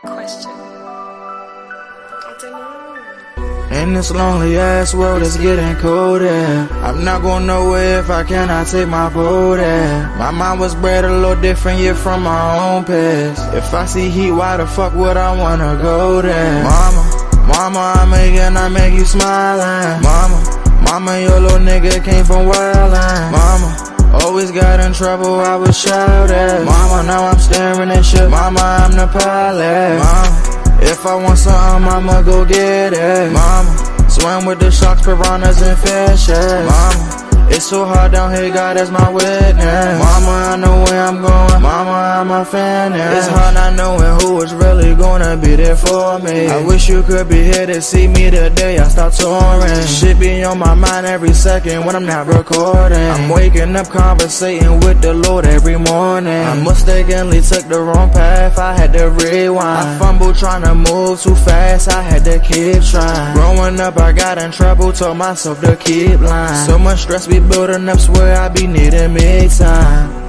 Question. I don't know. In this lonely ass world, it's getting colder. I'm not going nowhere if I cannot take my boat there. My mind was bred a little different, yeah, from my own past. If I see heat, why the fuck would I wanna go there? Mama, I make you smile. Mama, your little nigga came from wildin'. Mama, always got in trouble, I was shouted. Mama, now I'm staring at shit. Mama, I'm the pilot. Mama, if I want something, I'ma go get it. Mama, swim with the sharks, piranhas, and fishes. Mama, it's so hard down here, God is my witness. Mama, I know where I'm going. Mama, I'm a fan. It's hard not knowing who is really gonna be there for me. I wish you could be here to see me the day I start touring. Shit be on my mind every second when I'm not recording. I'm waking up conversating with the Lord every morning. I mistakenly took the wrong path, I had to rewind. I fumbled trying to move too fast, I had to keep trying. Growing up I got in trouble, told myself to keep lying. So much stress be building up, swear I be needing me time.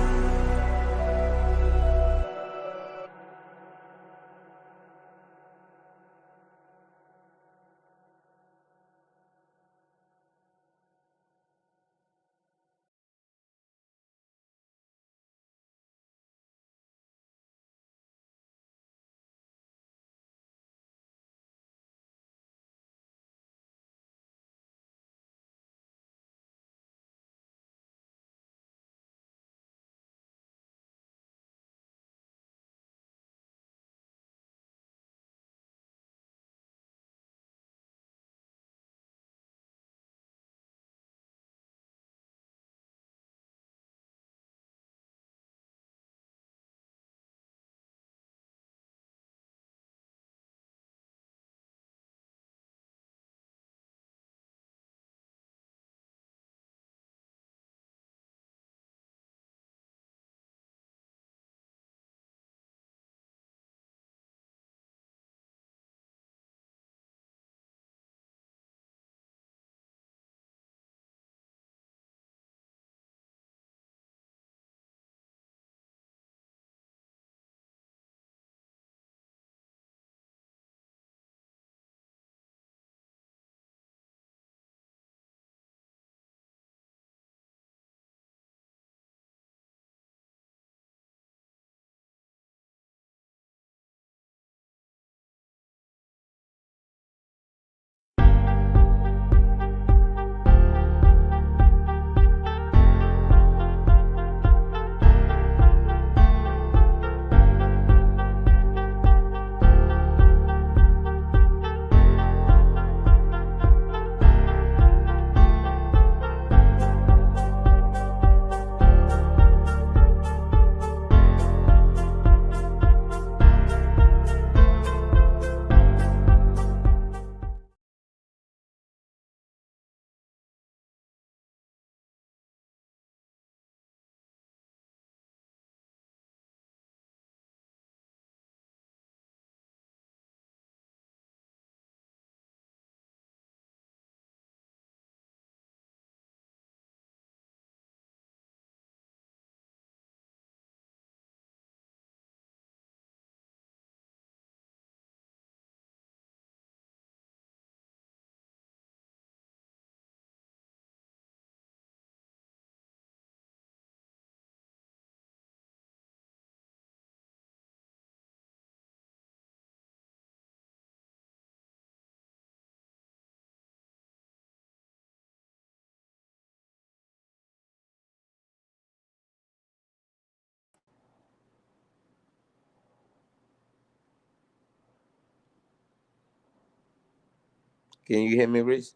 Can you hear me, Reese?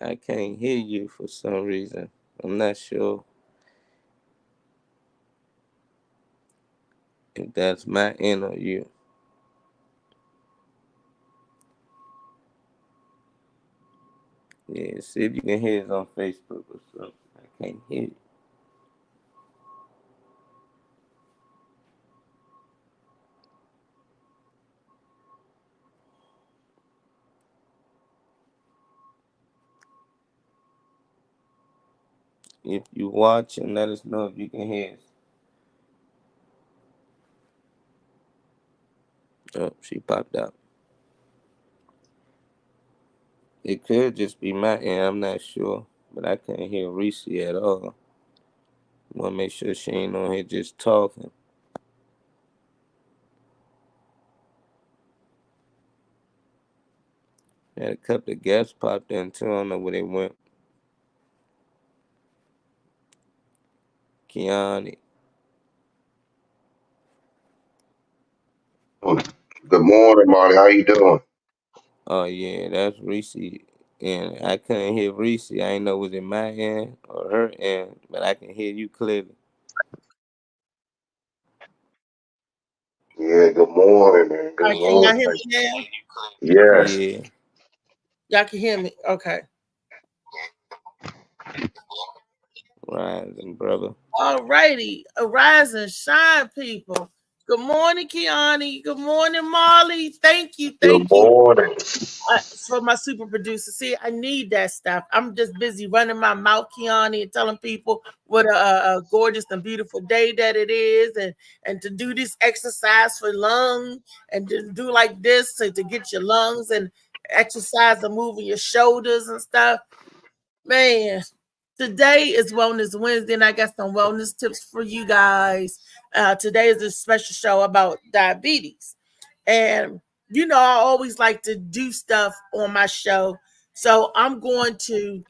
I can't hear you for some reason. I'm not sure if that's my end or you. Yeah, see if you can hear us on Facebook or something. I can't hear you. If you watch and let us know if you can hear us. Oh, she popped out. It could just be my end, I'm not sure. But I can't hear Reese at all. Want to make sure she ain't on here just talking. Had a couple of guests popped in too. I don't know where they went. Kiani. Good morning, Marty. How you doing? Oh yeah, that's Reese. And I couldn't hear Reese. I ain't know was it my end or her end, but I can hear you clearly. Yeah, good morning, man. All Good right, can y'all morning. hear me now? Yes. Yeah. Y'all can hear me. Okay. Rising, brother. All righty. Arise and shine, people. Good morning, Kiani. Good morning, Molly. Thank you. Good Thank you morning. for my super producer. See, I need that stuff. I'm just busy running my mouth, Kiani, and telling people what a gorgeous and beautiful day that it is, and to do this exercise for lungs, and to do like this to get your lungs, and exercise and moving your shoulders and stuff. Man, today is Wellness Wednesday, and I got some wellness tips for you guys. Today is a special show about diabetes. And I always like to do stuff on my show. So I'm going to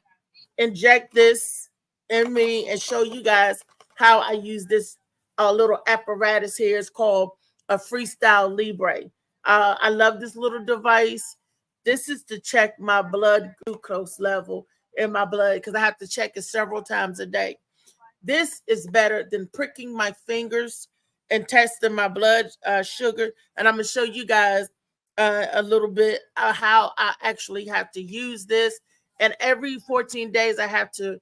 inject this in me and show you guys how I use this little apparatus here. It's called a Freestyle Libre. I love this little device. This is to check my blood glucose level in my blood because I have to check it several times a day. This is better than pricking my fingers and testing my blood sugar. And I'm going to show you guys a little bit how I actually have to use this. And every 14 days, I have to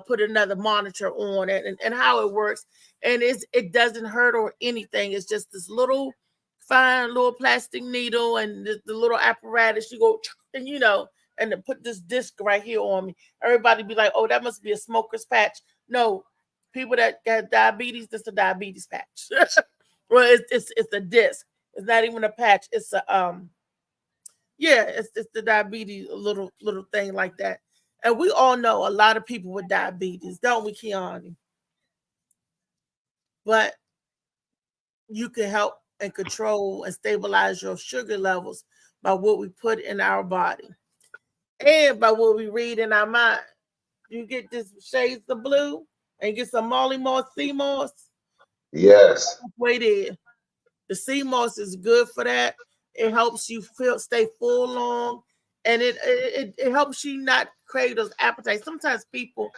put another monitor on it and how it works. And it doesn't hurt or anything. It's just this little fine little plastic needle and the little apparatus. You go and and to put this disc right here on me. Everybody be like, "Oh, that must be a smoker's patch." No, people that got diabetes, this is a diabetes patch. Well, it's a disc. It's not even a patch. It's a yeah, it's the diabetes little thing like that. And we all know a lot of people with diabetes, don't we, Kiani? But you can help and control and stabilize your sugar levels by what we put in our body and by what we read in our mind. You get this shades of blue and get some Molly Moss sea moss. Yes. Wait there. The sea moss is good for that. It helps you stay full long, and it helps you not crave those appetites. Sometimes people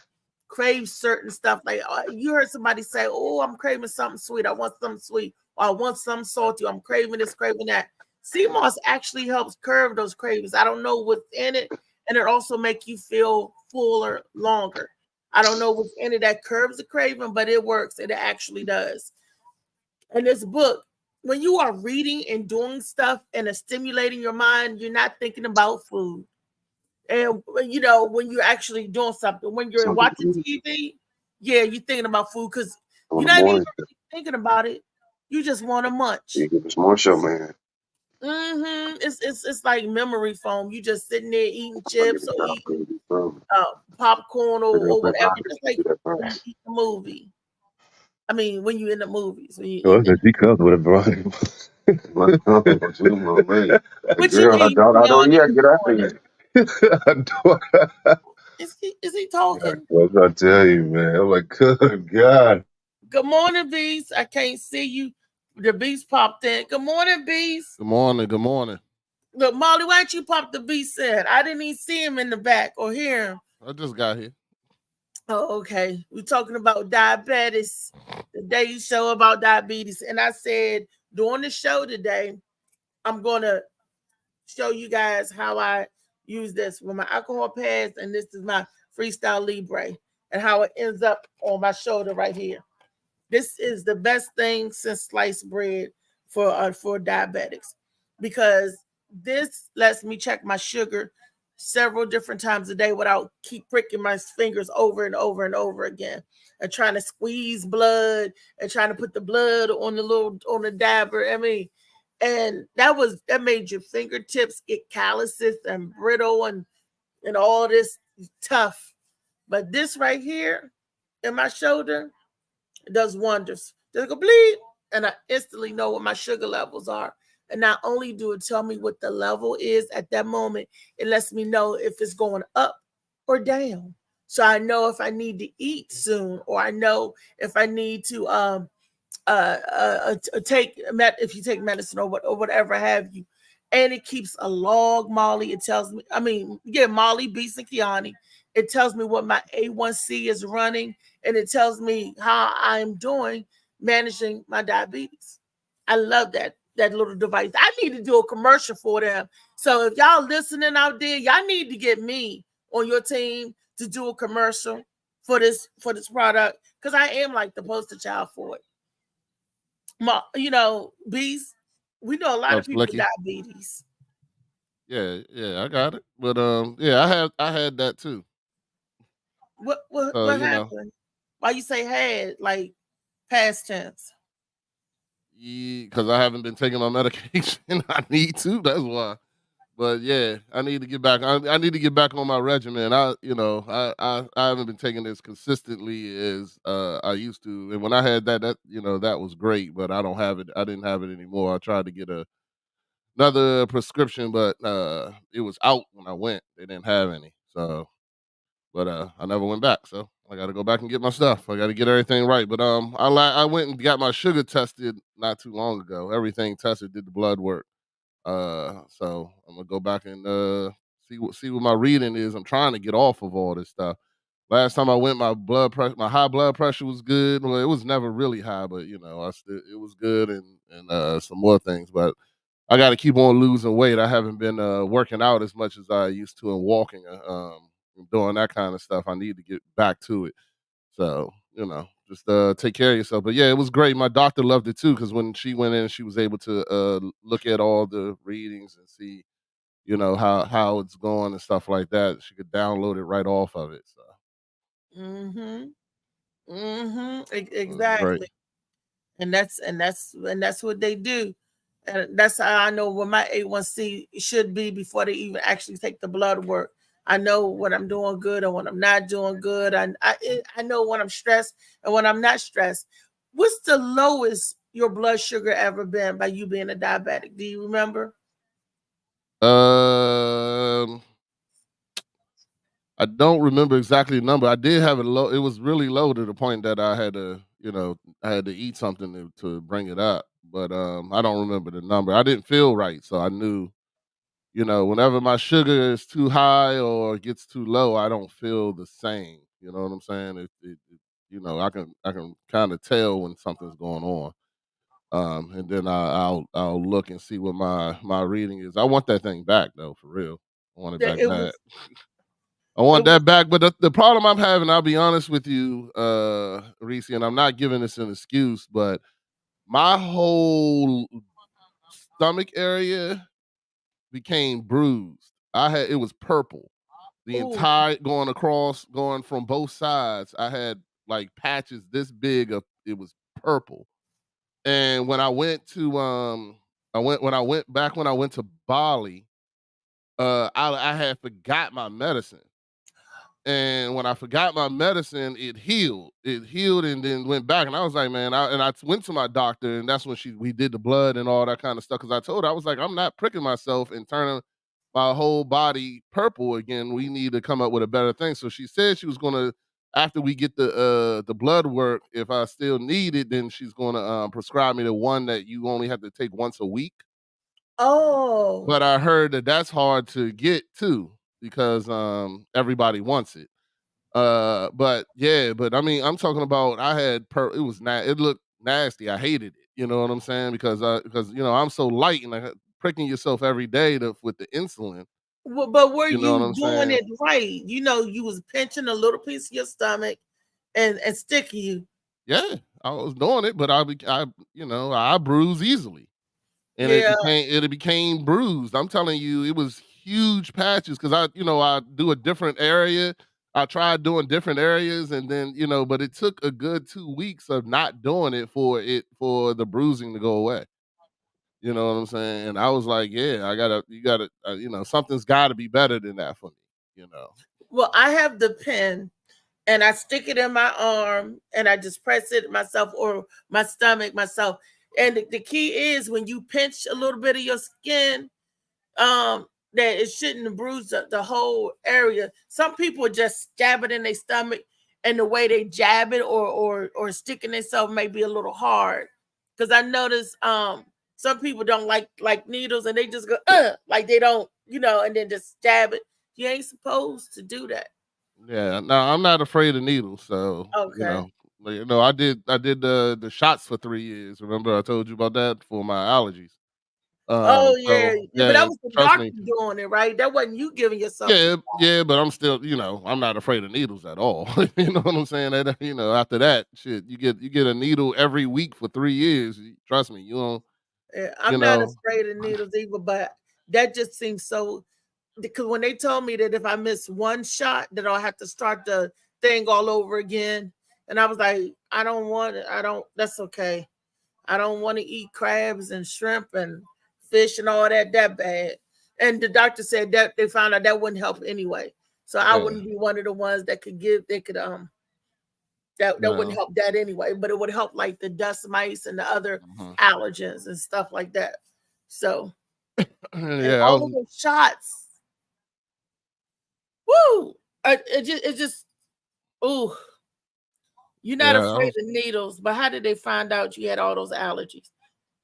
crave certain stuff. Like you heard somebody say, "Oh, I'm craving something sweet. I want something sweet. Or I want something salty. I'm craving this, craving that." Sea moss actually helps curb those cravings. I don't know what's in it, and it also makes you feel fuller longer. I don't know what's in it that curbs the craving, but it works. It actually does. And this book, when you are reading and doing stuff and it's stimulating your mind, you're not thinking about food. And when you're actually doing something, when you're Something watching good TV, yeah, you're thinking about food because on you're the not even morning. really thinking about it. You just want to munch. You get this more show, man. It's like memory foam. You just sitting there eating I get chips the or top eating of the popcorn Pick it or up that whatever, body. just like Do that when you first. eat the movie. I mean, when you're in the movies, when you're Well, eating it. because she comes with a bride. What's coming for you, my man? What you Girl, eating, I don't Keanu, yet this get out morning? there. Is he talking? What did I tell you, man? I'm like, good God. Good morning, Beast. I can't see you. The Beast popped in. Good morning, Beast. Good morning. Good morning. Look, Molly, why don't you pop the Beast in? I didn't even see him in the back or hear him. I just got here. Oh, okay. We're talking about diabetes. Today's show about diabetes. And I said during the show today, I'm going to show you guys how I use this with my alcohol pads. And this is my Freestyle Libre and how it ends up on my shoulder right here. This is the best thing since sliced bread for diabetics because this lets me check my sugar several different times a day without keep pricking my fingers over and over and over again and trying to squeeze blood and trying to put the blood on the dabber. I mean, and that made your fingertips get calluses and brittle and all this tough. But this right here in my shoulder, it does wonders. Just go bleed, and I instantly know what my sugar levels are. And not only do it tell me what the level is at that moment, it lets me know if it's going up or down. So I know if I need to eat soon, or I know if I need to take if you take medicine or whatever have you. And it keeps a log, Molly. It tells me, Molly, Beats, and Kiani. It tells me what my A1C is running, and it tells me how I'm doing managing my diabetes. I love that little device. I need to do a commercial for them. So if y'all listening out there, y'all need to get me on your team to do a commercial for this product, because I am like the poster child for it. Bees, we know a lot of people with diabetes. Yeah, I got it. But yeah, I had that too. What happened? Why you say had, like past tense? Because I haven't been taking my medication. I need to. That's why. But yeah, I need to get back. I need to get back on my regimen. I haven't been taking this consistently as I used to. And when I had that that was great. But I don't have it. I didn't have it anymore. I tried to get another prescription, but it was out when I went. They didn't have any. So, but I never went back. So I got to go back and get my stuff. I got to get everything right. But I went and got my sugar tested not too long ago. Everything tested, did the blood work. So I'm gonna go back and see what my reading is. I'm trying to get off of all this stuff. Last time I went, my high blood pressure was good. Well, it was never really high, but it was good, and some more things. But I got to keep on losing weight. I haven't been working out as much as I used to and walking, doing that kind of stuff. I need to get back to it. So just take care of yourself. But yeah, it was great. My doctor loved it too, because when she went in, she was able to look at all the readings and see, how it's going and stuff like that. She could download it right off of it. So. Exactly. And that's what they do. And that's how I know what my A1C should be before they even actually take the blood work. I know when I'm doing good and when I'm not doing good. I know when I'm stressed and when I'm not stressed. What's the lowest your blood sugar ever been by you being a diabetic? Do you remember? I don't remember exactly the number. I did have it low. It was really low to the point that I had to, I had to eat something to bring it up. But I don't remember the number. I didn't feel right, so I knew. Whenever my sugar is too high or gets too low, I don't feel the same. You know what I'm saying? I can kind of tell when something's going on. And then I'll look and see what my reading is. I want that thing back though, for real. I want it back bad. I want that back. But the problem I'm having, I'll be honest with you, Reese, and I'm not giving this an excuse, but my whole stomach area became bruised. It was purple. The entire going from both sides. I had like patches this big of it was purple. And when I went to when I went to Bali, I had forgot my medicine. And when I forgot my medicine, it healed. It healed and then went back. And I was like, man, I went to my doctor, and that's when we did the blood and all that kind of stuff. Because I told her, I was like, I'm not pricking myself and turning my whole body purple again. We need to come up with a better thing. So she said she was gonna, after we get the blood work, if I still need it, then she's gonna prescribe me the one that you only have to take once a week. Oh. But I heard that that's hard to get too, because everybody wants it. But I mean, I'm talking about it looked nasty. I hated it. You know what I'm saying? Because I'm so light, and pricking yourself every day with the insulin. Well, but were you doing it right? You was pinching a little piece of your stomach and sticking you. Yeah, I was doing it, but I bruise easily. And it became bruised. I'm telling you, it was huge patches because I do a different area. I tried doing different areas, and then but it took a good 2 weeks of not doing it for the bruising to go away. You know what I'm saying? And I was like, yeah, you gotta, something's got to be better than that for me. Well, I have the pen, and I stick it in my arm, and I just press it myself or my stomach myself. And the key is when you pinch a little bit of your skin, that it shouldn't bruise the whole area. Some people just jab it in their stomach, and the way they jab it or sticking themselves may be a little hard. Because I noticed some people don't like needles, and they just go like they don't, and then just jab it. You ain't supposed to do that. Yeah, no, I'm not afraid of needles. So Okay. I did the shots for 3 years. Remember I told you about that for my allergies. Oh yeah, So but that yeah, was the trust doctor me. doing it, right? That wasn't you giving yourself. Yeah, but I'm still, I'm not afraid of needles at all. You know what I'm saying? That, after that shit, you get a needle every week for 3 years. Trust me, you don't. Yeah, I'm not afraid of needles either, but that just seems so. Because when they told me that if I miss one shot, that I'll have to start the thing all over again, and I was like, I don't want it. That's okay. I don't want to eat crabs and shrimp and fish and all that bad. And the doctor said that they found out that wouldn't help anyway. So I wouldn't be one of the ones that that wouldn't help that anyway, but it would help like the dust mites and the other allergens and stuff like that. So yeah, all those shots. Woo! It just ooh. You're not afraid of needles, but how did they find out you had all those allergies?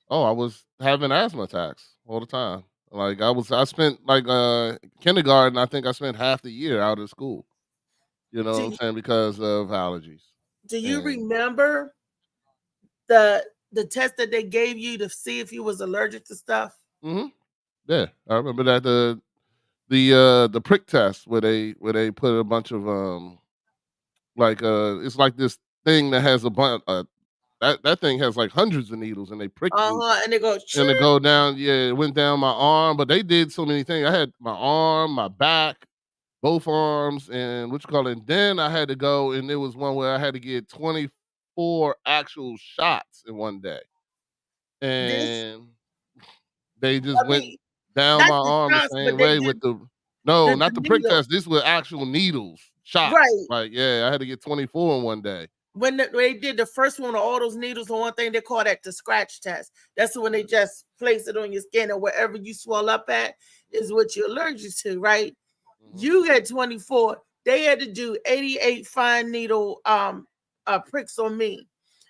Oh, I was having asthma attacks all the time. Like I spent like kindergarten, I think I spent half the year out of school. You know what I'm saying? Because of allergies. Do you remember the test that they gave you to see if you was allergic to stuff? Mm-hmm. Yeah, I remember that the prick test where they put a bunch of it's like this thing that has a bunch that thing has like hundreds of needles, and they prick you and they go and it go down. Yeah, it went down my arm, but they did so many things. I had my arm, my back, both arms, and and then I had to go, and there was one where I had to get 24 actual shots in one day, and they just went down my arm the same way with not the prick test. This was actual needles, shots. Right. Like, yeah, I had to get 24 in one day. When they did the first one, all those needles on one thing, they call that the scratch test. That's when they just place it on your skin, and wherever you swell up at is what you're allergic to, right? Mm-hmm. You had 24. They had to do 88 fine needle pricks on me.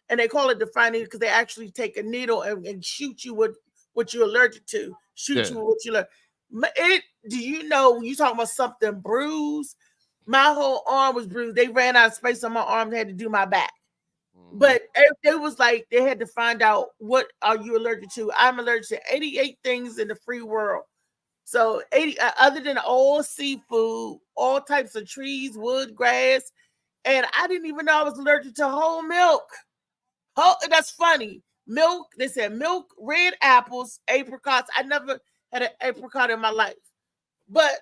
And they call it the fine needle because they actually take a needle and shoot you with what you're allergic to. You with what you allergic. Do you know when you talking about something bruised? My whole arm was bruised. They ran out of space on my arm. They had to do my back. Mm-hmm. But it was like they had to find out what are you allergic to. I'm allergic to 88 things in the free world. So 80, other than all seafood, all types of trees, wood, grass, and I didn't even know I was allergic to whole milk. That's funny. Milk. They said milk, red apples, apricots. I never had an apricot in my life, but.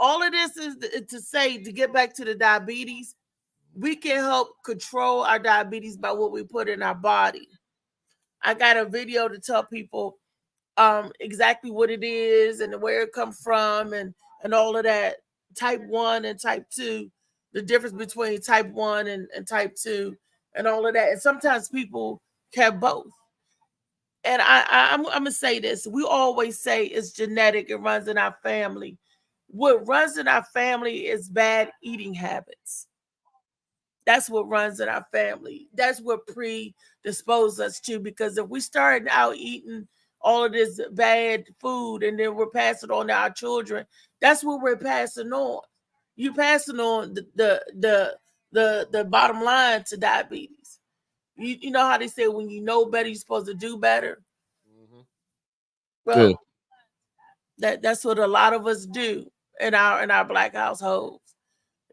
All of this is to say, to get back to the diabetes, we can help control our diabetes by what we put in our body. I got a video to tell people exactly what it is and where it comes from and all of that. Type 1 and type 2, the difference between type 1 and type 2 and all of that. And sometimes people have both. And I'm going to say this. We always say it's genetic. It runs in our family. What runs in our family is bad eating habits. That's what runs in our family. That's what predisposes us to, because if we start out eating all of this bad food and then we're passing on to our children, that's what we're passing on. You're passing on the bottom line to diabetes. You know how they say when you know better, you're supposed to do better. Mm-hmm. Well, that's what a lot of us do in our Black households.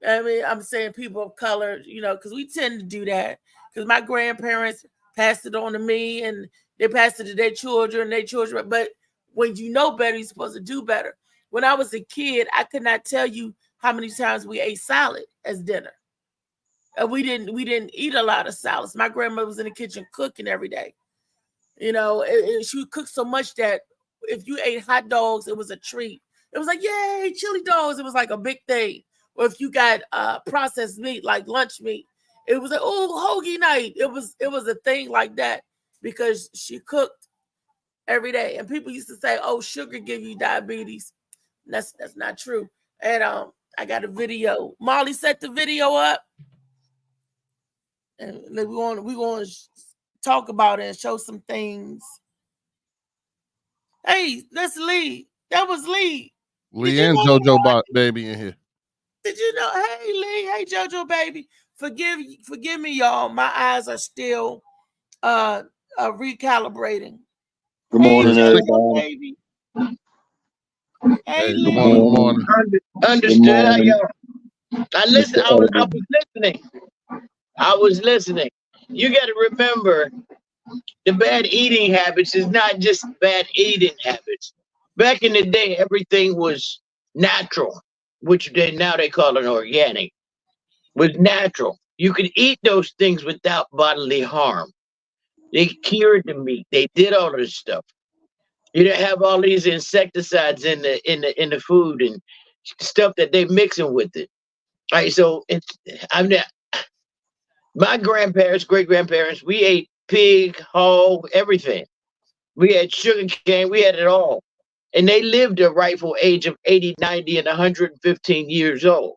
I mean, I'm saying people of color, because we tend to do that. Because my grandparents passed it on to me, and they passed it to their children, But when you know better, you're supposed to do better. when I was a kid, I could not tell you how many times we ate salad as dinner. We didn't eat a lot of salads. My grandmother was in the kitchen cooking every day. You know, she would cook so much that if you ate hot dogs, it was a treat. It was like, yay, chili dogs. It was like a big thing. Or if you got processed meat, like lunch meat, it was like, oh, hoagie night. It was a thing like that because she cooked every day. And people used to say, oh, sugar give you diabetes. That's not true. And I got a video. Molly set the video up. And we want to talk about it and show some things. Hey, that's Lee. That was Lee. Lee and JoJo baby in here. Did you know? Hey, Lee. Hey, JoJo baby. Forgive me, y'all. My eyes are still recalibrating. Good morning, everybody. Baby. Hey, Good morning. Understood. How y'all? I was listening. You got to remember, the bad eating habits is not just bad eating habits. Back in the day, everything was natural, which now they call it organic. Was natural. You could eat those things without bodily harm. They cured the meat. They did all of this stuff. You didn't have all these insecticides in the food and stuff that they mixing with it. All right, so my grandparents, great grandparents, we ate pig, hog, everything. We had sugar cane, we had it all. And they lived a rightful age of 80, 90, and 115 years old.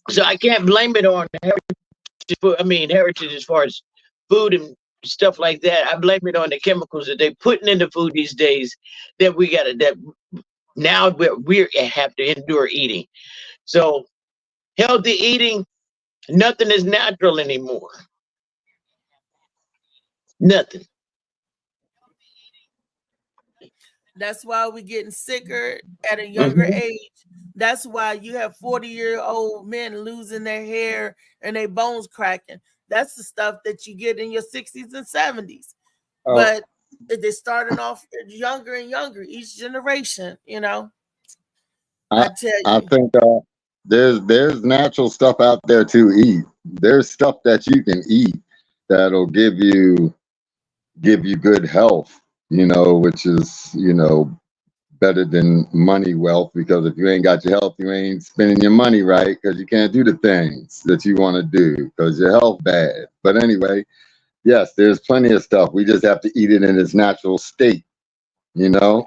So I can't blame it on heritage as far as food and stuff like that. I blame it on the chemicals that they're putting in the food these days that now we have to endure eating. So healthy eating, nothing is natural anymore. Nothing. That's why we're getting sicker at a younger age. That's why you have 40-year-old men losing their hair and their bones cracking. That's the stuff that you get in your 60s and 70s. Oh. But they're starting off younger and younger each generation, you know. I tell you. I think there's natural stuff out there to eat. There's stuff that you can eat that'll give you good health, you know, which is, you know, better than money wealth, because if you ain't got your health, you ain't spending your money right, because you can't do the things that you want to do because your health bad. But anyway, yes, there's plenty of stuff. We just have to eat it in its natural state, you know,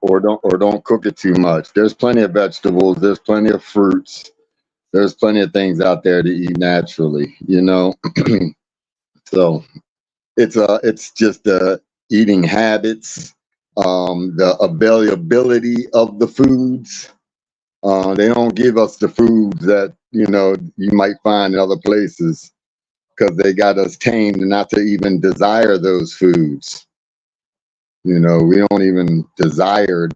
or don't cook it too much. There's plenty of vegetables. There's plenty of fruits. There's plenty of things out there to eat naturally, you know. So it's just eating habits, the availability of the foods. They don't give us the foods that, you know, you might find in other places, because they got us tamed not to even desire those foods. You know, we don't even desire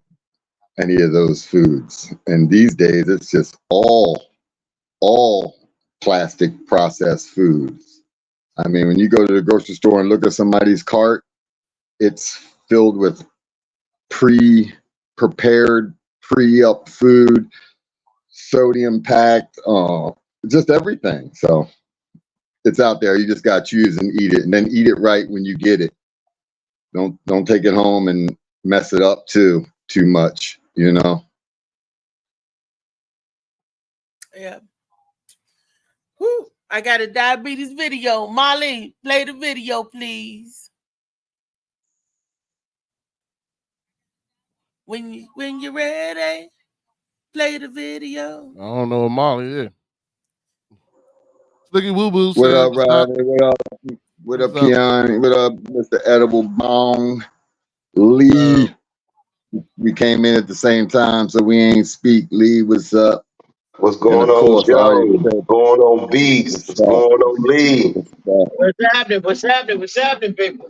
any of those foods. And these days, it's just all plastic processed foods. I mean, when you go to the grocery store and look at somebody's cart, it's filled with pre-prepared, pre-up food, sodium packed, just everything. So it's out there. You just got to choose and eat it, and then eat it right when you get it. Don't take it home and mess it up too much, you know. Yeah. Whew. I got a diabetes video. Molly, play the video, please. When you're ready, play the video. I don't know what Molly is. Slicky Woo Boo. What up, Rodney? What up? What up, Keon? What up, Mr. Edible Bong? Lee. We came in at the same time, so we ain't speak. Lee, what's up? What's going on, Joe? What's going on, Beats? What's going on, Lee? What's happening, people?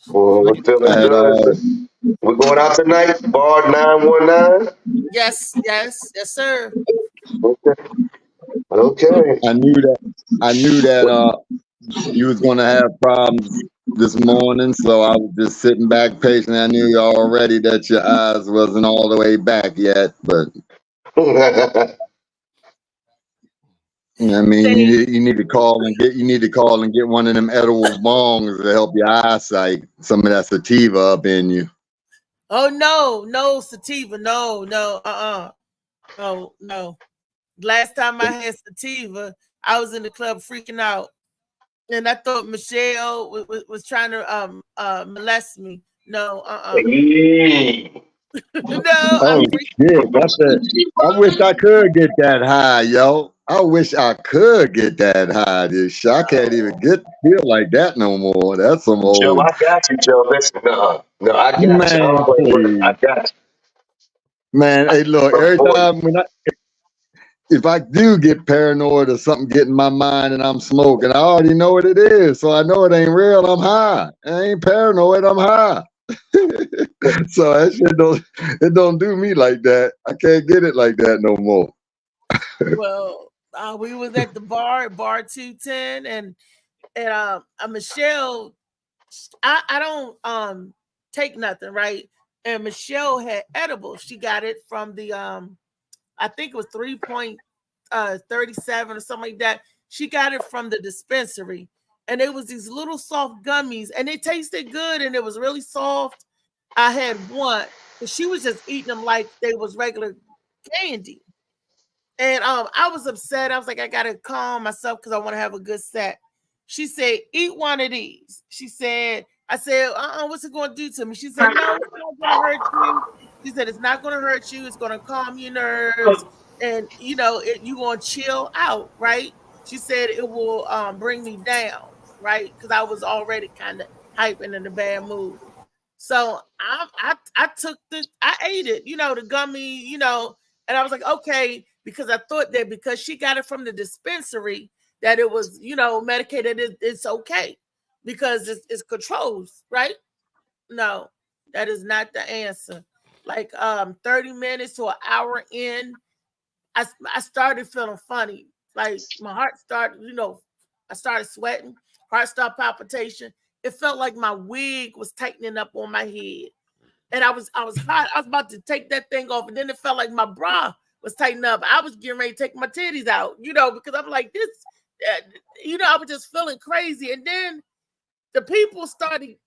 Well, we're feeling good. We're going out tonight, Bar 919? Yes, sir. Okay. I knew that you was gonna have problems this morning, so I was just sitting back patient. I knew already that your eyes wasn't all the way back yet, but I mean, you need to call and get one of them edible bongs to help your eyesight. Some of that sativa up in you. Oh no sativa, no, no. Last time I had sativa, I was in the club freaking out, and I thought Michelle was trying to molest me. No, no. Oh shit, that's it. I wish I could get that high, yo. I wish I could get that high. This shit. I can't even feel like that no more. That's some old. Joe, I got you, Joe. Listen, no, I got man, you. I got you. Man, hey, look, every time if I do get paranoid or something get in my mind and I'm smoking, I already know what it is. So I know it ain't real. I'm high. I ain't paranoid. I'm high. So that shit don't do me like that. I can't get it like that no more. Well, we was at the bar 210, and Michelle, I don't take nothing, right? And Michelle had edibles. She got it from the I think it was 3.37 or something like that. She got it from the dispensary, and it was these little soft gummies, and they tasted good, and it was really soft. I had one, but she was just eating them like they was regular candy. And I was upset. I was like, I gotta calm myself because I want to have a good set. She said, eat one of these. She said, I said, what's it going to do to me? She said, no, it's not going to hurt you. She said, it's not going to hurt you. It's going to calm your nerves. And, you know, you're going to chill out, right? She said, it will bring me down, right? Because I was already kind of hyping in a bad mood. So I ate it, you know, the gummy, you know, and I was like, okay, because I thought that because she got it from the dispensary, that it was, you know, medicated, it's okay because it's controlled, right? No, that is not the answer. Like 30 minutes to an hour in, I started feeling funny. Like my heart started, you know, I started sweating, heart started palpitation. It felt like my wig was tightening up on my head. And I was hot. I was about to take that thing off, and then it felt like my bra was tightened up. I was getting ready to take my titties out, you know, because I'm like, this, you know, I was just feeling crazy. And then the people started,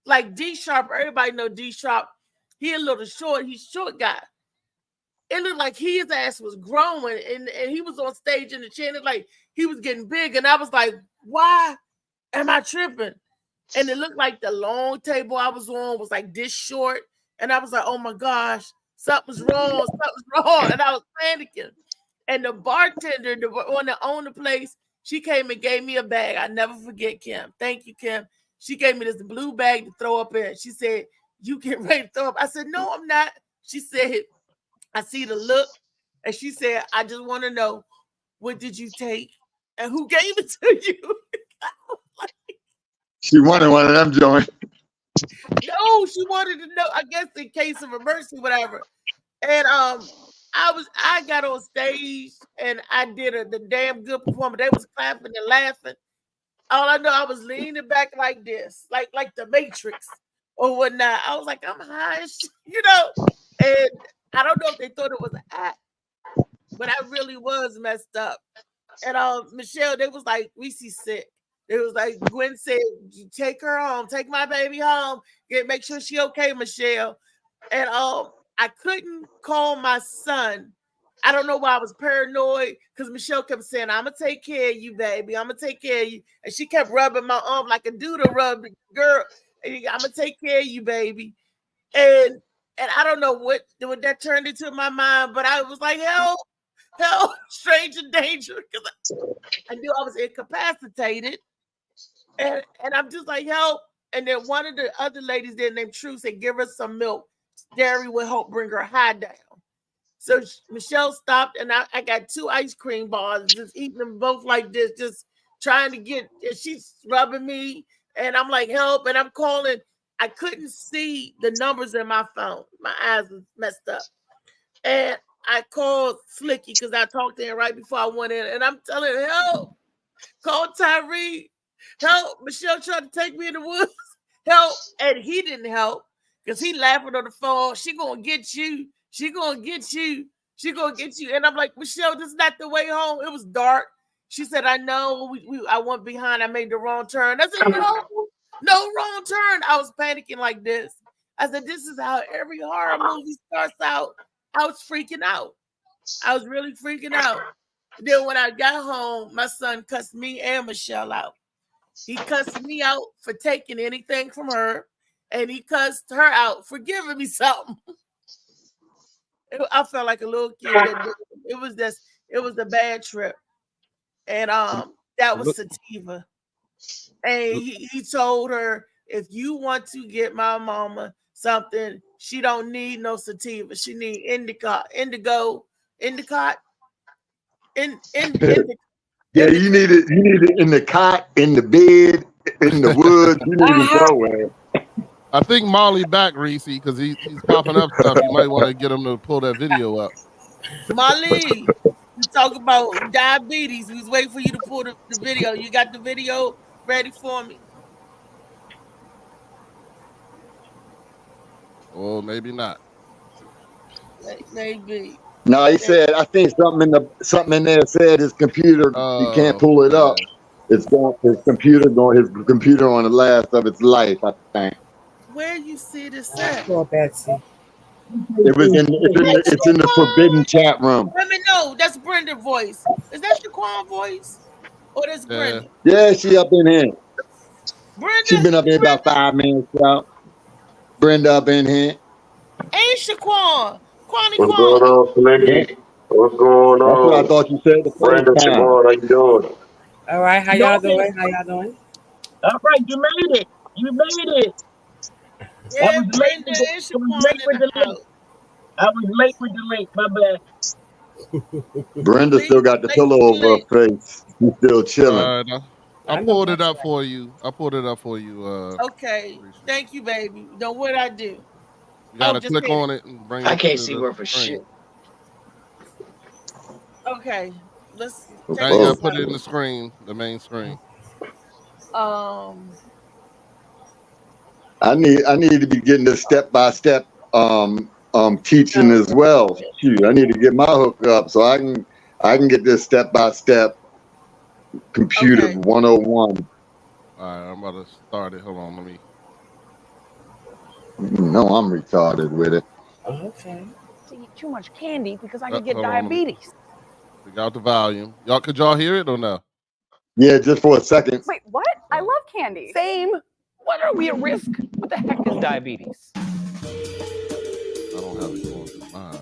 like D Sharp, everybody know D Sharp. He a little short, he's a short guy. It looked like his ass was growing, and he was on stage in the chair, and like he was getting big. And I was like, why am I tripping? And it looked like the long table I was on was like this short. And I was like, oh my gosh, something's wrong. And I was panicking. And the bartender, the one that owned the place, she came and gave me a bag. I never forget, Kim. Thank you, Kim. She gave me this blue bag to throw up in. She said, you get ready to throw up. I said, no, I'm not. She said, I see the look. And she said, I just want to know, what did you take? And who gave it to you? She wanted one of them joints. No, she wanted to know, I guess in case of emergency, whatever. And I got on stage and I did the damn good performance. They was clapping and laughing. All I know, I was leaning back like this, like the Matrix or whatnot. I was like, I'm high, you know. And I don't know if they thought it was an act, but I really was messed up. And Michelle, they was like, Reese sick. It was like Gwen said, take her home, take my baby home, make sure she okay, Michelle. And I couldn't call my son. I don't know why I was paranoid because Michelle kept saying, I'm gonna take care of you, baby. I'm gonna take care of you. And she kept rubbing my arm like a doodle rub, girl. I'm gonna take care of you, baby. And I don't know what that turned into my mind, but I was like, help, stranger danger, because I knew I was incapacitated. And I'm just like, help. And then one of the other ladies there named True said, give her some milk. Dairy will help bring her high down. So Michelle stopped, and I got 2 ice cream bars, just eating them both like this, just trying to get, and she's rubbing me, and I'm like, help, and I'm calling. I couldn't see the numbers in my phone. My eyes was messed up. And I called Slicky because I talked to him right before I went in, and I'm telling him, help, call Tyree. Help. Michelle tried to take me in the woods. Help. And he didn't help because he laughing on the phone. She gonna get you. She gonna get you. She gonna get you. And I'm like, Michelle, this is not the way home. It was dark. She said, I know. I went behind. I made the wrong turn. I said, no wrong turn. I was panicking like this. I said, this is how every horror movie starts out. I was freaking out. I was really freaking out. Then when I got home, my son cussed me and Michelle out. He cussed me out for taking anything from her, and he cussed her out for giving me something. I felt like a little kid. It was a bad trip. And that was sativa. And he told her, if you want to get my mama something, she don't need no sativa. She need indica. Yeah, you need it in the cot, in the bed, in the woods. You need it somewhere. I think Molly back, Reese, because he's popping up stuff. You might want to get him to pull that video up. Molly, you talk about diabetes. We was waiting for you to pull the video. You got the video ready for me? Well, maybe not. Maybe. No, he said, I think something in there said his computer, he can't pull it up. It's going his computer on the last of its life, I think. Where you see this at? Poor Betsy. It's in the forbidden chat room. Let me know. That's Brenda's voice. Is that Shaquan voice? Or that's Brenda? Yeah, she up in here. Brenda. She's been up here about 5 minutes now. Brenda up in here. Ain't Shaquan. What's going on, Slicky? What's going on? That's what I thought you said the first Brenda, time. Shaquan, how you doing? All right, how y'all doing? All right, you made it. Yeah, I was late with the link. My bad. Brenda still got the pillow over her face. She's still chilling. I pulled it up for you. Okay. Thank you, baby. Now what I do? You gotta click on it and bring it. I can't see where for shit. Okay. Let's now you gotta put it in the screen, the main screen. I need to be getting the step-by-step teaching as well. Shoot, I need to get my hook up so I can get this step-by-step computer 101. All right, I'm about to start it. Hold on, let me. No, I'm retarded with it. Okay. To eat too much candy because I could get diabetes. We got the volume. Could y'all hear it or no? Yeah, just for a second. Wait, what? I love candy. Same. What are we at risk? What the heck is diabetes? I don't have it going through mine.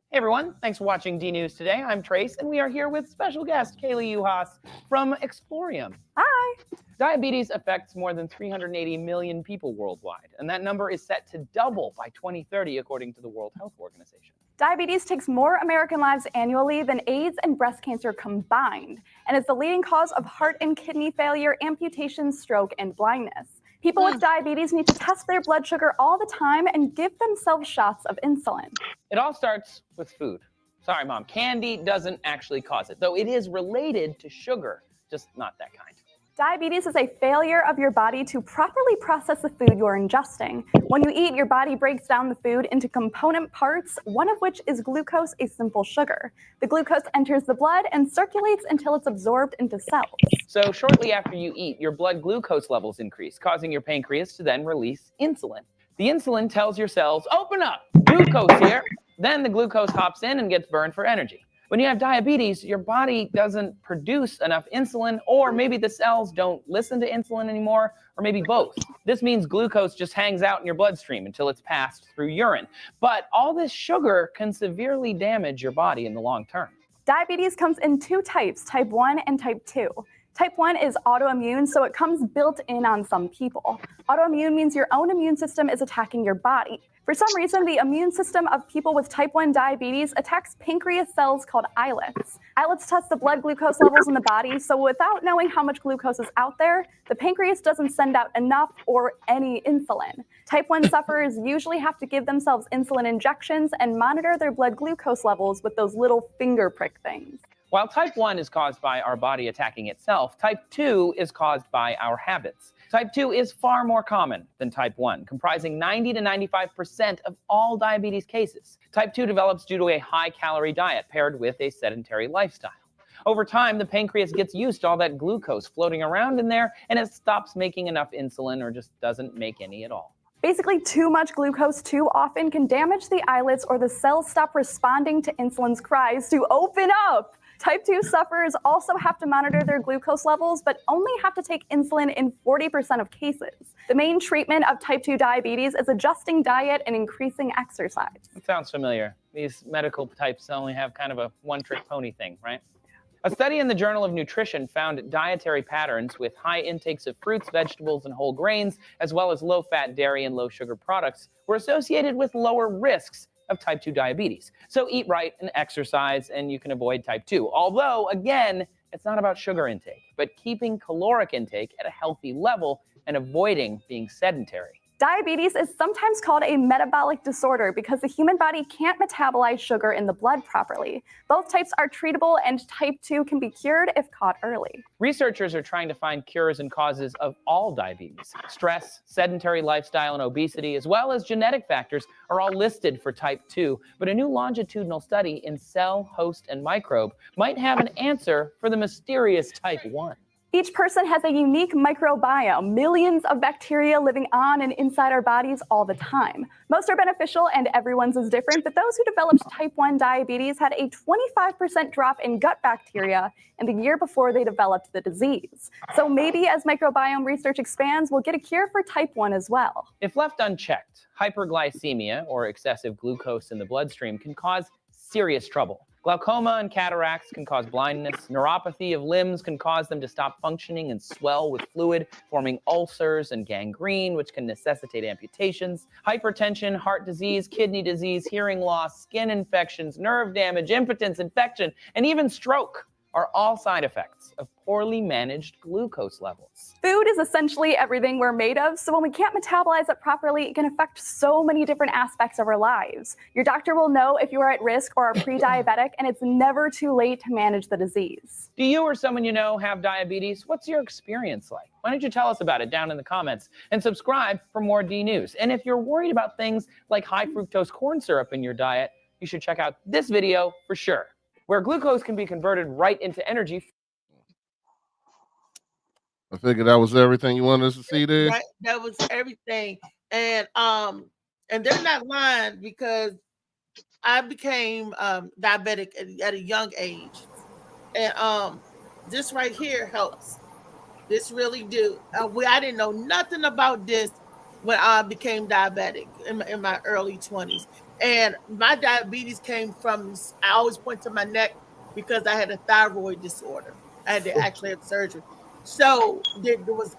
Hey everyone, thanks for watching D News today. I'm Trace, and we are here with special guest Kaylee Uhas from Explorium. Hi. Diabetes affects more than 380 million people worldwide, and that number is set to double by 2030, according to the World Health Organization. Diabetes takes more American lives annually than AIDS and breast cancer combined, and is the leading cause of heart and kidney failure, amputation, stroke, and blindness. People with diabetes need to test their blood sugar all the time and give themselves shots of insulin. It all starts with food. Sorry, Mom, candy doesn't actually cause it, though it is related to sugar, just not that kind. Diabetes is a failure of your body to properly process the food you're ingesting. When you eat, your body breaks down the food into component parts, one of which is glucose, a simple sugar. The glucose enters the blood and circulates until it's absorbed into cells. So shortly after you eat, your blood glucose levels increase, causing your pancreas to then release insulin. The insulin tells your cells, open up, glucose here. Then the glucose hops in and gets burned for energy. When you have diabetes, your body doesn't produce enough insulin, or maybe the cells don't listen to insulin anymore, or maybe both. This means glucose just hangs out in your bloodstream until it's passed through urine. But all this sugar can severely damage your body in the long term. Diabetes comes in two types, type 1 and type 2. Type 1 is autoimmune, so it comes built in on some people. Autoimmune means your own immune system is attacking your body. For some reason, the immune system of people with type 1 diabetes attacks pancreas cells called islets. Islets test the blood glucose levels in the body, so without knowing how much glucose is out there, the pancreas doesn't send out enough or any insulin. Type 1 sufferers usually have to give themselves insulin injections and monitor their blood glucose levels with those little finger prick things. While type 1 is caused by our body attacking itself, type 2 is caused by our habits. Type 2 is far more common than type 1, comprising 90 to 95% of all diabetes cases. Type 2 develops due to a high-calorie diet paired with a sedentary lifestyle. Over time, the pancreas gets used to all that glucose floating around in there, and it stops making enough insulin or just doesn't make any at all. Basically, too much glucose too often can damage the islets, or the cells stop responding to insulin's cries to open up. Type 2 sufferers also have to monitor their glucose levels, but only have to take insulin in 40% of cases. The main treatment of type 2 diabetes is adjusting diet and increasing exercise. It sounds familiar. These medical types only have kind of a one-trick pony thing, right? A study in the Journal of Nutrition found dietary patterns with high intakes of fruits, vegetables, and whole grains, as well as low-fat dairy and low-sugar products, were associated with lower risks of type 2 diabetes. So eat right and exercise, and you can avoid type 2. Although, again, it's not about sugar intake, but keeping caloric intake at a healthy level and avoiding being sedentary. Diabetes is sometimes called a metabolic disorder because the human body can't metabolize sugar in the blood properly. Both types are treatable, and type 2 can be cured if caught early. Researchers are trying to find cures and causes of all diabetes. Stress, sedentary lifestyle, and obesity, as well as genetic factors, are all listed for type 2. But a new longitudinal study in Cell, Host, and Microbe might have an answer for the mysterious type 1. Each person has a unique microbiome, millions of bacteria living on and inside our bodies all the time. Most are beneficial and everyone's is different, but those who developed type 1 diabetes had a 25% drop in gut bacteria in the year before they developed the disease. So maybe as microbiome research expands, we'll get a cure for type 1 as well. If left unchecked, hyperglycemia, or excessive glucose in the bloodstream, can cause serious trouble. Glaucoma and cataracts can cause blindness. Neuropathy of limbs can cause them to stop functioning and swell with fluid, forming ulcers and gangrene, which can necessitate amputations. Hypertension, heart disease, kidney disease, hearing loss, skin infections, nerve damage, impotence, infection, and even stroke are all side effects of poorly managed glucose levels. Food is essentially everything we're made of, so when we can't metabolize it properly, it can affect so many different aspects of our lives. Your doctor will know if you are at risk or are pre-diabetic, and it's never too late to manage the disease. Do you or someone you know have diabetes? What's your experience like? Why don't you tell us about it down in the comments, and subscribe for more D News. And if you're worried about things like high fructose corn syrup in your diet, you should check out this video for sure, where glucose can be converted right into energy. I figured that was everything you wanted us to see there. Right, that was everything. And they're not lying, because I became diabetic at a young age. And this right here helps. This really do. I didn't know nothing about this when I became diabetic in my early 20s. And my diabetes came from, I always point to my neck because I had a thyroid disorder. I had to actually have surgery. So was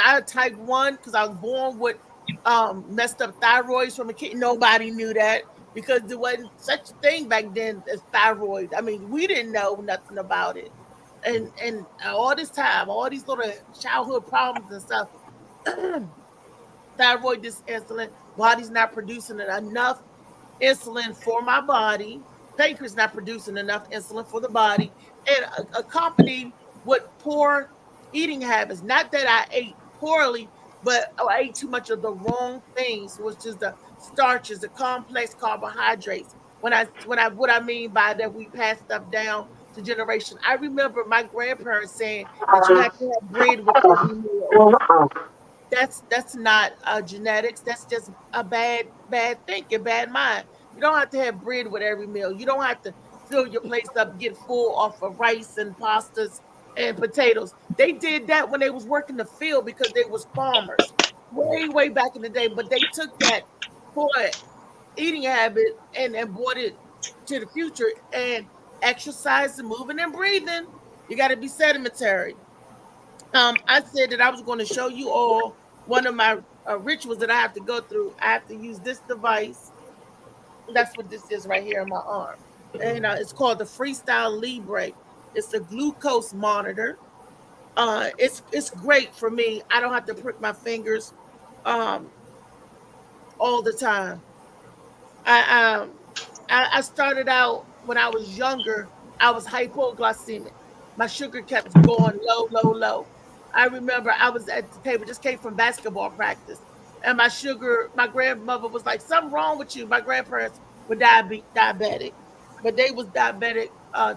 I a type 1 because I was born with messed up thyroids from a kid? Nobody knew that, because there wasn't such a thing back then as thyroid. I mean, we didn't know nothing about it. And all this time, all these little childhood problems and stuff, thyroid insulin, body's not producing enough insulin for my body, pancreas not producing enough insulin for the body, and accompanied with poor eating habits. Not that I ate poorly, but I ate too much of the wrong things, which is the starches, the complex carbohydrates. What I mean by that, we pass stuff down to generation. I remember my grandparents saying that you have to have bread with every meal. That's not genetics. That's just a bad thinking, bad mind. You don't have to have bread with every meal. You don't have to fill your place up, get full off of rice and pastas and potatoes. They did that when they was working the field because they was farmers way back in the day. But they took that poor eating habit and brought it to the future. And exercise and moving and breathing, you got to be sedentary. I said that I was going to show you all one of my rituals that I have to go through. I have to use this device. That's what this is right here in my arm. And it's called the Freestyle Libre. It's a glucose monitor. It's great for me. I don't have to prick my fingers all the time. I started out when I was younger I was hypoglycemic. My sugar kept going low, low, low. I remember I was at the table, just came from basketball practice, and my grandmother was like, "Something wrong with you." My grandparents were diabetic, but they was diabetic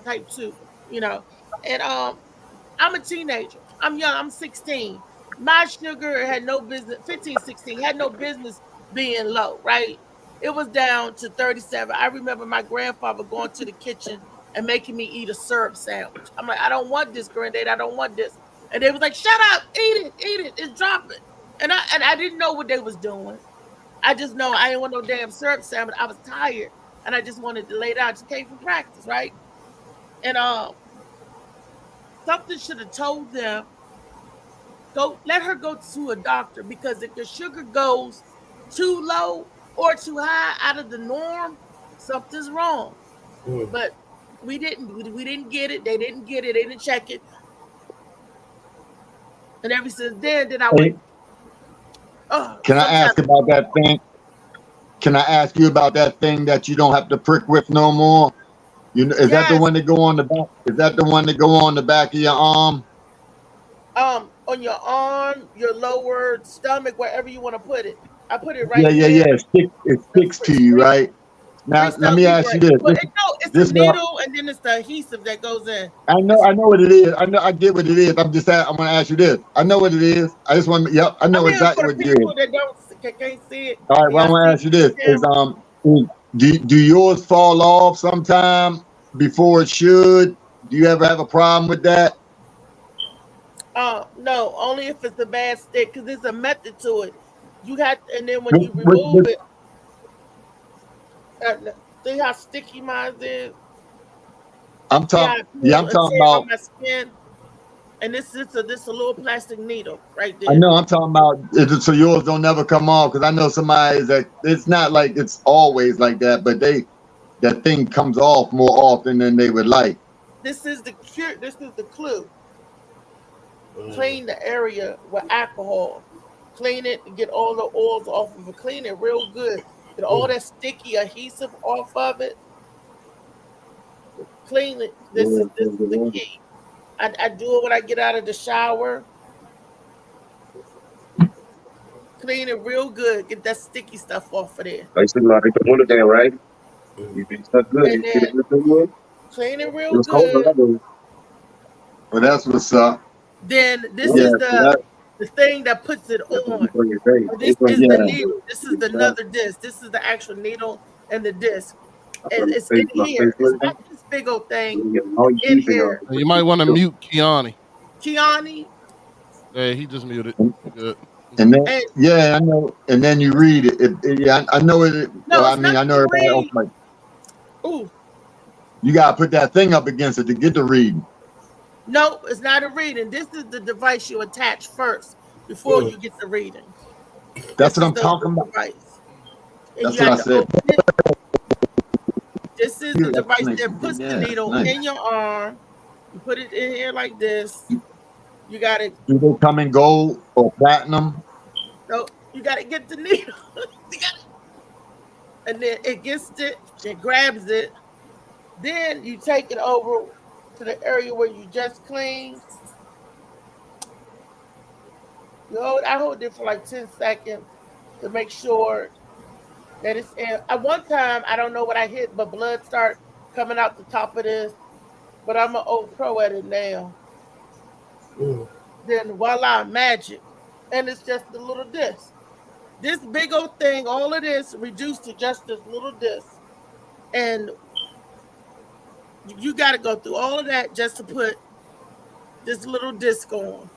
type 2, you know. And I'm a teenager. I'm young. I'm 16. My sugar had no business, 15, 16, had no business being low, right? It was down to 37. I remember my grandfather going to the kitchen and making me eat a syrup sandwich. I'm like, I don't want this, granddad. I don't want this. And they was like, shut up, eat it, it's dropping. And I didn't know what they was doing. I just know I didn't want no damn syrup sandwich. I was tired and I just wanted to lay down. I just came from practice, right? And something should have told them, let her go to a doctor, because if the sugar goes too low or too high out of the norm, something's wrong. But we didn't get it. They didn't get it. They didn't check it. And ever since then I went. Can I ask about that thing? Can I ask you about that thing that you don't have to prick with no more? You know, is that the one that go on the back? Is that the one that go on the back of your arm? On your arm, your lower stomach, wherever you want to put it. I put it right there. Yeah. It sticks to you, right? Now, let me ask you this. Well, it's the needle, and then it's the adhesive that goes in. I know what it is. I get what it is. I'm going to ask you this. I know what it is. I just want to, I know exactly what it is. People that can't see it. All right, well, I want to ask you this. Do yours fall off sometime before it should? Do you ever have a problem with that? No, only if it's a bad stick, because there's a method to it. You have, and then when you remove it, see how sticky mine is. I'm talking about my skin, and this is a little plastic needle right there. I know. I'm talking about so yours don't never come off, because I know somebody that it's not like it's always like that, but that thing comes off more often than they would like. This is the cure. This is the clue. Clean the area with alcohol. Clean it and get all the oils off of it. Clean it real good. Get all that sticky adhesive off of it. Clean it. This is the key. I do it when I get out of the shower. Clean it real good. Get that sticky stuff off of there. I said, like the one day, right? You be stuck good. And then clean it real good. Well, that's what's up. Then this is the thing that puts it on. This is the needle. This is another disc. This is the actual needle and the disc. And it's in here. It's not this big old thing in here. You might want to mute Kiani. Kiani? Yeah, he just muted. Good. And then, I know. And then you read it. I know it. No, I know everybody else like. Ooh. You gotta put that thing up against it to get the reading. No, it's not a reading. This is the device you attach first before you get the reading. That's what I'm talking about. That's what I said. This is the device that puts the needle in your arm. You put it in here like this. You got it. Do they come in gold or platinum? No, you got to get the needle. And then it gets it, it grabs it. Then you take it over to the area where you just cleaned. I hold it for like 10 seconds to make sure that it's in. At one time, I don't know what I hit, but blood started coming out the top of this. But I'm an old pro at it now. Then voila, magic. And it's just a little disc. This big old thing, all of this reduced to just this little disc. And you got to go through all of that just to put this little disc on.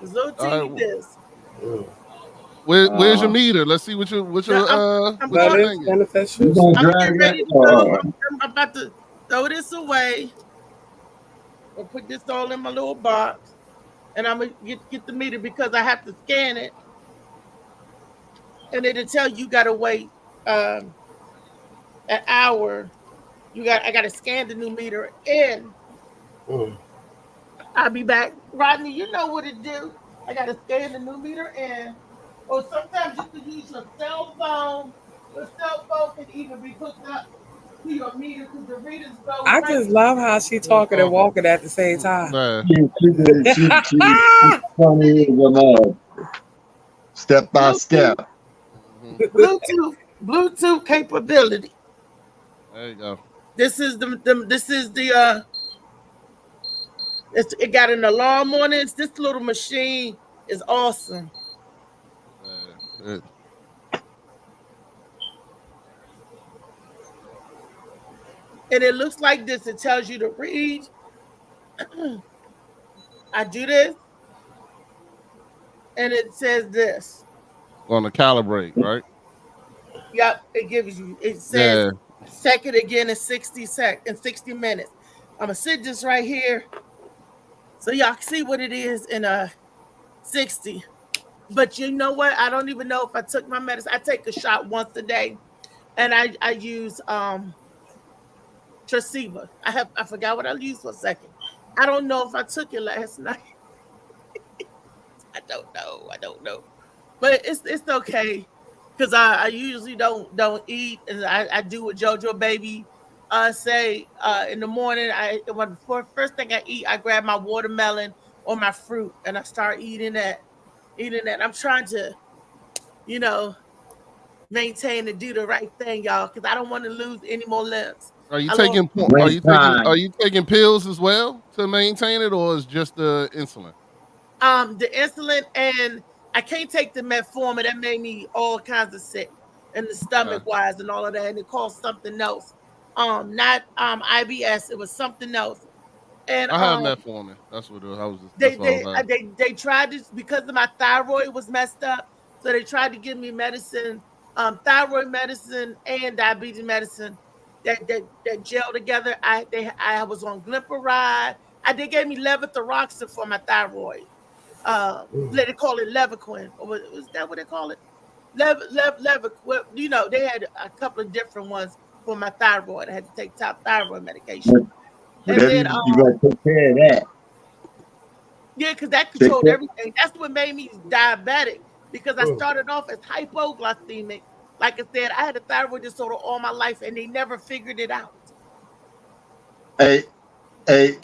This little teeny disc. Where's your meter? Let's see what your I'm getting ready to go. I'm about to throw this away. I'll put this all in my little box. And I'm gonna get the meter because I have to scan it. And it'll tell you gotta wait an hour. I gotta scan the new meter in. I'll be back. Rodney, you know what it do. I gotta scan the new meter in. Or sometimes you can use your cell phone. Your cell phone can even be hooked up I just love how she talking and walking at the same time. She's funny as a mug. Step by step. Bluetooth capability. There you go. This is it got an alarm on it. This little machine is awesome. And it looks like this. It tells you to read. I do this, and it says this. On the calibrate, right? Yep, it gives you. It says second again in 60 minutes. I'm gonna sit this right here, so y'all can see what it is in 60. But you know what? I don't even know if I took my medicine. I take a shot once a day, and I use Tresiba. I forgot what I used for a second. I don't know if I took it last night. I don't know. But it's okay, because I usually don't eat, and I do what JoJo Baby say in the morning. First thing I eat, I grab my watermelon or my fruit, and I start eating that. I'm trying to, maintain and do the right thing, y'all, because I don't want to lose any more limbs. Are you taking pills as well to maintain it, or is just the insulin? The insulin, and I can't take the metformin. That made me all kinds of sick, and the stomach wise and all of that. And it caused something else. Not IBS. It was something else. And I have metformin. That's what I was. They tried this because of my thyroid was messed up. So they tried to give me medicine, thyroid medicine and diabetes medicine that gel together. I was on glimepiride. They gave me levothyroxine for my thyroid. They call it Levaquin. Or was that what they call it? Levaquin. They had a couple of different ones for my thyroid. I had to take top thyroid medication. And then, you gotta take care of that. Yeah, because that controlled everything. That's what made me diabetic, because I started off as hypoglycemic. Like I said, I had a thyroid disorder all my life, and they never figured it out. Hey, I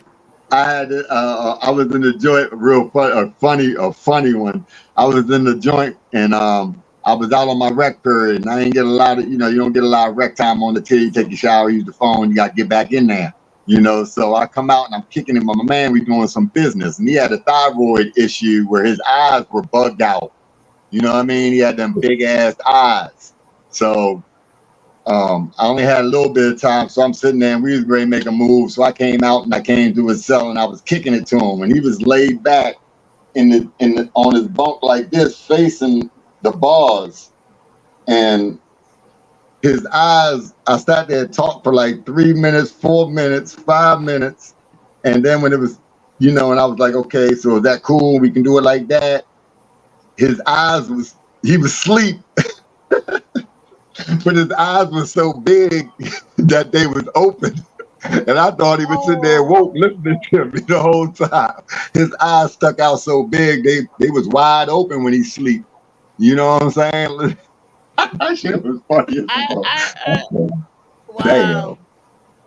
had I was in the joint, a funny one. I was in the joint, and I was out on my rec period, and I didn't get a lot of, you don't get a lot of rec time on the till you take your shower, use the phone, you got to get back in there. So I come out and I'm kicking him. My man, we doing some business, and he had a thyroid issue where his eyes were bugged out. You know what I mean? He had them big ass eyes. So I only had a little bit of time, so I'm sitting there and we was ready to make a move. So I came out and I came to his cell and I was kicking it to him, and he was laid back on his bunk like this, facing the bars, and his eyes, I sat there and talked for like 3 minutes, 4 minutes, 5 minutes. And then when it was, and I was like, okay, so is that cool? We can do it like that. His eyes he was asleep, but his eyes were so big that they was open. And I thought he was sitting there woke listening to me the whole time. His eyes stuck out so big, they was wide open when he sleep. You know what I'm saying? That shit was funny. Wow.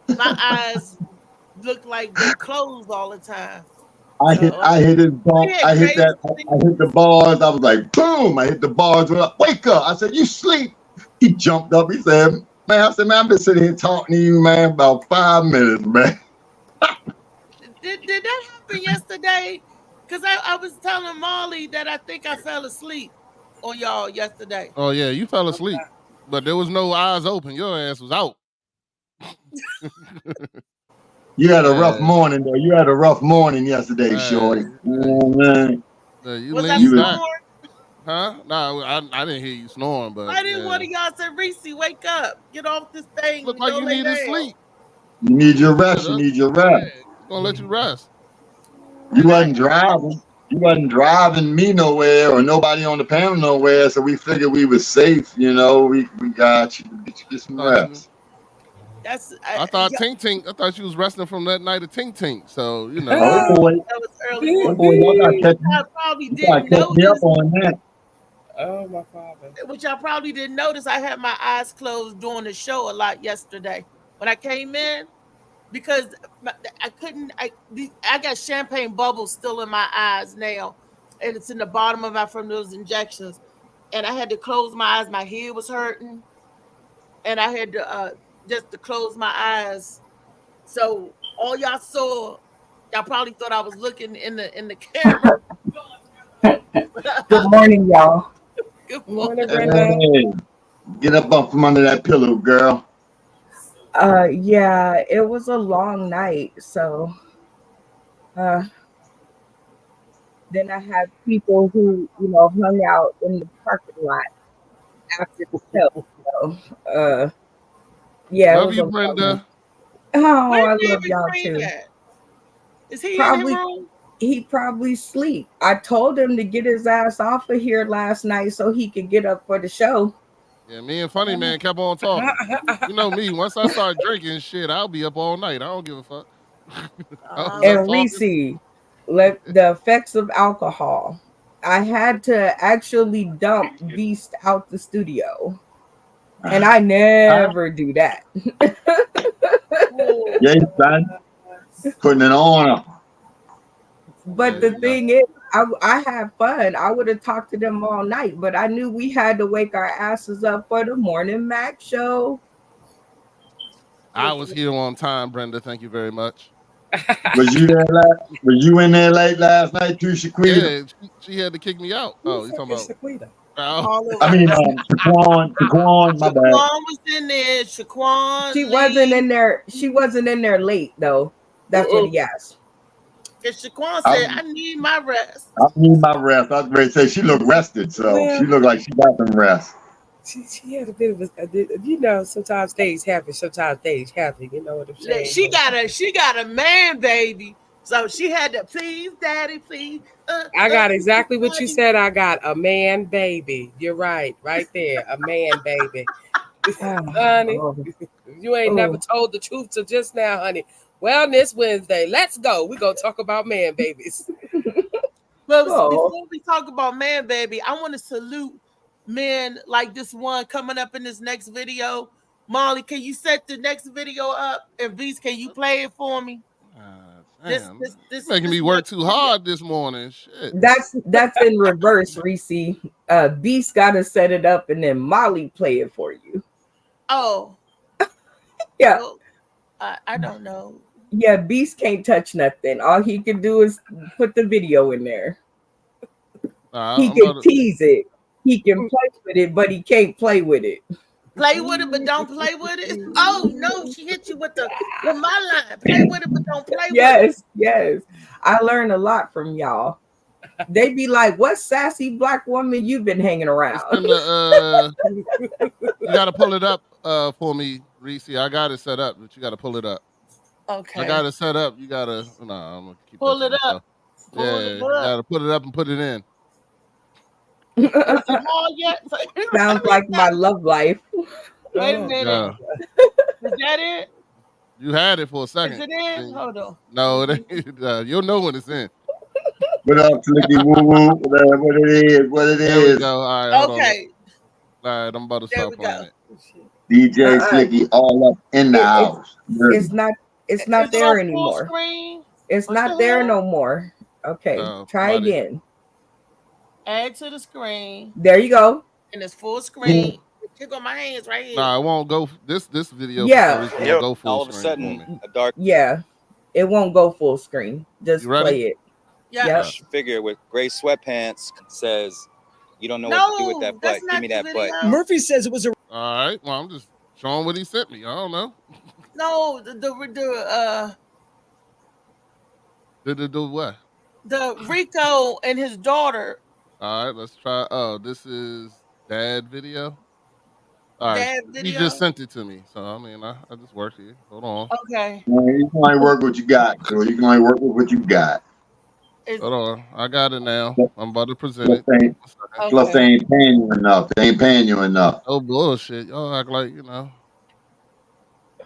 My eyes look like they're closed all the time. I hit his bump. I hit the bars. I was like, boom. I hit the bars. Wake up. I said, you sleep. He jumped up. He said, man, I've been sitting here talking to you, man, about 5 minutes, man. Did that happen yesterday? Because I was telling Molly that I think I fell asleep on y'all yesterday. Oh yeah, you fell asleep, but there was no eyes open. Your ass was out. You had a rough morning, though. You had a rough morning yesterday, shorty. Oh, man. Was I snoring? Huh? No, I didn't hear you snoring, but I didn't want to y'all say, Reese, wake up, get off this thing. Look like you needed sleep. You need your rest. You need your rest. It's gonna let you rest. You wasn't driving. You wasn't driving me nowhere or nobody on the panel nowhere, so we figured we was safe. We got you. Get some rest. I thought Tink Tink. I thought you was resting from that night of Tink Tink. So Oh boy, that was early. y'all probably catch didn't me up notice. on that. Oh my father. Which I probably didn't notice. I had my eyes closed during the show a lot yesterday when I came in because I couldn't. I got champagne bubbles still in my eyes now, and it's in the bottom of my from those injections, and I had to close my eyes. My head was hurting, and I had to just to close my eyes. So all y'all saw, y'all probably thought I was looking in the camera. Good morning, y'all. Good morning, morning. Brenda. Hey, get up off from under that pillow, girl. Yeah, it was a long night, so then I had people who, hung out in the parking lot after the show. So yeah, it Love was you, a long night. Brenda. Oh, Where's I love David y'all Green too. at? Is he in the room? He probably sleep. I told him to get his ass off of here last night so he could get up for the show. Yeah, me and Funny Man kept on talking. You know me. Once I start drinking shit, I'll be up all night. I don't give a fuck. I was up And talking. Reese, the effects of alcohol. I had to actually dump Beast out the studio. And I never do that. Yeah, son. Putting it on him. But the thing is, I had fun. I would have talked to them all night, but I knew we had to wake our asses up for the morning Mac show. I was here on time, Brenda. Thank you very much. Was you there Were you in there late last night too, Shaquita? Yeah, she had to kick me out. Oh, you talking about Shaquita? Oh. I mean, Shaquan, my bad. Shaquan was in there. Shaquan. She wasn't in there. She wasn't in there late though. That's what he asked. And Shaquan said, "I need my rest." I need my rest. I was ready to say she looked rested, so she looked like she got some rest. She had a bit of a, sometimes things happen, sometimes things happen. You know what I'm saying? She got a man, baby. So she had to please, daddy, please. I got exactly what you said. I got a man, baby. You're right there, a man, baby. Honey, you ain't never told the truth till just now, honey. Wellness Wednesday. Let's go. We're gonna talk about man babies. Well, before we talk about man, baby, I want to salute men like this one coming up in this next video. Molly, can you set the next video up? And Beast, can you play it for me? Damn, making me work too hard this morning. Shit. That's in reverse, Reese. Beast gotta set it up and then Molly play it for you. Oh. Yeah. Well, I don't know. Yeah, Beast can't touch nothing. All he can do is put the video in there. He can tease it. He can play with it, but he can't play with it. Play with it, but don't play with it. Oh no, she hit you with my line. Play with it, but don't play with it. Yes. I learned a lot from y'all. They be like, "What sassy black woman you been hanging around?" You gotta pull it up for me, Reese. I got it set up, but you gotta pull it up. Okay. I got it set up. You gotta. No, I'm gonna keep pull that it up. You gotta put it up and put it in. Sounds like my love life. Wait a minute. Yeah. Is that it? You had it for a second. Is it in? Hold on. No, it ain't. You'll know when it's in. What up, Slicky Woo Woo? What it is? What it There is? we go. All right. Hold Okay. on. All right, I'm about to start playing it. DJ Slicky all up in the house. It's not there anymore. It's not there no more. Okay, try again. Add to the screen. There you go. And it's full screen. Check on my hands right here. Nah, it won't go. This video. Yeah. Won't go full All of a screen sudden, a dark. Yeah, it won't go full screen. Just play it. Yeah. Figure with gray sweatpants says, "You don't know what to do with that butt. Give me that butt." Murphy says it was a. All right. Well, I'm just showing what he sent me. I don't know. No, Do what? the Rico and his daughter. All right, let's try. Oh, this is dad video. All right, Dad he video? just sent it to me. So I mean, I just work here. Hold on. Okay. You can only work what you got, so you can only work with what you got. Hold on, I got it now. I'm about to present it. Plus, they ain't paying you enough. They ain't paying you enough. Oh bullshit! Y'all act like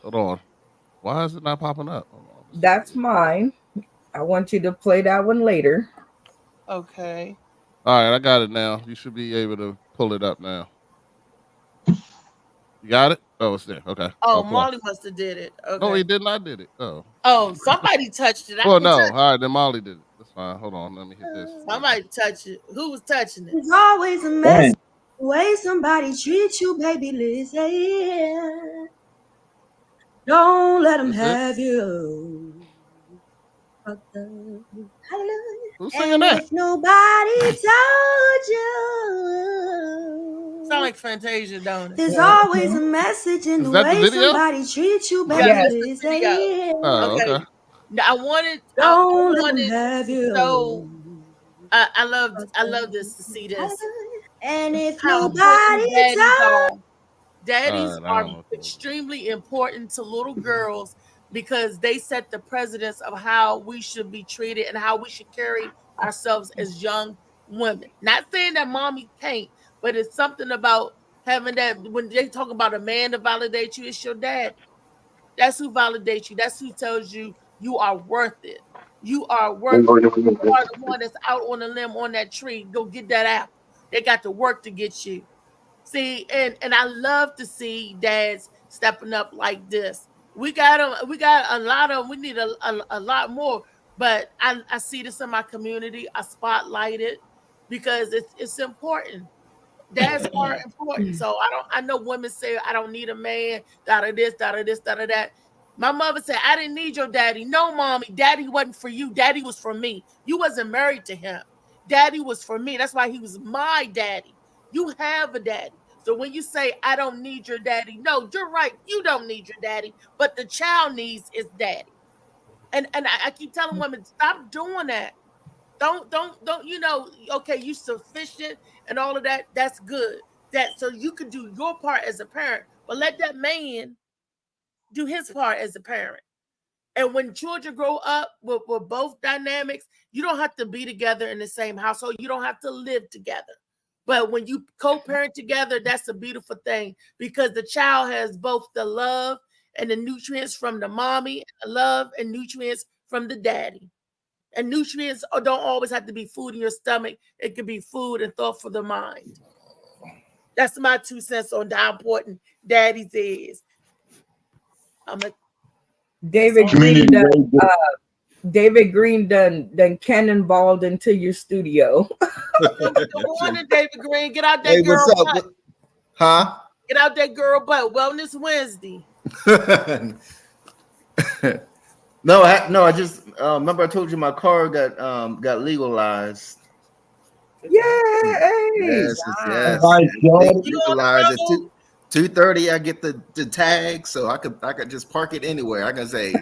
Hold on. Why is it not popping up? That's mine. I want you to play that one later. Okay. All right, I got it now. You should be able to pull it up now. You got it? Oh, it's there. Okay. Oh, cool. Molly must have did it. Okay. No, he did not did it. Oh. Oh, somebody touched it. Well, no. All right, then Molly did it. That's fine. Hold on. Let me hit this. Somebody touched it. Who was touching it? There's always a mess. The way somebody treats you, baby, listen. Don't let them have you. Hallelujah. Who's singing that? If nobody told you. Sound like Fantasia, don't it? There's always a message in the way somebody treats you, baby. Yes, listen. Okay. Now, I wanted. Don't let them have you. So I love this to see this. And if How nobody daddies are extremely important to little girls because they set the precedence of how we should be treated and how we should carry ourselves as young women. Not saying that mommy can't, but it's something about having that. When they talk about a man to validate you, it's your dad. That's who validates you. That's who tells you you are worth it. You are worth it. You are the one that's out on the limb on that tree. Go get that apple. They got to work to get you. See, and I love to see dads stepping up like this. We got them. We got a lot of them. We need a lot more. But I see this in my community. I spotlight it because it's important. Dads are important. So I know women say I don't need a man, da this, da that. My mother said, I didn't need your daddy. No, mommy, daddy wasn't for you. Daddy was for me. You wasn't married to him. Daddy was for me. That's why he was my daddy. You have a daddy. So when you say, I don't need your daddy, no, you're right. You don't need your daddy, but the child needs his daddy. And I keep telling women, stop doing that. Don't, okay, you sufficient and all of that. That's good. So you can do your part as a parent, but let that man do his part as a parent. And when children grow up with both dynamics, you don't have to be together in the same household. You don't have to live together. But when you co-parent together, that's a beautiful thing because the child has both the love and the nutrients from the mommy, and the love and nutrients from the daddy. And nutrients don't always have to be food in your stomach. It could be food and thought for the mind. That's my 2 cents on how important daddies is. David Green done cannonballed into your studio. Good morning, David Green. Get out that girl butt. Huh? Get out that girl butt. Wellness Wednesday. No, I just remember I told you my car got legalized. Yay! Yes. Legalized. At 2:30. I get the tag, so I could just park it anywhere. I can say,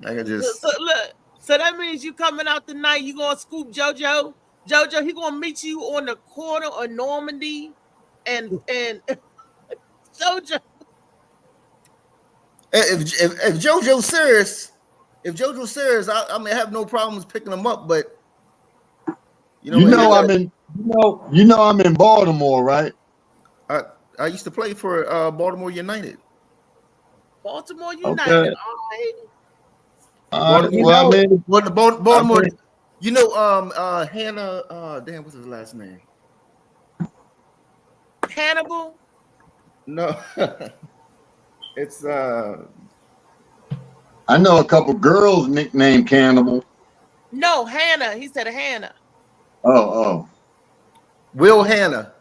I can just. So look, so that means you coming out tonight. You gonna scoop JoJo? JoJo, he gonna meet you on the corner of Normandy, and JoJo. If JoJo's serious, I may have no problems picking him up. But I'm in Baltimore, right? I used to play for Baltimore United. Baltimore United. Okay. All right. Baltimore. Hannah. Damn, what's his last name? Hannibal. No, it's I know a couple girls nicknamed Cannibal. No, Hannah. He said Hannah. Oh. Will Hannah.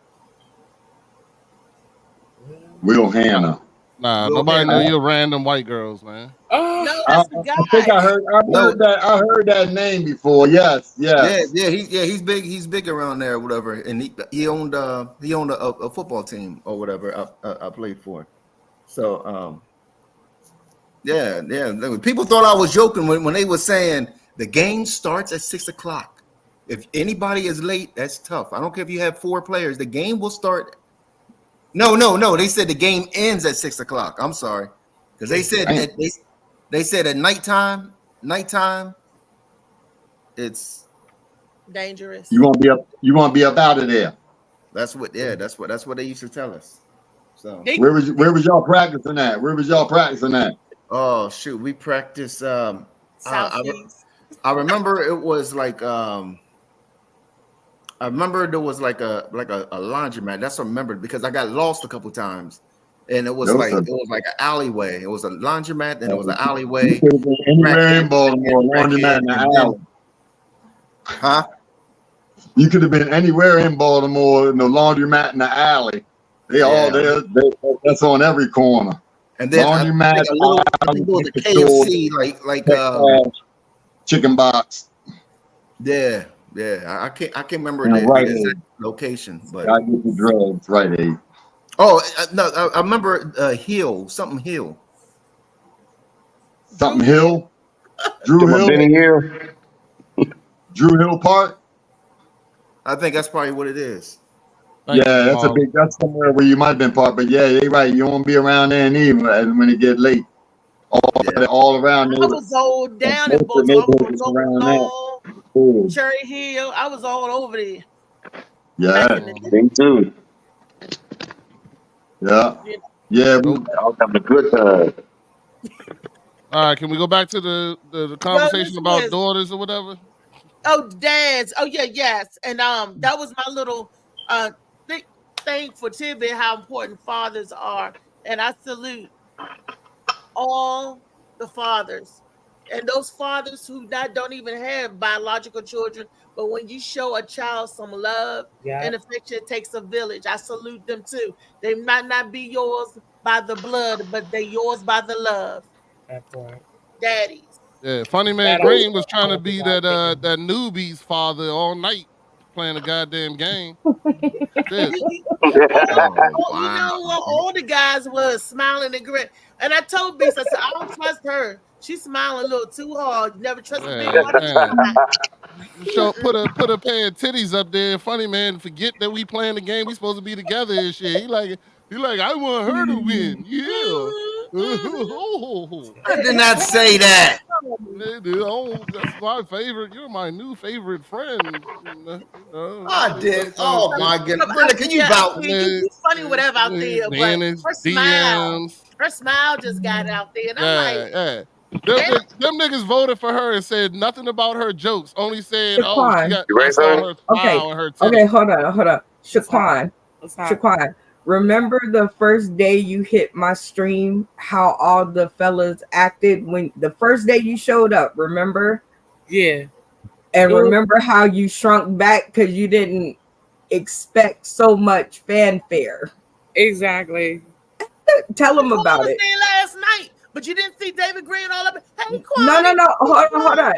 Nah, nobody knew you random white girls, man. No, that's the guy. I think I heard that name before. Yes. Yeah. He's big. He's big around there, or whatever. And he owned a football team or whatever. I played for. So yeah. People thought I was joking when they were saying the game starts at 6:00. If anybody is late, that's tough. I don't care if you have 4 players. The game will start. No. They said the game ends at 6:00. I'm sorry, because they said at nighttime. It's dangerous. You won't be up out of there. That's what they used to tell us. So where was y'all practicing at? Oh shoot, we practiced. I remember it was like I remember there was like a laundromat. That's what I remembered because I got lost a couple times, And it was like an alleyway. It was a laundromat, then it was an alleyway. You could have been anywhere in Baltimore, laundromat in the alley. Huh? You could have been anywhere in Baltimore in the laundromat in the alley. They all there. That's on every corner. And then laundromat, the KFC, like chicken box. Yeah. I can't remember Yeah, the Rite exact Aid. location, but I get the drugs, Rite Aid. oh no, I remember Hill, something Hill. Something Hill. Drew Hill. Benny Hill. Drew Hill Park. I think that's probably what it is. That's that's somewhere where you might have been parked, but yeah, you're right. You won't be around there neither when it get late. All around there. I was all down in Baltimore, Cherry Hill. I was all over there. Yeah, me too. Yeah. We all having a good time. All right, can we go back to the conversation about daughters or whatever? Oh, dads. Oh, yeah, yes. And that was my little thing for Tibet, how important fathers are. And I salute all the fathers. And those fathers who don't even have biological children, but when you show a child some love and affection, it takes a village. I salute them too. They might not be yours by the blood, but they're yours by the love. That's right. Daddies. Yeah, Funny Man Green was trying to be that newbie's father all night playing a goddamn game. You know what? All the guys was smiling and grin. And I told Beast, I said, I don't trust her. She's smiling a little too hard. You never trust me. So put a pair of titties up there. Funny Man, forget that we playing the game. We supposed to be together and shit. He like, I want her to win. Yeah. I did not say that. That's my favorite. You're my new favorite friend. I did. Oh my goodness, Brenda, can you vouch? You funny whatever out there, but her smile just got out there, and I'm like, them niggas voted for her and said nothing about her jokes. Only said, Shaquan. I saw her smile and her titties. Okay, hold on. Shaquan. Remember the first day you hit my stream, how all the fellas acted when the first day you showed up, remember? Yeah. And remember how you shrunk back because you didn't expect so much fanfare. Exactly. Tell them about it. Last night, but you didn't see David Green all up. Hey, No. Hold on.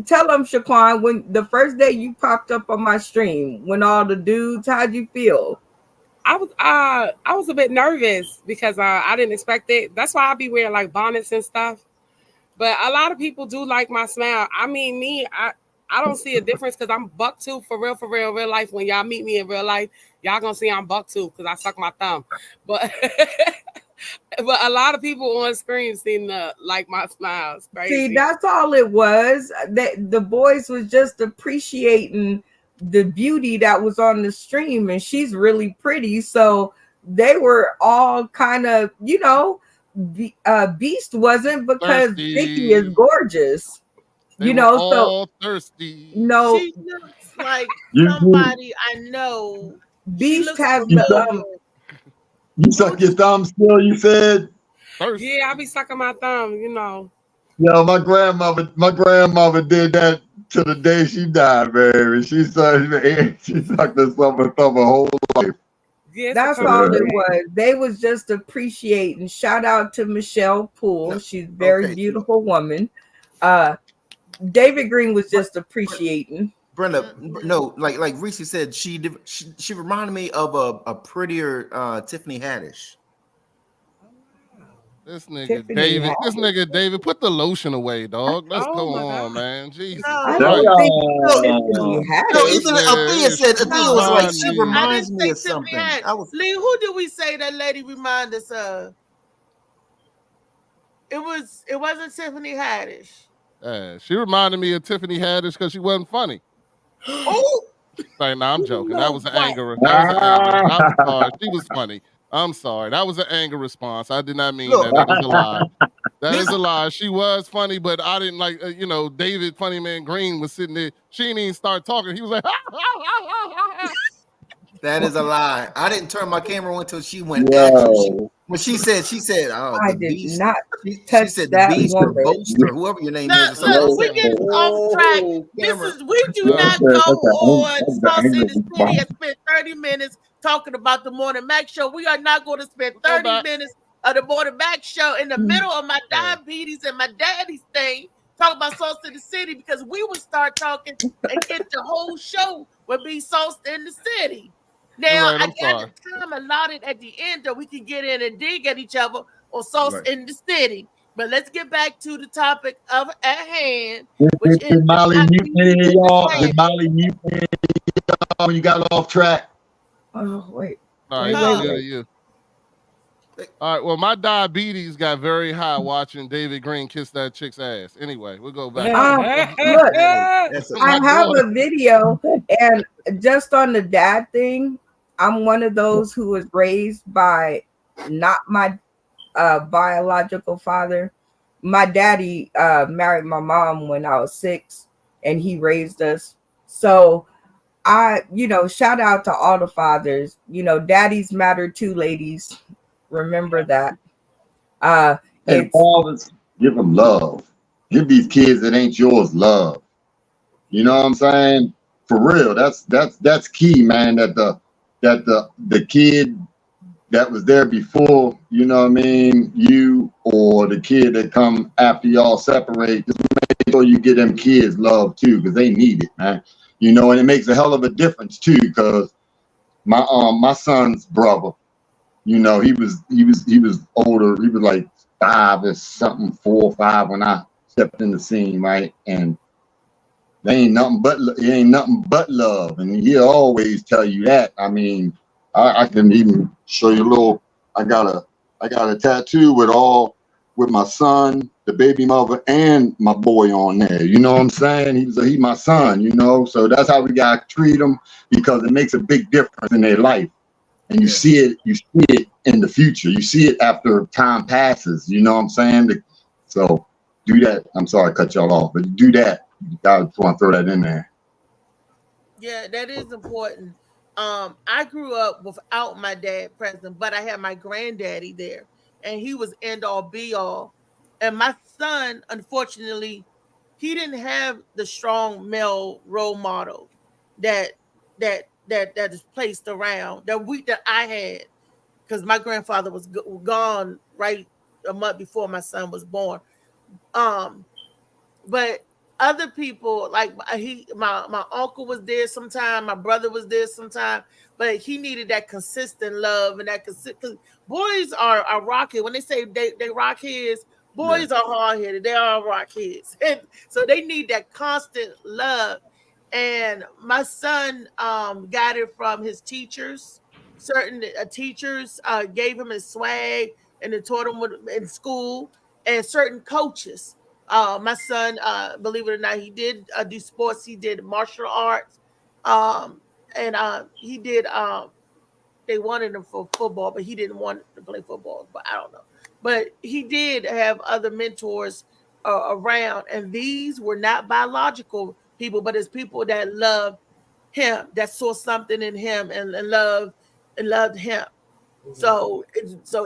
Tell them, Shaquan, when the first day you popped up on my stream, when all the dudes, how'd you feel? I was a bit nervous because I didn't expect it. That's why I be wearing like bonnets and stuff. But a lot of people do like my smile. I mean, me, I don't see a difference because I'm buck tooth for real life. When y'all meet me in real life, y'all gonna see I'm buck tooth because I suck my thumb. But a lot of people on screen seem to like my smiles. Crazy. See, that's all it was. That the boys was just appreciating the beauty that was on the stream, and she's really pretty, so they were all kind of, Beast wasn't because thirsty. Vicky is gorgeous. They were all thirsty. No, she looks like somebody I know. Beast has You suck your thumb still, you said? Yeah, I be sucking my thumb, Yo, my grandmother did that to the day she died, man. She sucked the thumb her whole life. Yes, that's all it was. They was just appreciating. Shout out to Michelle Poole. She's a very beautiful woman. David Green was just appreciating. Brenda, no, like Reese said, she reminded me of a prettier Tiffany Haddish. This nigga David, put the lotion away, dog. Let's go on, man. Jesus. Even Athea said Athea was like, she reminds me of something. Lee, who did we say that lady remind us of? It wasn't Tiffany Haddish. She reminded me of Tiffany Haddish because she wasn't funny. Oh, like, nah, I'm joking. That was an anger. I'm sorry. She was funny. I'm sorry. That was an anger response. I did not mean that. That is a lie. That is a lie. She was funny, but I didn't like, David Funny Man Green was sitting there. She didn't even start talking. He was like, That is a lie. I didn't turn my camera on until she went action. Well, she said, I the did beast. not She touch said the that beast or woman. boast or whoever your name is. Or Look, something. we getting off track. We do not That's go the on Sauce in the City angle. and spend 30 minutes talking about the Morning Mac Show. We are not going to spend 30 minutes of the Morning Mac Show in the middle of my diabetes and my daddy's thing, talking about Sauce in the City, because we would start talking and get the whole show would be Sauce in the City. Now, right, I I'm got sorry. the time allotted at the end that we can get in and dig at each other on Sauce in the City. But let's get back to the topic of at hand, which is Molly, you got off track. Oh, wait. All right, good to you. All right, well, my diabetes got very high watching David Green kiss that chick's ass. Anyway, we'll go back. Look, I have a video, and just on the dad thing, I'm one of those who was raised by not my biological father. My daddy married my mom when I was 6, and he raised us. So shout out to all the fathers. Daddies matter too, ladies. Remember that. And fathers, give them love. Give these kids that ain't yours love. You know what I'm saying? For real, that's key, man. That the kid that was there before, you know what I mean, you or the kid that come after y'all separate, just make sure you get them kids love too, because they need it, man. And it makes a hell of a difference too, because my son's brother, he was older. He was like 5 or something, 4 or 5 when I stepped in the scene, right? And it ain't nothing but love, and he'll always tell you that. I mean, I can even show you a little. I got a tattoo with my son, the baby mother, and my boy on there. You know what I'm saying? He's my son. So that's how we gotta treat them, because it makes a big difference in their life. And you see it in the future. You see it after time passes. You know what I'm saying? So do that. I'm sorry I cut y'all off, but do that. I just want to throw that in there. Yeah, that is important. I grew up without my dad present, but I had my granddaddy there, and he was end all be all. And my son, unfortunately, he didn't have the strong male role model that is placed around that I had, because my grandfather was gone right a month before my son was born. But other people, like my uncle was there sometime, my brother was there sometime, but he needed that consistent love and that consistent. Boys are rockhead. When they say they rockheads, boys are hard-headed. They are rockheads, and so they need that constant love. And my son got it from his teachers. Certain teachers gave him his swag and they taught him in school, and certain coaches. My son, believe it or not, he did do sports. He did martial arts, and he did. They wanted him for football, but he didn't want to play football. But I don't know. But he did have other mentors around, and these were not biological people, but it's people that loved him, that saw something in him and loved him. So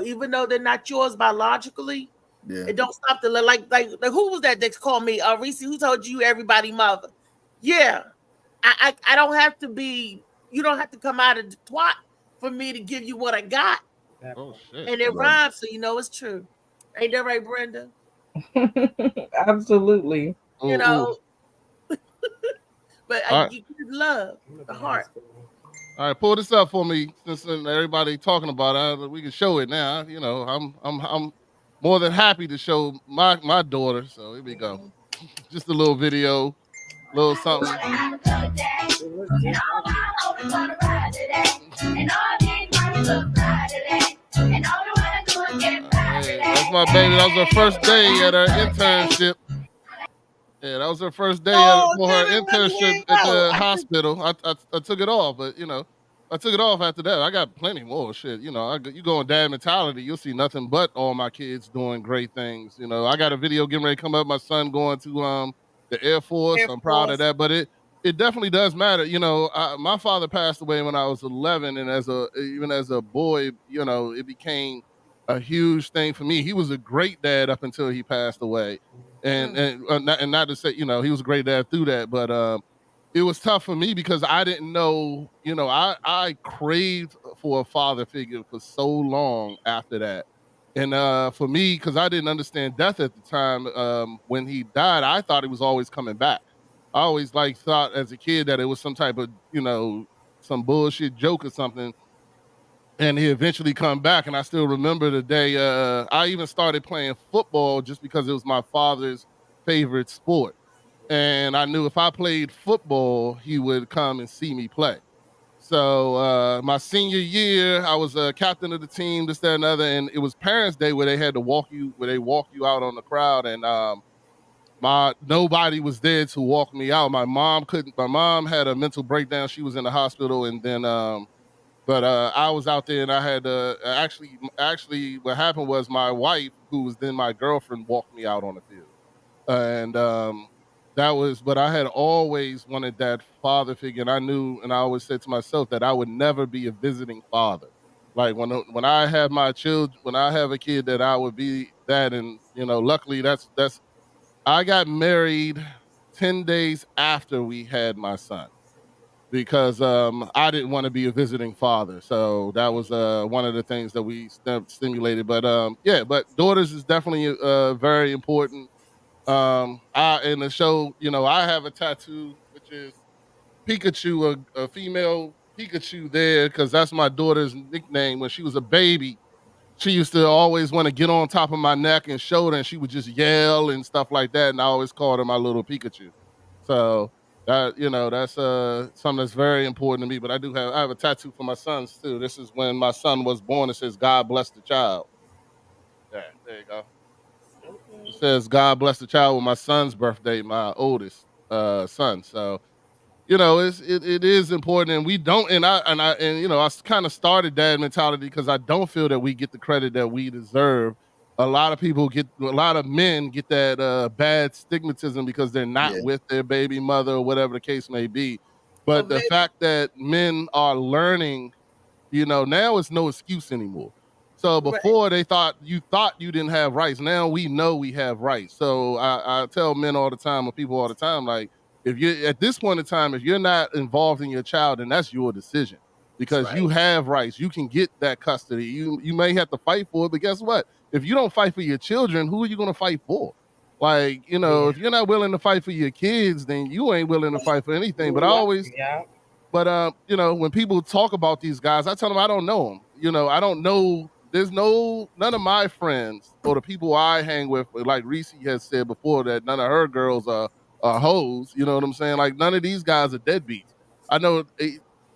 even though they're not yours biologically, it don't stop to like who was that called me? Reese, who told you everybody mother? Yeah, I don't have to be. You don't have to come out of the twat for me to give you what I got. Oh shit! And it rhymes, so it's true. Ain't that right, Brenda? Absolutely. You know. But you give love, the heart. All right, pull this up for me, since everybody talking about it. We can show it now. I'm more than happy to show my daughter. So here we go. Just a little video, little something. That's my baby. That was her first day at her internship. Yeah, that was her first day for her internship at the hospital. I took it off, but I took it off after that. I got plenty more shit. You go on dad mentality, you'll see nothing but all my kids doing great things. I got a video getting ready to come up. My son going to the Air Force. I'm proud of that, but it definitely does matter. My father passed away when I was 11, and even as a boy, it became a huge thing for me. He was a great dad up until he passed away, and not to say, you know, he was a great dad through that, but it was tough for me because I didn't know, you know, I craved for a father figure for so long after that. And for me, because I didn't understand death at the time, when he died, I thought he was always coming back. I always like thought as a kid that it was some type of, you know, some bullshit joke or something. And he eventually come back. And I still remember the day I even started playing football just because it was my father's favorite sport. And I knew if I played football, he would come and see me play. So my senior year, I was a captain of the team, this, that, and other, and it was Parents' Day where they had to walk you out on the crowd, and nobody was there to walk me out. My mom had a mental breakdown. She was in the hospital, and then but I was out there, and I had actually what happened was my wife, who was then my girlfriend, walked me out on the field, and but I had always wanted that father figure, and I knew, and I always said to myself that I would never be a visiting father. Like when I have my children, when I have a kid, that I would be that. And you know, luckily that's I got married 10 days after we had my son because I didn't want to be a visiting father. So that was one of the things that we stimulated. But but daughters is definitely very important. In the show, you know, I have a tattoo which is Pikachu, a female Pikachu there, because that's my daughter's nickname. When she was a baby, she used to always want to get on top of my neck and shoulder, and she would just yell and stuff like that. And I always called her my little Pikachu. So that, you know, that's something that's very important to me. But I have a tattoo for my sons too. This is when my son was born. It says "God bless the child." Yeah, there you go. It says "God bless the child" with my son's birthday, my oldest son. So, you know, it is important, and we don't. And you know, I kind of started that mentality because I don't feel that we get the credit that we deserve. A lot of men get that bad stigmatism because they're not with their baby mother or whatever the case may be. But the fact that men are learning, you know, now it's no excuse anymore. So before they thought you didn't have rights. Now we know we have rights. So I tell men all the time, or people all the time, like, if you're at this point in time, if you're not involved in your child, then that's your decision, because you have rights. You can get that custody. You may have to fight for it, but guess what? If you don't fight for your children, who are you going to fight for? Like, you know, if you're not willing to fight for your kids, then you ain't willing to fight for anything. But you know, when people talk about these guys, I tell them I don't know them. You know, I don't know. There's none of my friends or the people I hang with, like Reese has said before, that none of her girls are hoes. You know what I'm saying? Like, none of these guys are deadbeats. I know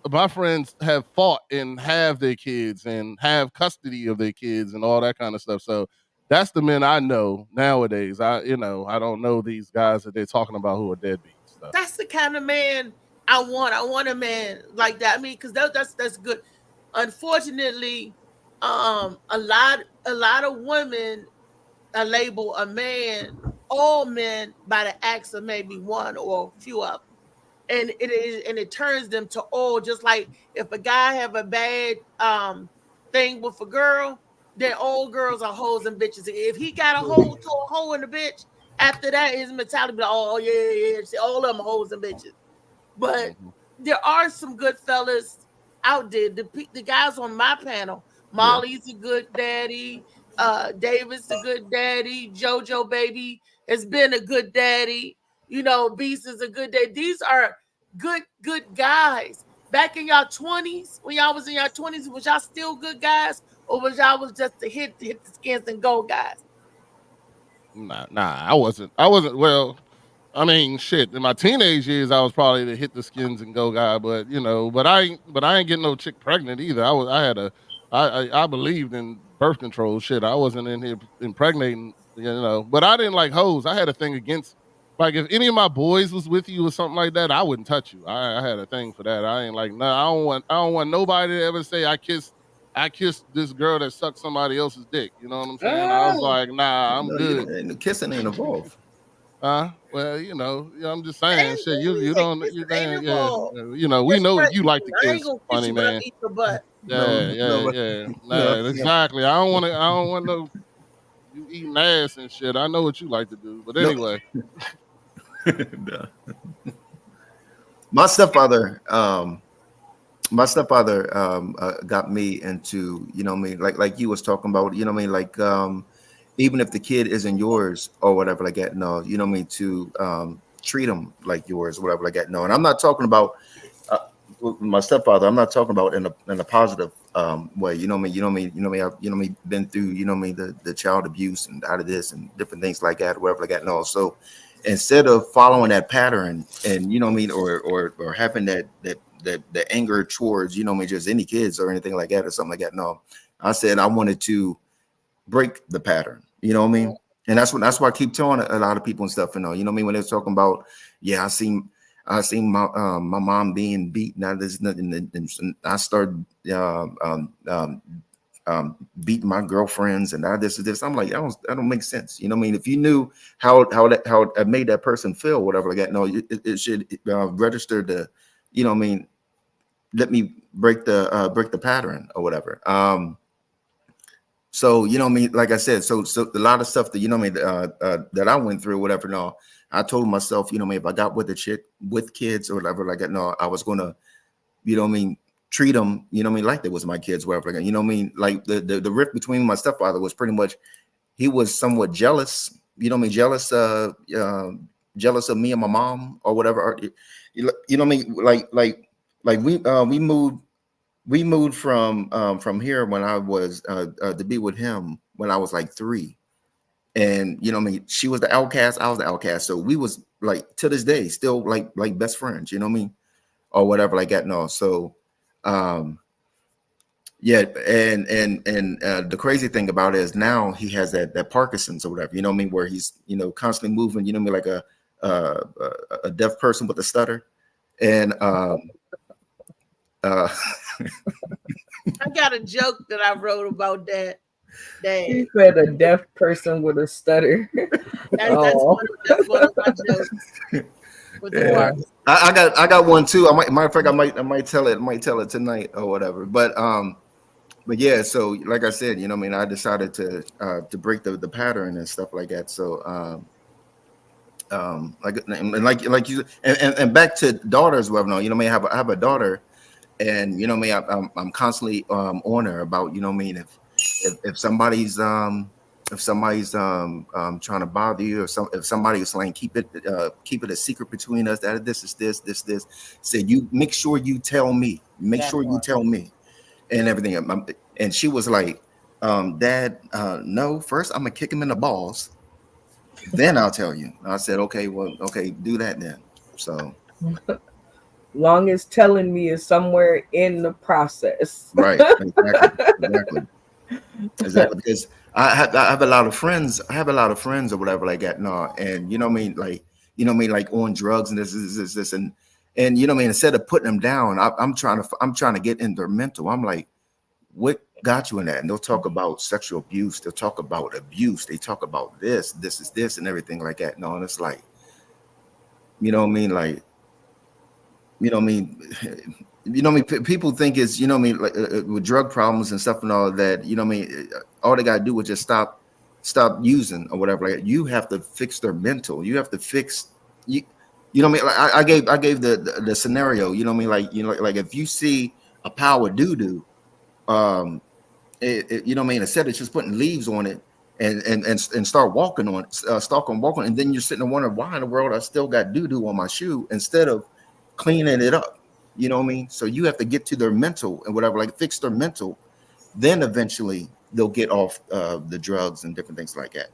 my friends have fought and have their kids and have custody of their kids and all that kind of stuff. So that's the men I know nowadays. I don't know these guys that they're talking about who are deadbeats. So. That's the kind of man I want. I want a man like that. I mean, because that's good. Unfortunately, a lot of women label a man, all men, by the acts of maybe one or a few of them, and it turns them to all. Just like if a guy have a bad thing with a girl, then all girls are hoes and bitches. If he got a hole in the bitch, after that his mentality be like, oh yeah, all of them hoes and bitches. But there are some good fellas out there. The guys on my panel, Molly's a good daddy. David's a good daddy. JoJo baby has been a good daddy. You know, Beast is a good daddy. These are good guys. Back in y'all 20s, when y'all was in your 20s, was y'all still good guys, or was y'all just to hit the skins and go guys? Nah, I wasn't. Well, I mean, shit. In my teenage years, I was probably the hit the skins and go guy, but you know, but I ain't getting no chick pregnant either. I believed in birth control. Shit, I wasn't in here impregnating, you know. But I didn't like hoes. I had a thing against, like, if any of my boys was with you or something like that, I wouldn't touch you. I had a thing for that. I ain't like, I don't want nobody to ever say I kissed this girl that sucked somebody else's dick. You know what I'm saying? I was like, nah, I'm good. The kissing ain't involved. Well, I'm just saying, shit. You don't, It's you ain't damn, yeah. We know you like the I ain't kids, gonna kiss funny you, but I'm man. eat your butt. Yeah. Nah, exactly. I don't want no you eating ass and shit. I know what you like to do, but anyway. My stepfather, got me into, like you was talking about, like even if the kid isn't yours or whatever like that, no, to treat them like yours, whatever like that, no. And I'm not talking about my stepfather. I'm not talking about in a positive way. I've been through, the child abuse and out of this and different things like that, whatever like that, no. So instead of following that pattern and or having that anger towards just any kids or anything like that or something like that, no, I said I wanted to break the pattern, and that's why I keep telling a lot of people and stuff, when they're talking about, I seen my my mom being beaten, and I started beating my girlfriends and this. I'm like, that don't make sense. If you knew how it made that person feel, whatever like that, no, it should register to, let me break the pattern or whatever. So like I said, so a lot of stuff that that I went through, whatever. No, I told myself, if I got with a chick with kids or whatever like that, no, I was gonna, treat them, like they was my kids, whatever. Like the rift between my stepfather was pretty much, he was somewhat jealous, jealous of me and my mom or whatever. We moved from here when I was to be with him when I was like 3. And she was the outcast, I was the outcast. So we was like to this day still like best friends, or whatever like that. No, so yeah, and the crazy thing about it is now he has that Parkinson's or whatever, where he's constantly moving, like a deaf person with a stutter. And I got a joke that I wrote about that. He said a deaf person with a stutter. That's one of my jokes. With yeah. I got one too. Matter of fact, I might tell it tonight or whatever. But yeah. So like I said, I decided to break the pattern and stuff like that. So like you and back to daughters. Well, no, I have a daughter, and I'm constantly on her about if somebody's trying to bother you, or if somebody is like keep it a secret between us, that this is this, said you make sure you tell me, and everything. And she was like, Dad, no, first I'm gonna kick him in the balls, then I'll tell you. I said, okay, do that then. So long as telling me is somewhere in the process. Right, exactly. Because I have a lot of friends. I have a lot of friends or whatever like that. No, and like on drugs and this and instead of putting them down, I'm trying to get in their mental. I'm like, what got you in that? And they'll talk about sexual abuse. They'll talk about abuse. They talk about this is this and everything like that. No, and it's like, people think it's, like with drug problems and stuff and all that, all they got to do is just stop using or whatever. Like, you have to fix their mental. You have to fix, like I gave the scenario, like if you see a pile of doo-doo, instead of just putting leaves on it and start walking on it, and then you're sitting and wondering why in the world I still got doo-doo on my shoe instead of cleaning it up. So you have to get to their mental and whatever, like fix their mental, then eventually they'll get off the drugs and different things like that.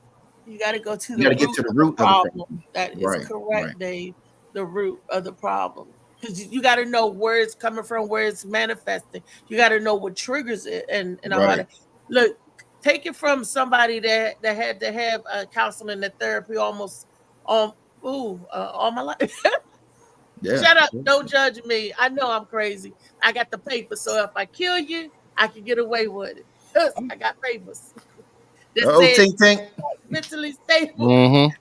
You got to go to the root of the problem. That is correct, Dave. The root of the problem, because you got to know where it's coming from, where it's manifesting. You got to know what triggers it, and look, take it from somebody that had to have counseling and therapy almost all my life. Yeah. Shut up. Don't judge me. I know I'm crazy. I got the paper. So if I kill you, I can get away with it. I got papers. that Tink Tink. mentally stable. Mm-hmm.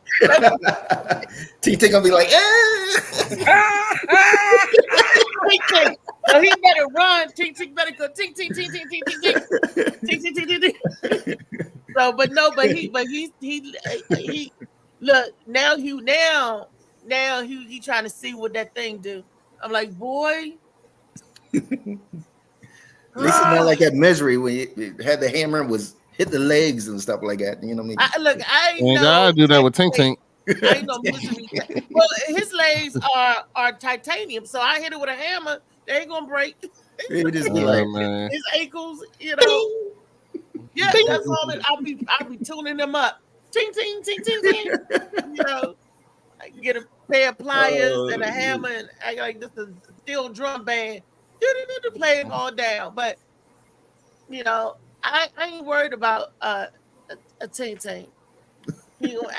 Tink Tink gonna be like, Tink Tink. So he better run. Tink Tink better go. Tink Tink Tink Tink Tink Tink Tink Tink Tink Tink Tink. So, but he look now he trying to see what that thing do. I'm like, boy. At least it's not like that misery when you had the hammer and was hit the legs and stuff like that. You know what I mean? I know. I do that with Tink Tink. I ain't no misery. Well, his legs are titanium, so I hit it with a hammer. They ain't gonna break. Just be man. His ankles, you know. Yeah, that's all that I'll be tuning them up. Ting ting ting ting ting. You know, I can get a pair of pliers and a hammer and act like this is a steel drum band. Play it all down. But you know, I ain't worried about a ting ting.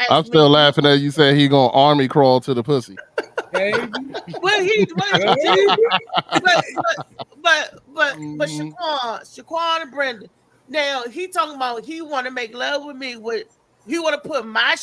I'm still laughing at you say he gonna army crawl to the pussy. But Shaquan and Brenda. Now he talking about he want to make love with me. He want to put my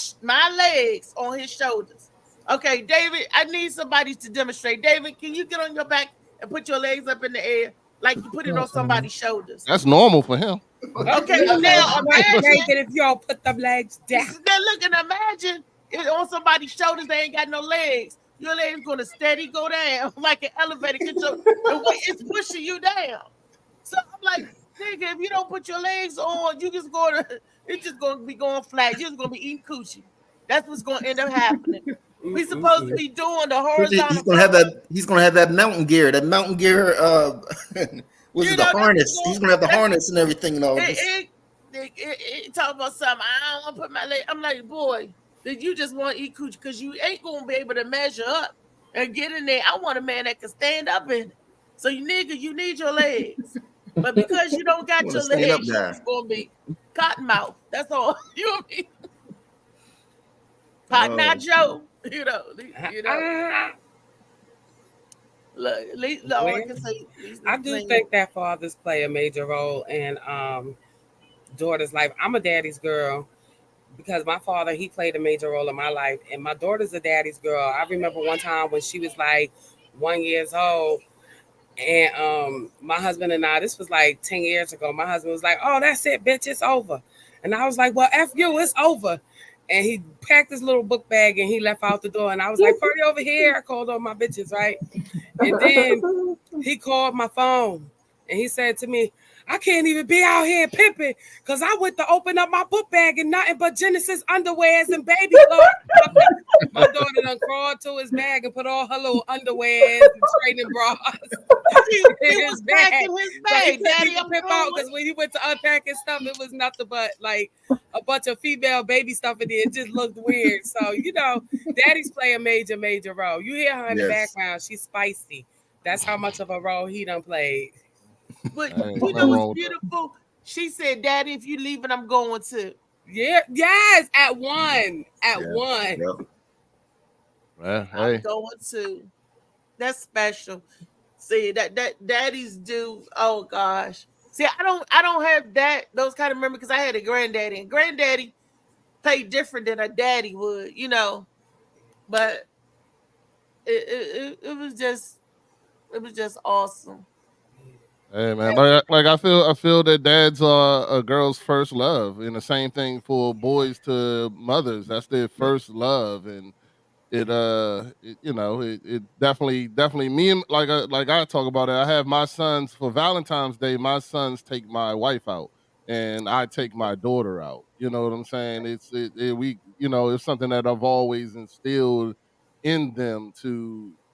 legs on his shoulders. Okay, David, I need somebody to demonstrate. David, can you get on your back and put your legs up in the air like you put it on somebody's shoulders? That's normal for him. Okay, now imagine if y'all put the legs down. Now look and imagine if on somebody's shoulders they ain't got no legs. Your legs gonna steady go down like an elevator. It's pushing you down. So I'm like, nigga, if you don't put your legs on, it's just gonna be going flat. You're just gonna be eating coochie. That's what's gonna end up happening. We supposed to be doing the horizontal. He's gonna have that mountain gear. That mountain gear. Was it the harness? He's gonna have the harness and everything. And all it talk about something. I don't want to put my leg. I'm like, boy, did you just want to eat coochie? Because you ain't gonna be able to measure up and get in there. I want a man that can stand up in it. So you need your legs. But because you don't got your legs, it's gonna be cotton mouth. That's all. You know what I mean? Cotton Eye Joe. You know. Look, all I can say. I do think that fathers play a major role in daughter's life. I'm a daddy's girl because my father, he played a major role in my life, and my daughter's a daddy's girl. I remember one time when she was like 1 year old, and my husband and I, this was like 10 years ago, my husband was like, "Oh, that's it, bitch, it's over." And I was like, "Well, F you, it's over." And he packed his little book bag and he left out the door. And I was like, "Party over here." I called on my bitches, right? And then he called my phone and he said to me, "I can't even be out here pimping because I went to open up my book bag and nothing but Genesis underwears and baby clothes." My daughter done crawled to his bag and put all her little underwears and training bras. He was back in his bag. Daddy, pimp out because when he went to unpack his stuff, it was nothing but like a bunch of female baby stuff in there. It just looked weird. So, you know, daddies play a major, major role. You hear her in the background. She's spicy. That's how much of a role he done played. But you know what's beautiful? She said, "Daddy, if you leaving, I'm going to." Yeah, yes, at one. Yep. Well, I'm going to. That's special. See that daddies do. Oh gosh. See, I don't have those kind of memories because I had a granddaddy, and granddaddy played different than a daddy would, you know. But it was just awesome. Hey man, like I feel that dads are a girl's first love, and the same thing for boys to mothers. That's their first love, and it definitely me and like I talk about it. I have my sons for Valentine's Day. My sons take my wife out, and I take my daughter out. You know what I'm saying? It's something that I've always instilled in them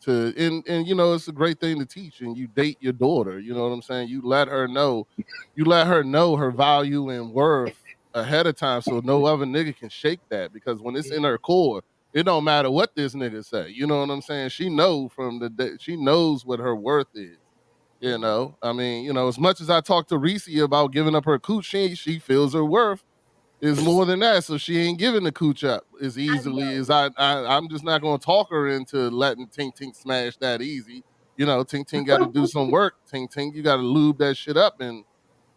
and you know, it's a great thing to teach. And you date your daughter, you know what I'm saying? You let her know her value and worth ahead of time, so no other nigga can shake that. Because when it's in her core, it don't matter what this nigga say. You know what I'm saying? She knows she knows what her worth is. You know, I mean, you know, as much as I talk to Reese about giving up her cooch, she feels her worth is more than that, so she ain't giving the cooch up as easily as I'm just not going to talk her into letting Tink Tink smash that easy. You know, Tink Tink got to do some work. Tink Tink, you got to lube that shit up and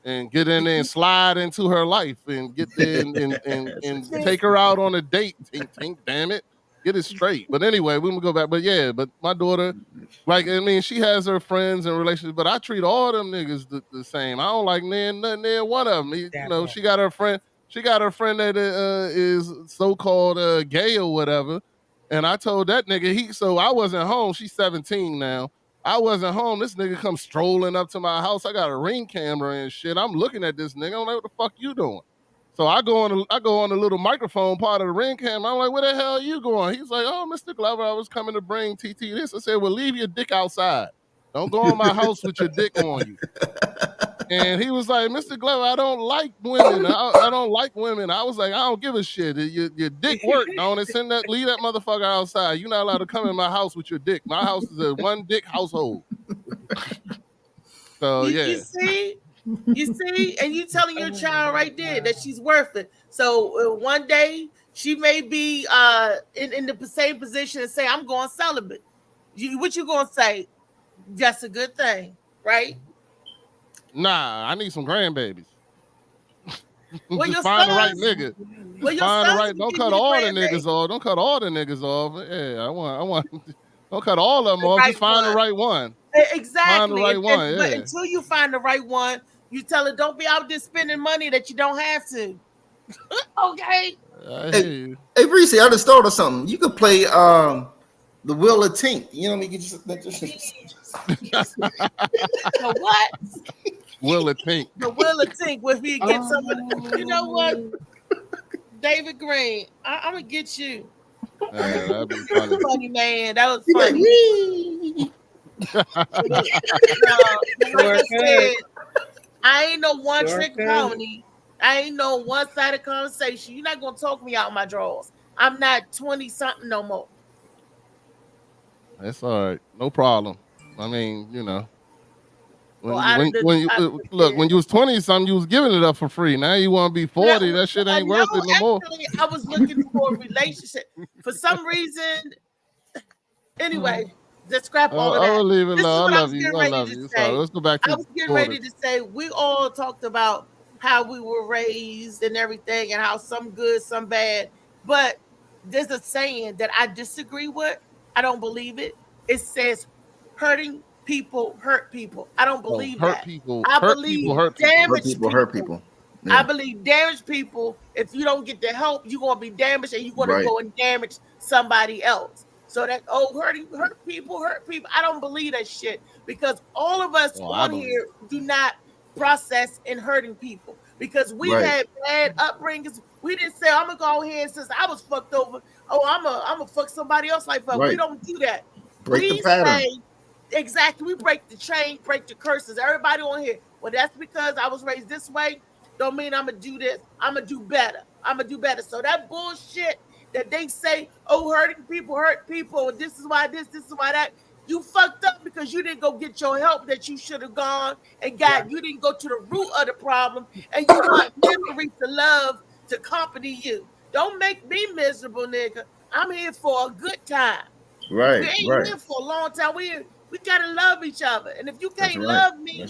and get in there and slide into her life and get there and take her out on a date. Tink, damn it. Get it straight. But anyway, we can go back. But yeah, but my daughter, like, I mean, she has her friends and relationships, but I treat all them niggas the same. I don't like nothing near one of them. You know, she got her friend that is so-called gay or whatever. And I told that nigga, so I wasn't home. She's 17 now. I wasn't home. This nigga comes strolling up to my house. I got a Ring camera and shit. I'm looking at this nigga. I'm like, what the fuck you doing? So I go on the little microphone part of the Ring camera. I'm like, where the hell are you going? He's like, oh, Mr. Glover, I was coming to bring TT this. I said, well, leave your dick outside. Don't go in my house with your dick on you. And he was like, Mr. Glover, I don't like women. I don't like women. I was like, I don't give a shit. Your dick work, don't it? Leave that motherfucker outside. You're not allowed to come in my house with your dick. My house is a one dick household. So yeah. You see, and you telling your child right there that she's worth it. So one day she may be in the same position and say, I'm going celibate. What you gonna say? That's a good thing, right? Nah, I need some grandbabiends. Well, just find the right nigga. Well, find the right. Don't cut all the niggas off. Don't cut all the niggas off. Yeah, I want. Don't cut all of them off. Just find the right one. Exactly. Find the right one. But Yeah. until you find the right one, you tell her don't be out there spending money that you don't have to. Okay. Hey, Reese, I just thought of something. You could play the Wheel of Tink. You know what I mean? You just The what? Will of Tink. The Wheel of Tink. Where he get some of the, you know what? David Green, I'm gonna get you. Yeah, that'd be funny. Funny man. That was funny. Like I said, I ain't no one trick pony. I ain't no one-sided conversation. You're not gonna talk me out of my drawers. I'm not 20-something no more. That's all right. No problem. I mean, you know. When you was 20-something, you was giving it up for free. Now you want to be 40. That shit ain't worth it no more. I was looking for a relationship. For some reason, anyway, just scrap all of that. I will leave it alone. I love you. I love you. Sorry, let's go back to I was getting ready to say, we all talked about how we were raised and everything and how some good, some bad. But there's a saying that I disagree with. I don't believe it. It says hurting people hurt people. I don't believe that. I believe damaged people hurt people. Yeah. I believe damaged people, if you don't get the help, you're going to be damaged and you're going to go and damage somebody else. So that, hurt people. I don't believe that shit because all of us on here do not process in hurting people because we had bad upbringings. We didn't say, I'm going to go ahead and since I was fucked over, I'm going to fuck somebody else like fuck. We don't do that. Break the pattern. Exactly. We break the chain, break the curses. Everybody on here. Well, that's because I was raised this way. Don't mean I'm going to do this. I'm going to do better. So that bullshit that they say, hurting people hurt people. This is why this is why that. You fucked up because you didn't go get your help that you should have gone and got. You didn't go to the root of the problem. And you want misery to love to accompany you. Don't make me miserable, nigga. I'm here for a good time. Right. We ain't here for a long time. We gotta love each other. And if you can't love me,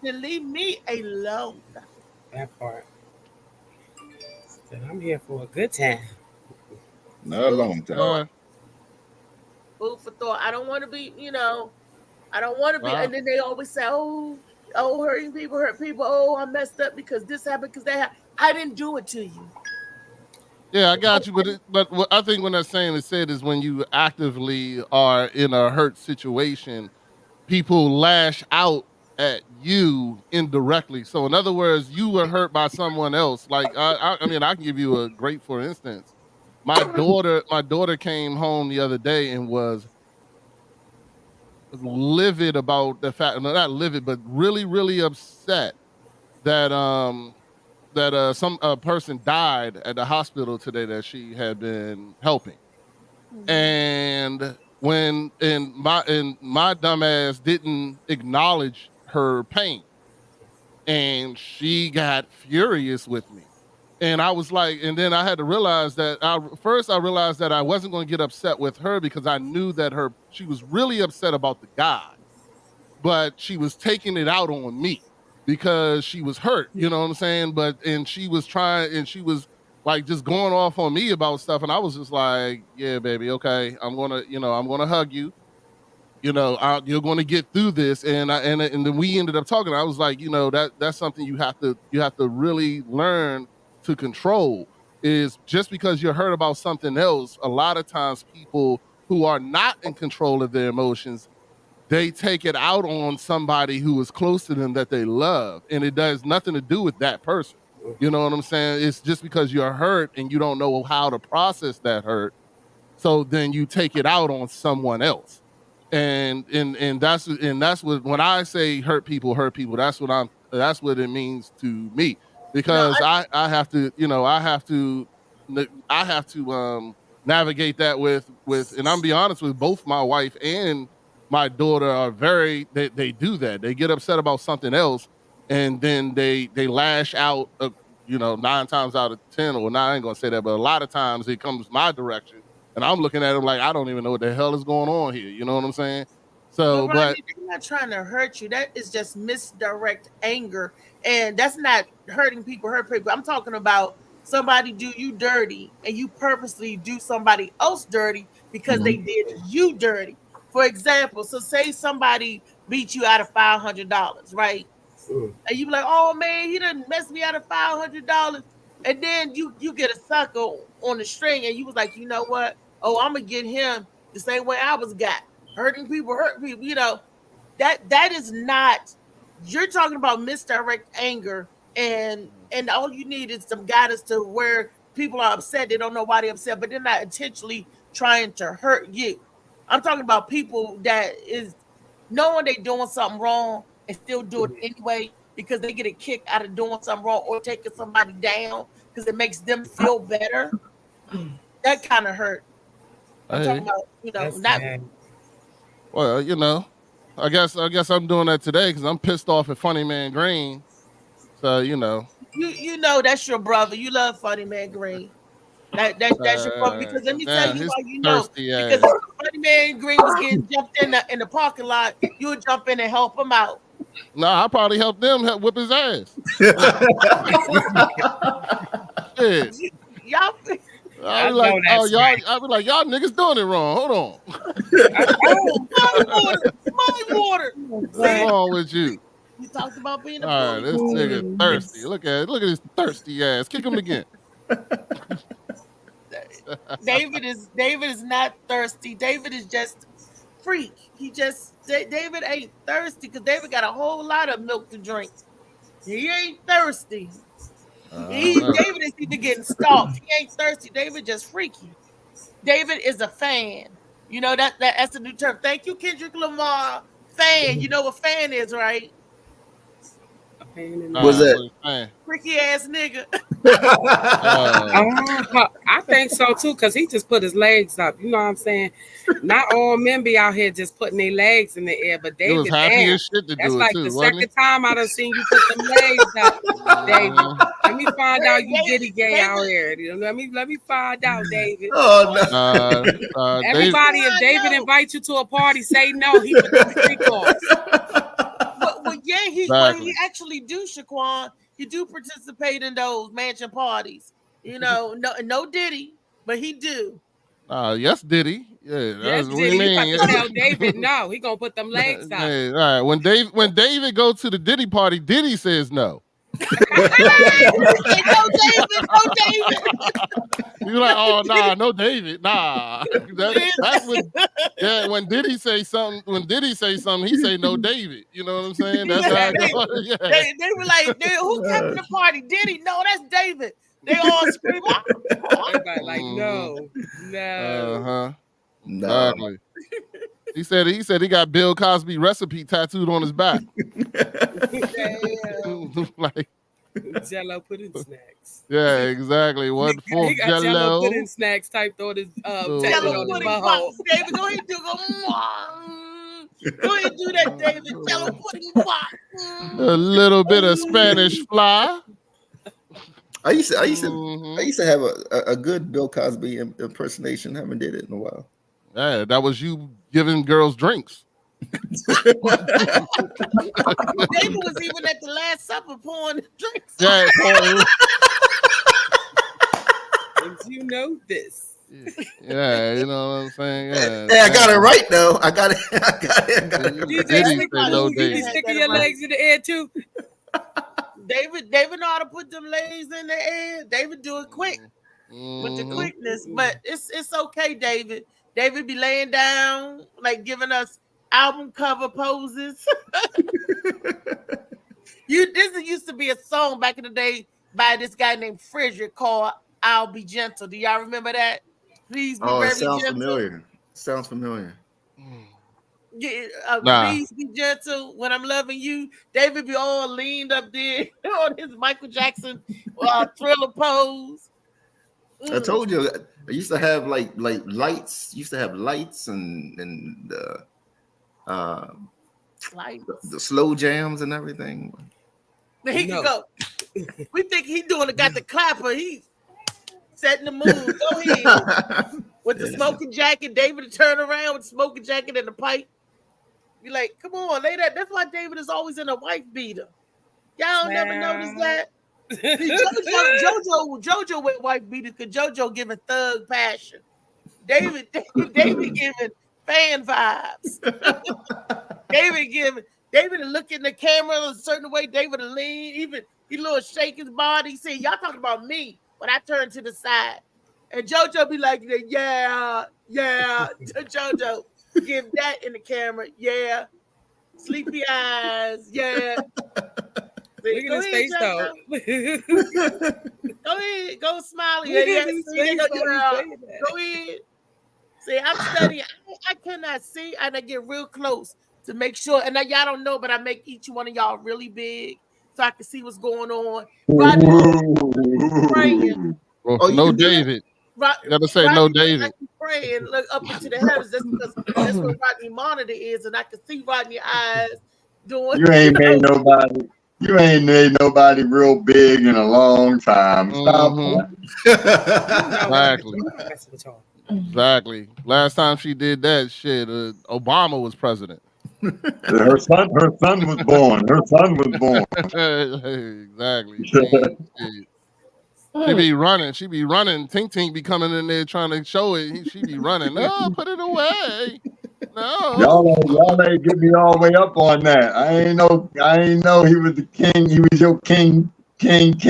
then leave me alone. That part. I'm here for a good time. Not a long time. Food for thought. I don't want to be, I don't want to be. And then they always say, hurting people hurt people. I messed up because this happened because that happened. I didn't do it to you. Yeah, I got you. But what I think when that saying is said is when you actively are in a hurt situation, people lash out at you indirectly. So in other words, you were hurt by someone else. Like I mean, I can give you a great for instance. My daughter came home the other day and was livid about the fact, not livid, but really, really upset that some person died at the hospital today that she had been helping. And my dumb ass didn't acknowledge her pain. And she got furious with me. And I was like, and then I had to realize that I realized that I wasn't going to get upset with her because I knew that she was really upset about the guy, but she was taking it out on me. because she was hurt, you know what I'm saying? And she was like just going off on me about stuff. And I was just like, yeah, baby, okay. I'm going to hug you. You're going to get through this. And then we ended up talking. I was like, that's something you have to really learn to control. Is just because you're hurt about something else, a lot of times people who are not in control of their emotions, they take it out on somebody who is close to them that they love. And it does nothing to do with that person. You know what I'm saying? It's just because you're hurt and you don't know how to process that hurt. So then you take it out on someone else. And that's what, when I say hurt people, that's what it means to me. Because I have to navigate that with, and I'm be honest with both my wife and my daughter are they do that. They get upset about something else and then they lash out, 9 times out of 10, or I ain't gonna say that, but a lot of times it comes my direction and I'm looking at them like, I don't even know what the hell is going on here. You know what I'm saying? So, but they're not trying to hurt you. That is just misdirect anger. And that's not hurting people, I'm talking about somebody do you dirty and you purposely do somebody else dirty because they did you dirty. For example, so say somebody beat you out of $500, right? And you be like, oh man, he done messed me out of $500. And then you get a sucker on the string and you was like, you know what? Oh, I'm gonna get him the same way I was got. Hurting people, hurt people, that is not, you're talking about misdirect anger, and all you need is some guidance to where people are upset. They don't know why they're upset, but they're not intentionally trying to hurt you. I'm talking about people that is knowing they're doing something wrong and still do it anyway because they get a kick out of doing something wrong or taking somebody down because it makes them feel better. That kind of hurt. I'm talking about, not. Well, I guess I'm doing that today because I'm pissed off at Funny Man Green. So, You know that's your brother. You love Funny Man Green. That's your brother. Because let me tell you why because if Funny Man Green was getting jumped in the parking lot, you would jump in and help him out. No, I probably helped them whip his ass. Y'all. I'll be like, y'all niggas doing it wrong. Hold on. My water. What's wrong with you? You talked about being a all right, this nigga thirsty. Look at his thirsty ass. Kick him again. David is not thirsty. David is just freak. David ain't thirsty because David got a whole lot of milk to drink. He ain't thirsty. David is even getting stalked. He ain't thirsty. David just freaky. David is a fan. That's a new term. Thank you, Kendrick Lamar. Fan. You know what fan is, right? What's that? Freaky ass nigga. I think so too, because he just put his legs up. You know what I'm saying? Not all men be out here just putting their legs in the air, but David, was happy as shit to that's do like it too, the second time I done seen you put them legs up, David. Let me find out you Diddy gay out here. Let me find out, David. Oh no! Everybody, if David invites you to a party, say no. He put the freak on. Well, he actually do, Shaquan. He do participate in those mansion parties. No Diddy, but he do. Yes, Diddy. Yeah, yes, what Diddy. you mean? You tell David no. He gonna put them legs out. Hey, all right. When David go to the Diddy party, Diddy says no. No David. You're like, oh nah, no David, nah. That's when Diddy say something. When Diddy say something, he say no David. You know what I'm saying? That's how it goes. Yeah. They were like, who kept the party? Diddy? No, that's David. They all scream. Everybody like no. No. Exactly. He said he got Bill Cosby recipe tattooed on his back. Like Jello pudding snacks. Yeah, exactly. What for? He got Jello pudding snacks typed on his Jello pudding box. David, go ahead and do Go ahead and do that, David. Jello pudding box. A little bit of Spanish fly. I used to have a good Bill Cosby impersonation. Haven't did it in a while. Yeah, that was you giving girls drinks. David was even at the Last Supper pouring the drinks. Yeah, pouring. You know this. Yeah, you know what I'm saying. Yeah, Hey, I got it right though. I got it. You be sticking your legs in the air too. David know how to put them legs in the air. David do it quick with the quickness, but it's okay, David. David be laying down, like giving us album cover poses. This used to be a song back in the day by this guy named Frederick called "I'll Be Gentle." Do y'all remember that? Please be very it sounds gentle. familiar. Sounds familiar. Yeah, Nah. Please be gentle when I'm loving you. David be all leaned up there on his Michael Jackson Thriller pose. I told you I used to have like lights. Used to have lights and Lights. the slow jams and everything. There he can go. We think he got the clapper. He's setting the mood. Go ahead. With the smoking jacket, David to turn around with the smoking jacket and the pipe. Be like, come on, lay that. That's why David is always in a wife beater. Y'all never noticed that? See, JoJo with wife beaters because JoJo giving thug passion. David giving fan vibes. David look in the camera a certain way. David will lean, even he little shake his body. See, y'all talking about me when I turn to the side. And JoJo be like, yeah. JoJo, give that in the camera. Yeah. Sleepy eyes. Yeah. Look at his face, though. Go ahead. Go smile. Yeah. Go ahead. See, I'm studying. I cannot see, and I get real close to make sure. And now y'all don't know, but I make each one of y'all really big so I can see what's going on. Rodney praying. No David. You gotta say no David. Praying, look up into the heavens. That's because that's where Rodney monitor is, and I can see Rodney's eyes doing. You ain't made nobody. You ain't made nobody real big in a long time. Stop. Exactly. Last time she did that shit, Obama was president. Her son was born. Exactly. She be running. Tink Tink be coming in there trying to show it. She be running. No, put it away. No. Y'all ain't get me all the way up on that. I ain't know he was the king. He was your king. He ain't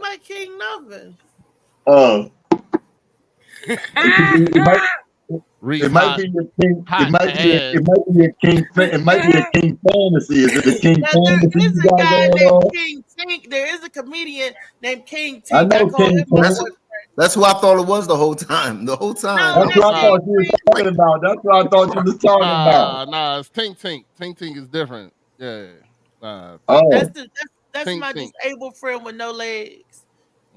my king nothing. It might be your king. It might be a king fantasy. Is it a king fantasy? There is a guy named King Tink. There is a comedian named King Tink. I know King Tink. That's who I thought it was the whole time. That's what I thought you were talking about. Nah, it's Tink Tink. Tink Tink is different. Yeah. That's my disabled friend with no legs.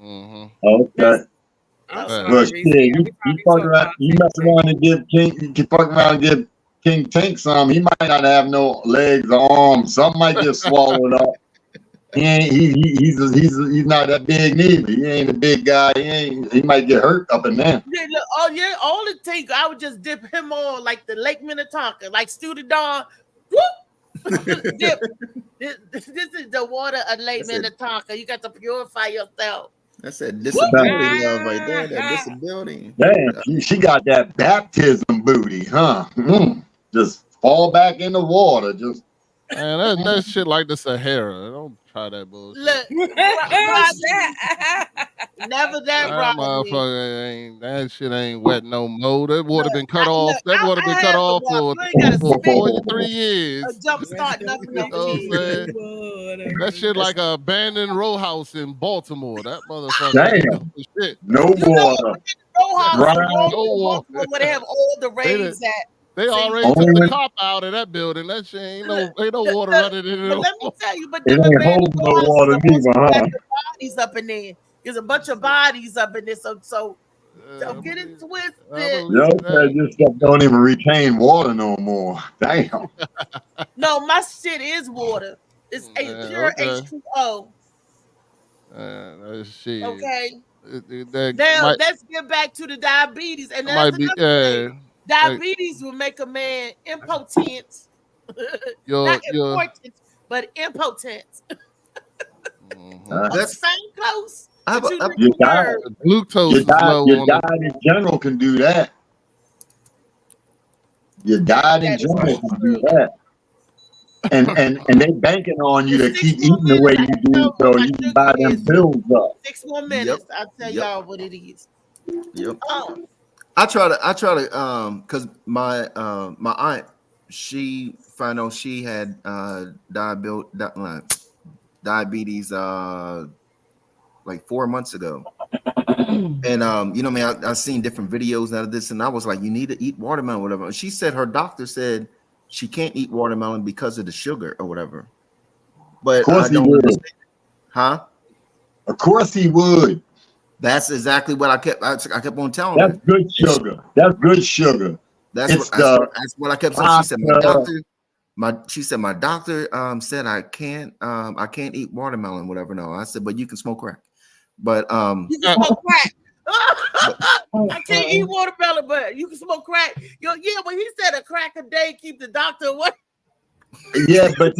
Okay. Well, shit, you fuck around. You mess around and give King. You fuck around and give King Tink some. He might not have no legs or arms. Something might get swallowed up. He's not that big neither. He ain't a big guy. He might get hurt up in there. Yeah, all it takes, I would just dip him on like the Lake Minnetonka, like Stu the Dawn. Whoop! Dip. This is the water of Lake Minnetonka. You got to purify yourself. That's that disability love right there. That disability. Damn, she got that baptism booty, huh? Just fall back in the water. Just man, that shit like the Sahara. Don't try that bullshit. Look, never that motherfucker that shit ain't wet no more. That water been cut off. That water been cut off for 43 years. A jump start, nothing. That shit like a abandoned row house in Baltimore. That motherfucker. Damn. Shit. No water. Row house where they have all the rains at. They already took the top out of that building. That shit ain't no water running in it. But let me tell you, but it ain't holding no water neither, huh? Bodies up in there. There's a bunch of bodies up in there, so don't get it twisted. This stuff don't even retain water no more. Damn. No, my shit is water. It's pure H2O. Shit. Okay. Now let's get back to the diabetes, and that's Diabetes will make a man impotent. Not important, but impotent. That's close. Glucose your is low. Your diet in general can do that. Your diet in general can do that. And they banking on you to keep eating the way you do, so you can buy them pills up. 6 more minutes. I'll tell y'all what it is. Yep. I try to because my aunt, she found out she had diabetes like 4 months ago. And you know, man, I've seen different videos out of this, and I was like, you need to eat watermelon, whatever. And she said her doctor said she can't eat watermelon because of the sugar or whatever. But of course he would. Huh? Of course he would. That's exactly what I kept on telling her. That's good sugar. That's good sugar. That's what I kept saying. She said she said my doctor said I can't eat watermelon, whatever. No, I said, but you can smoke crack. But you can smoke crack. I can't eat watermelon, but you can smoke crack. Yeah, when he said a crack a day keep the doctor away. Yeah, but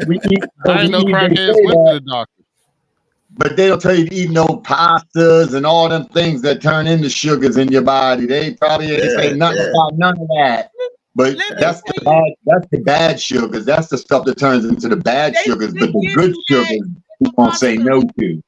we eat. I ain't no crackheads went to the doctor. But they'll tell you to eat no pastas and all them things that turn into sugars in your body. They probably ain't say nothing about none of that. But that's the bad sugars. That's the stuff that turns into the bad sugars. But the good sugars, we won't say no to.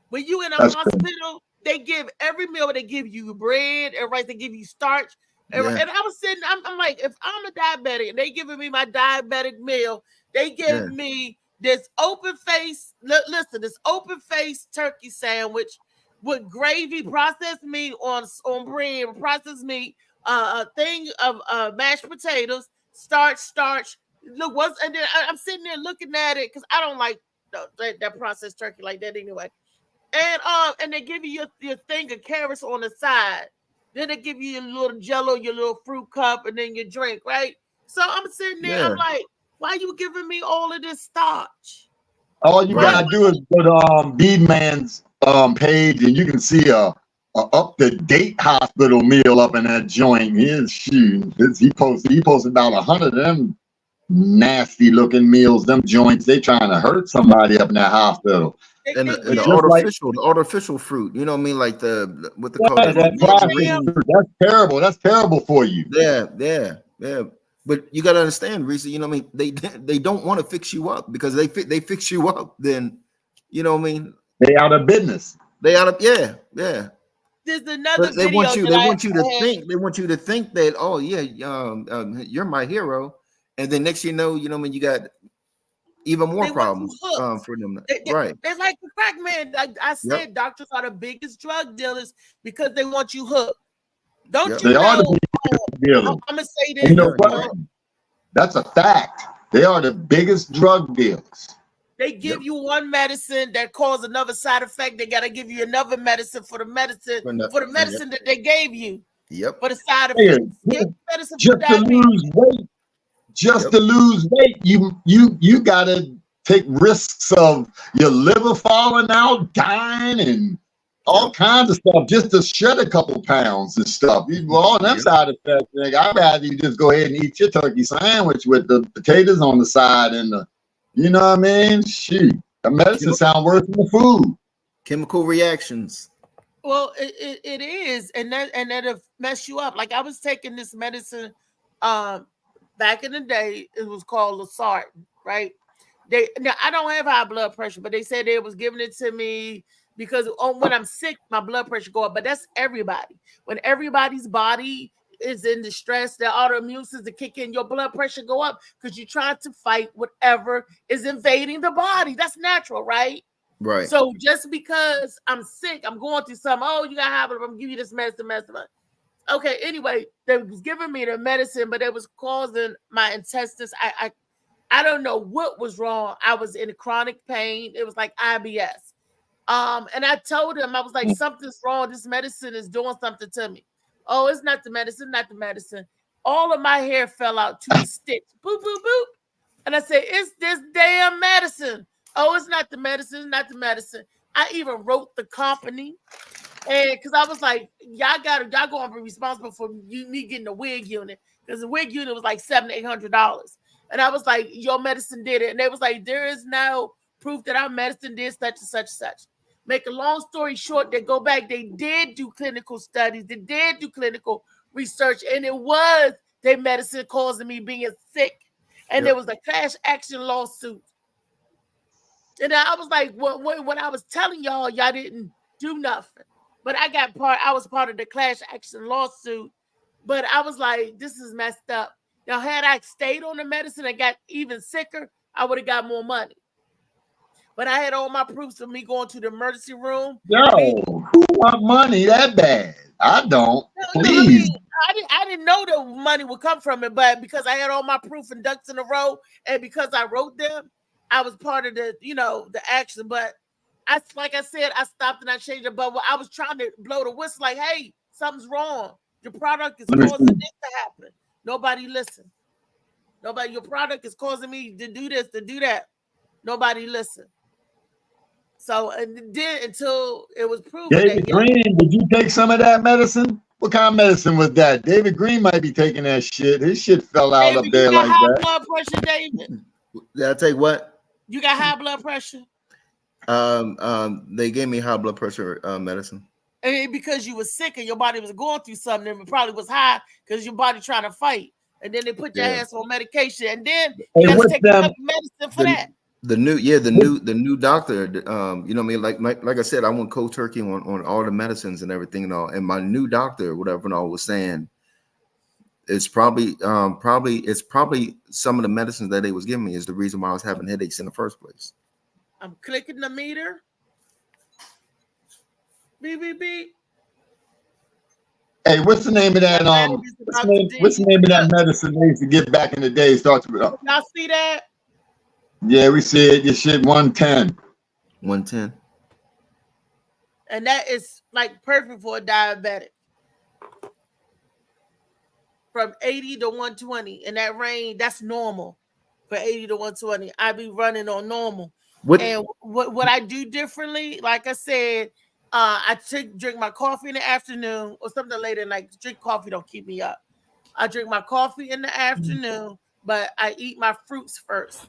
When you in a hospital, they give every meal. They give you bread and rice. They give you starch. And I was sitting. I'm like, if I'm a diabetic and they giving me my diabetic meal, they give me this open face. Listen, this open face turkey sandwich with gravy, processed meat on bread, processed meat, a thing of mashed potatoes, starch. Look, and then I'm sitting there looking at it because I don't like that processed turkey like that anyway. And they give you your thing of carrots on the side. Then they give you your little Jello, your little fruit cup, and then your drink, right? So I'm sitting there, I'm like, why are you giving me all of this starch? All you gotta do is go to Beadman's page, and you can see a up-to-date hospital meal up in that joint. He posted about 100 of them nasty-looking meals. Them joints, they trying to hurt somebody up in that hospital. And the artificial fruit, you know what I mean, like with the that's terrible. That's terrible for you. Yeah. But you got to understand, Reese. You know what I mean. They don't want to fix you up because they fix you up, then you know what I mean. They out of business. They out of There's another. They want you to think that you're my hero, and then next you know what I mean, you got even more problems for them. Right. They're like the crack man. I said doctors are the biggest drug dealers because they want you hooked. Don't you know? I'm gonna say this. You know what? That's a fact. They are the biggest drug dealers. They give you one medicine that causes another side effect. They gotta give you another medicine for the medicine that they gave you. Yep. For the side effects. Just to lose weight. Just to lose weight, you gotta take risks of your liver falling out, dying, and all kinds of stuff just to shed a couple pounds and stuff. All them side effects. I'd rather you just go ahead and eat your turkey sandwich with the potatoes on the side and you know what I mean? Shoot, the medicine sound worse than the food. Chemical reactions. Well, it is, and that'll mess you up. Like I was taking this medicine back in the day. It was called Losartan, right? I don't have high blood pressure, but they said they was giving it to me because when I'm sick, my blood pressure go up. But that's everybody. When everybody's body is in distress, their autoimmune system kick in, your blood pressure go up because you're trying to fight whatever is invading the body. That's natural, right? Right. So just because I'm sick, I'm going through something. Oh, you got high blood pressure. I'm gonna give you this medicine. Okay. Anyway, they was giving me the medicine, but it was causing my intestines. I don't know what was wrong. I was in chronic pain. It was like IBS. And I told him, I was like, something's wrong. This medicine is doing something to me. Oh, it's not the medicine, not the medicine. All of my hair fell out to the sticks. Boop, boop, boop. And I said, it's this damn medicine. Oh, it's not the medicine, not the medicine. I even wrote the company. And because I was like, y'all gonna be responsible for me getting a wig unit, because the wig unit was like $700 to $800. And I was like, your medicine did it. And they was like, there is no proof that our medicine did such and such and such. Make a long story short, they go back, they did do clinical studies, they did do clinical research, and it was their medicine causing me being sick. And there was a class action lawsuit. And I was like, when I was telling y'all didn't do nothing. But I was part of the class action lawsuit. But I was like, this is messed up. Now, had I stayed on the medicine and got even sicker, I would have got more money. But I had all my proofs of me going to the emergency room. Yo, who want money that bad? I don't. Please. I didn't know the money would come from it, but because I had all my proof and ducks in a row, and because I wrote them, I was part of the, the action. But like I said, I stopped and I changed it. But I was trying to blow the whistle, like, hey, something's wrong. Your product is causing this to happen. Nobody listened. Your product is causing me to do this, to do that. Nobody listened. So and then until it was proven. David Green, did you take some of that medicine? What kind of medicine was that? David Green might be taking that shit. His shit fell out David, up there like high that. Blood pressure, David. Did I take what? You got high blood pressure? They gave me high blood pressure medicine. And because you were sick and your body was going through something, and it probably was high because your body trying to fight. And then they put your ass on medication, and then you got to take medicine for that. The new doctor, you know what I mean? Like I said, I went cold turkey on all the medicines and everything and all. And my new doctor, whatever and all, was saying it's probably some of the medicines that they was giving me is the reason why I was having headaches in the first place. I'm clicking the meter. Beep, beep, beep. Hey, what's the name of that? What's the name of that medicine they used to get back in the day? Starts with y'all see that? Yeah, we see it. Your shit 110. 110. And that is like perfect for a diabetic. From 80 to 120 in that range, that's normal. For 80 to 120, I be running on normal. And what I do differently, like I said, I drink my coffee in the afternoon or something later at night. Drink coffee don't keep me up. I drink my coffee in the afternoon, but I eat my fruits first.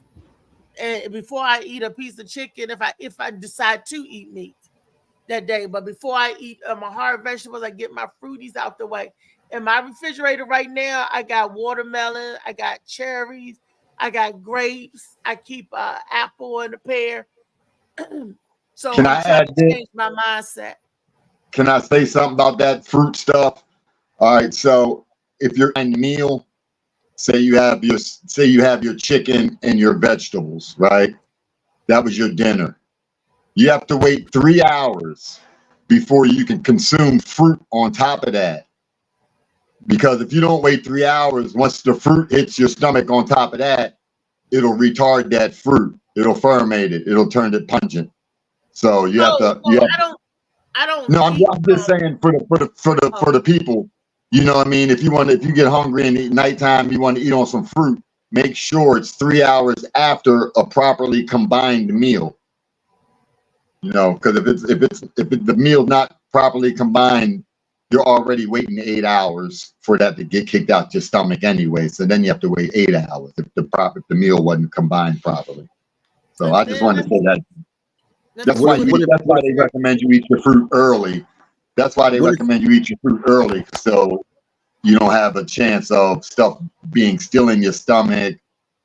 And before I eat a piece of chicken, if I decide to eat meat that day, but before I eat my hard vegetables, I get my fruities out the way. In my refrigerator right now, I got watermelon, I got cherries, I got grapes, I keep an apple and a pear. So can I add this? Change my mindset. Can I say something about that fruit stuff? All right, so if you're in a meal, say you have your chicken and your vegetables, right? That was your dinner. You have to wait 3 hours before you can consume fruit on top of that. Because if you don't wait 3 hours, once the fruit hits your stomach on top of that, it'll retard that fruit. It'll ferment it. It'll turn it pungent. So you have to. I don't. No, I'm just saying for the people. You know what I mean? If you get hungry and at nighttime, you want to eat on some fruit, make sure it's 3 hours after a properly combined meal. You know, because if the meal's not properly combined, you're already waiting 8 hours for that to get kicked out your stomach anyway. So then you have to wait 8 hours if the meal wasn't combined properly. So I just wanted to say that. That's why they recommend you eat your fruit early. That's why they recommend you eat your fruit early, so you don't have a chance of stuff being still in your stomach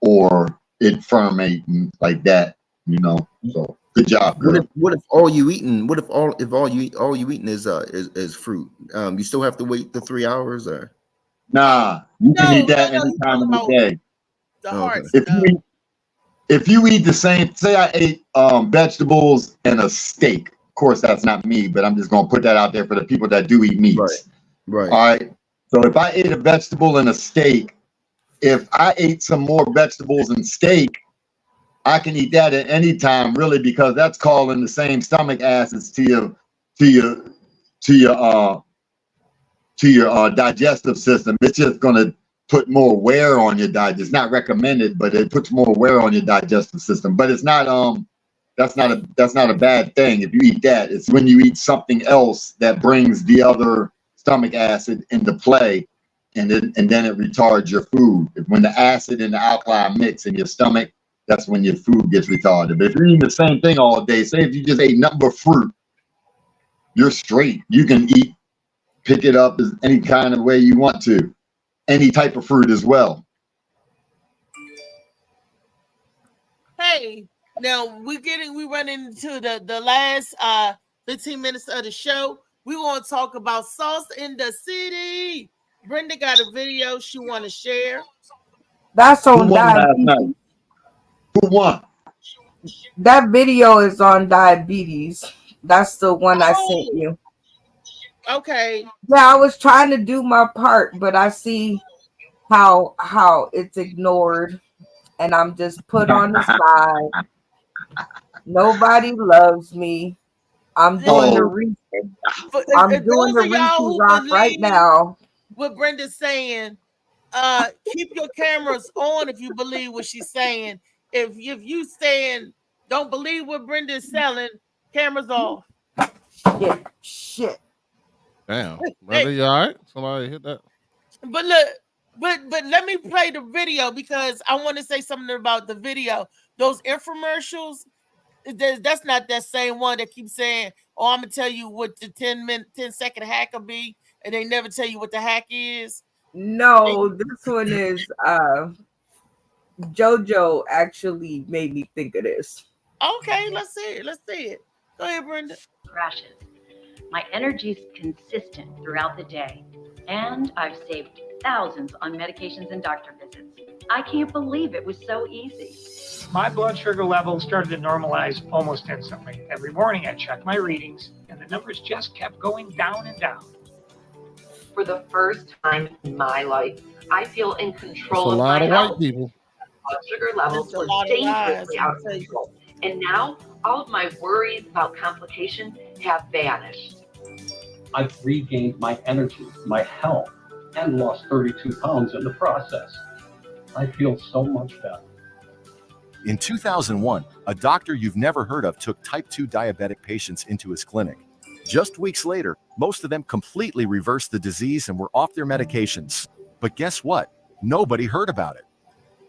or it fermenting like that. You know. So good job, girl. What if all you eating is fruit? You still have to wait the 3 hours, or nah? You can eat that any time of the day. If you eat the same, say I ate vegetables and a steak. Of course, that's not me, but I'm just gonna put that out there for the people that do eat meat. Right. All right. So if I ate a vegetable and a steak, if I ate some more vegetables and steak, I can eat that at any time, really, because that's calling the same stomach acids to your digestive system. It's just gonna put more wear on your diet. It's not recommended, but it puts more wear on your digestive system. But it's not that's not a bad thing if you eat that. It's when you eat something else that brings the other stomach acid into play, and then it retards your food. When the acid and the alkali mix in your stomach, that's when your food gets retarded. But if you're eating the same thing all day, say if you just ate nothing but fruit, you're straight. You can pick it up as any kind of way you want to, any type of fruit as well. Hey, now we running into the last 15 minutes of the show. We want to talk about Sauce in the City. Brenda got a video she want to share. That's on diabetes. Who won? That video is on diabetes. That's the one I sent you. Okay. Yeah, I was trying to do my part, but I see how it's ignored, and I'm just put on the side. Nobody loves me. I'm doing the research. I'm doing the research rock right now. What Brenda's saying, keep your cameras on if you believe what she's saying. If you saying don't believe what Brenda's selling, cameras off. Shit. Damn, Brenda, you all right? Somebody hit that. But look, but let me play the video because I want to say something about the video. Those infomercials, that's not that same one that keeps saying, "Oh, I'm gonna tell you what the 10-second hack will be," and they never tell you what the hack is. No, this one is JoJo actually made me think of this. Okay, let's see it. Go ahead, Brenda. Crashes. My energy's consistent throughout the day, and I've saved thousands on medications and doctor visits. I can't believe it was so easy. My blood sugar levels started to normalize almost instantly. Every morning I checked my readings, and the numbers just kept going down and down. For the first time in my life, I feel in control That's a of lot my of health. white people. Blood sugar levels were dangerously out of control. And now all of my worries about complications have vanished. I've regained my energy, my health, and lost 32 pounds in the process. I feel so much better. In 2001, a doctor you've never heard of took type 2 diabetic patients into his clinic. Just weeks later, most of them completely reversed the disease and were off their medications. But guess what? Nobody heard about it.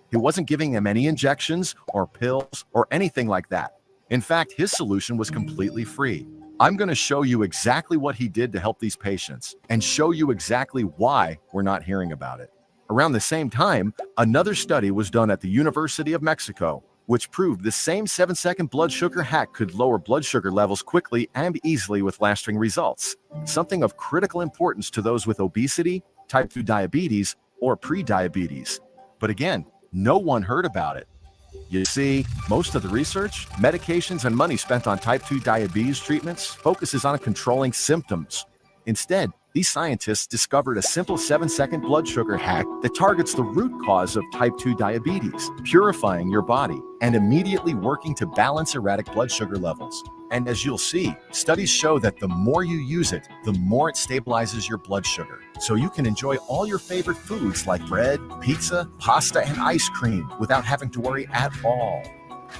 He wasn't giving them any injections or pills or anything like that. In fact, his solution was completely free. I'm going to show you exactly what he did to help these patients and show you exactly why we're not hearing about it. Around the same time, another study was done at the University of Mexico, which proved the same 7-second blood sugar hack could lower blood sugar levels quickly and easily with lasting results, something of critical importance to those with obesity, type 2 diabetes, or pre-diabetes. But again, no one heard about it. You see, most of the research, medications, and money spent on type 2 diabetes treatments focuses on controlling symptoms. Instead, these scientists discovered a simple 7-second blood sugar hack that targets the root cause of type 2 diabetes, purifying your body and immediately working to balance erratic blood sugar levels. And as you'll see, studies show that the more you use it, the more it stabilizes your blood sugar. So you can enjoy all your favorite foods like bread, pizza, pasta, and ice cream without having to worry at all.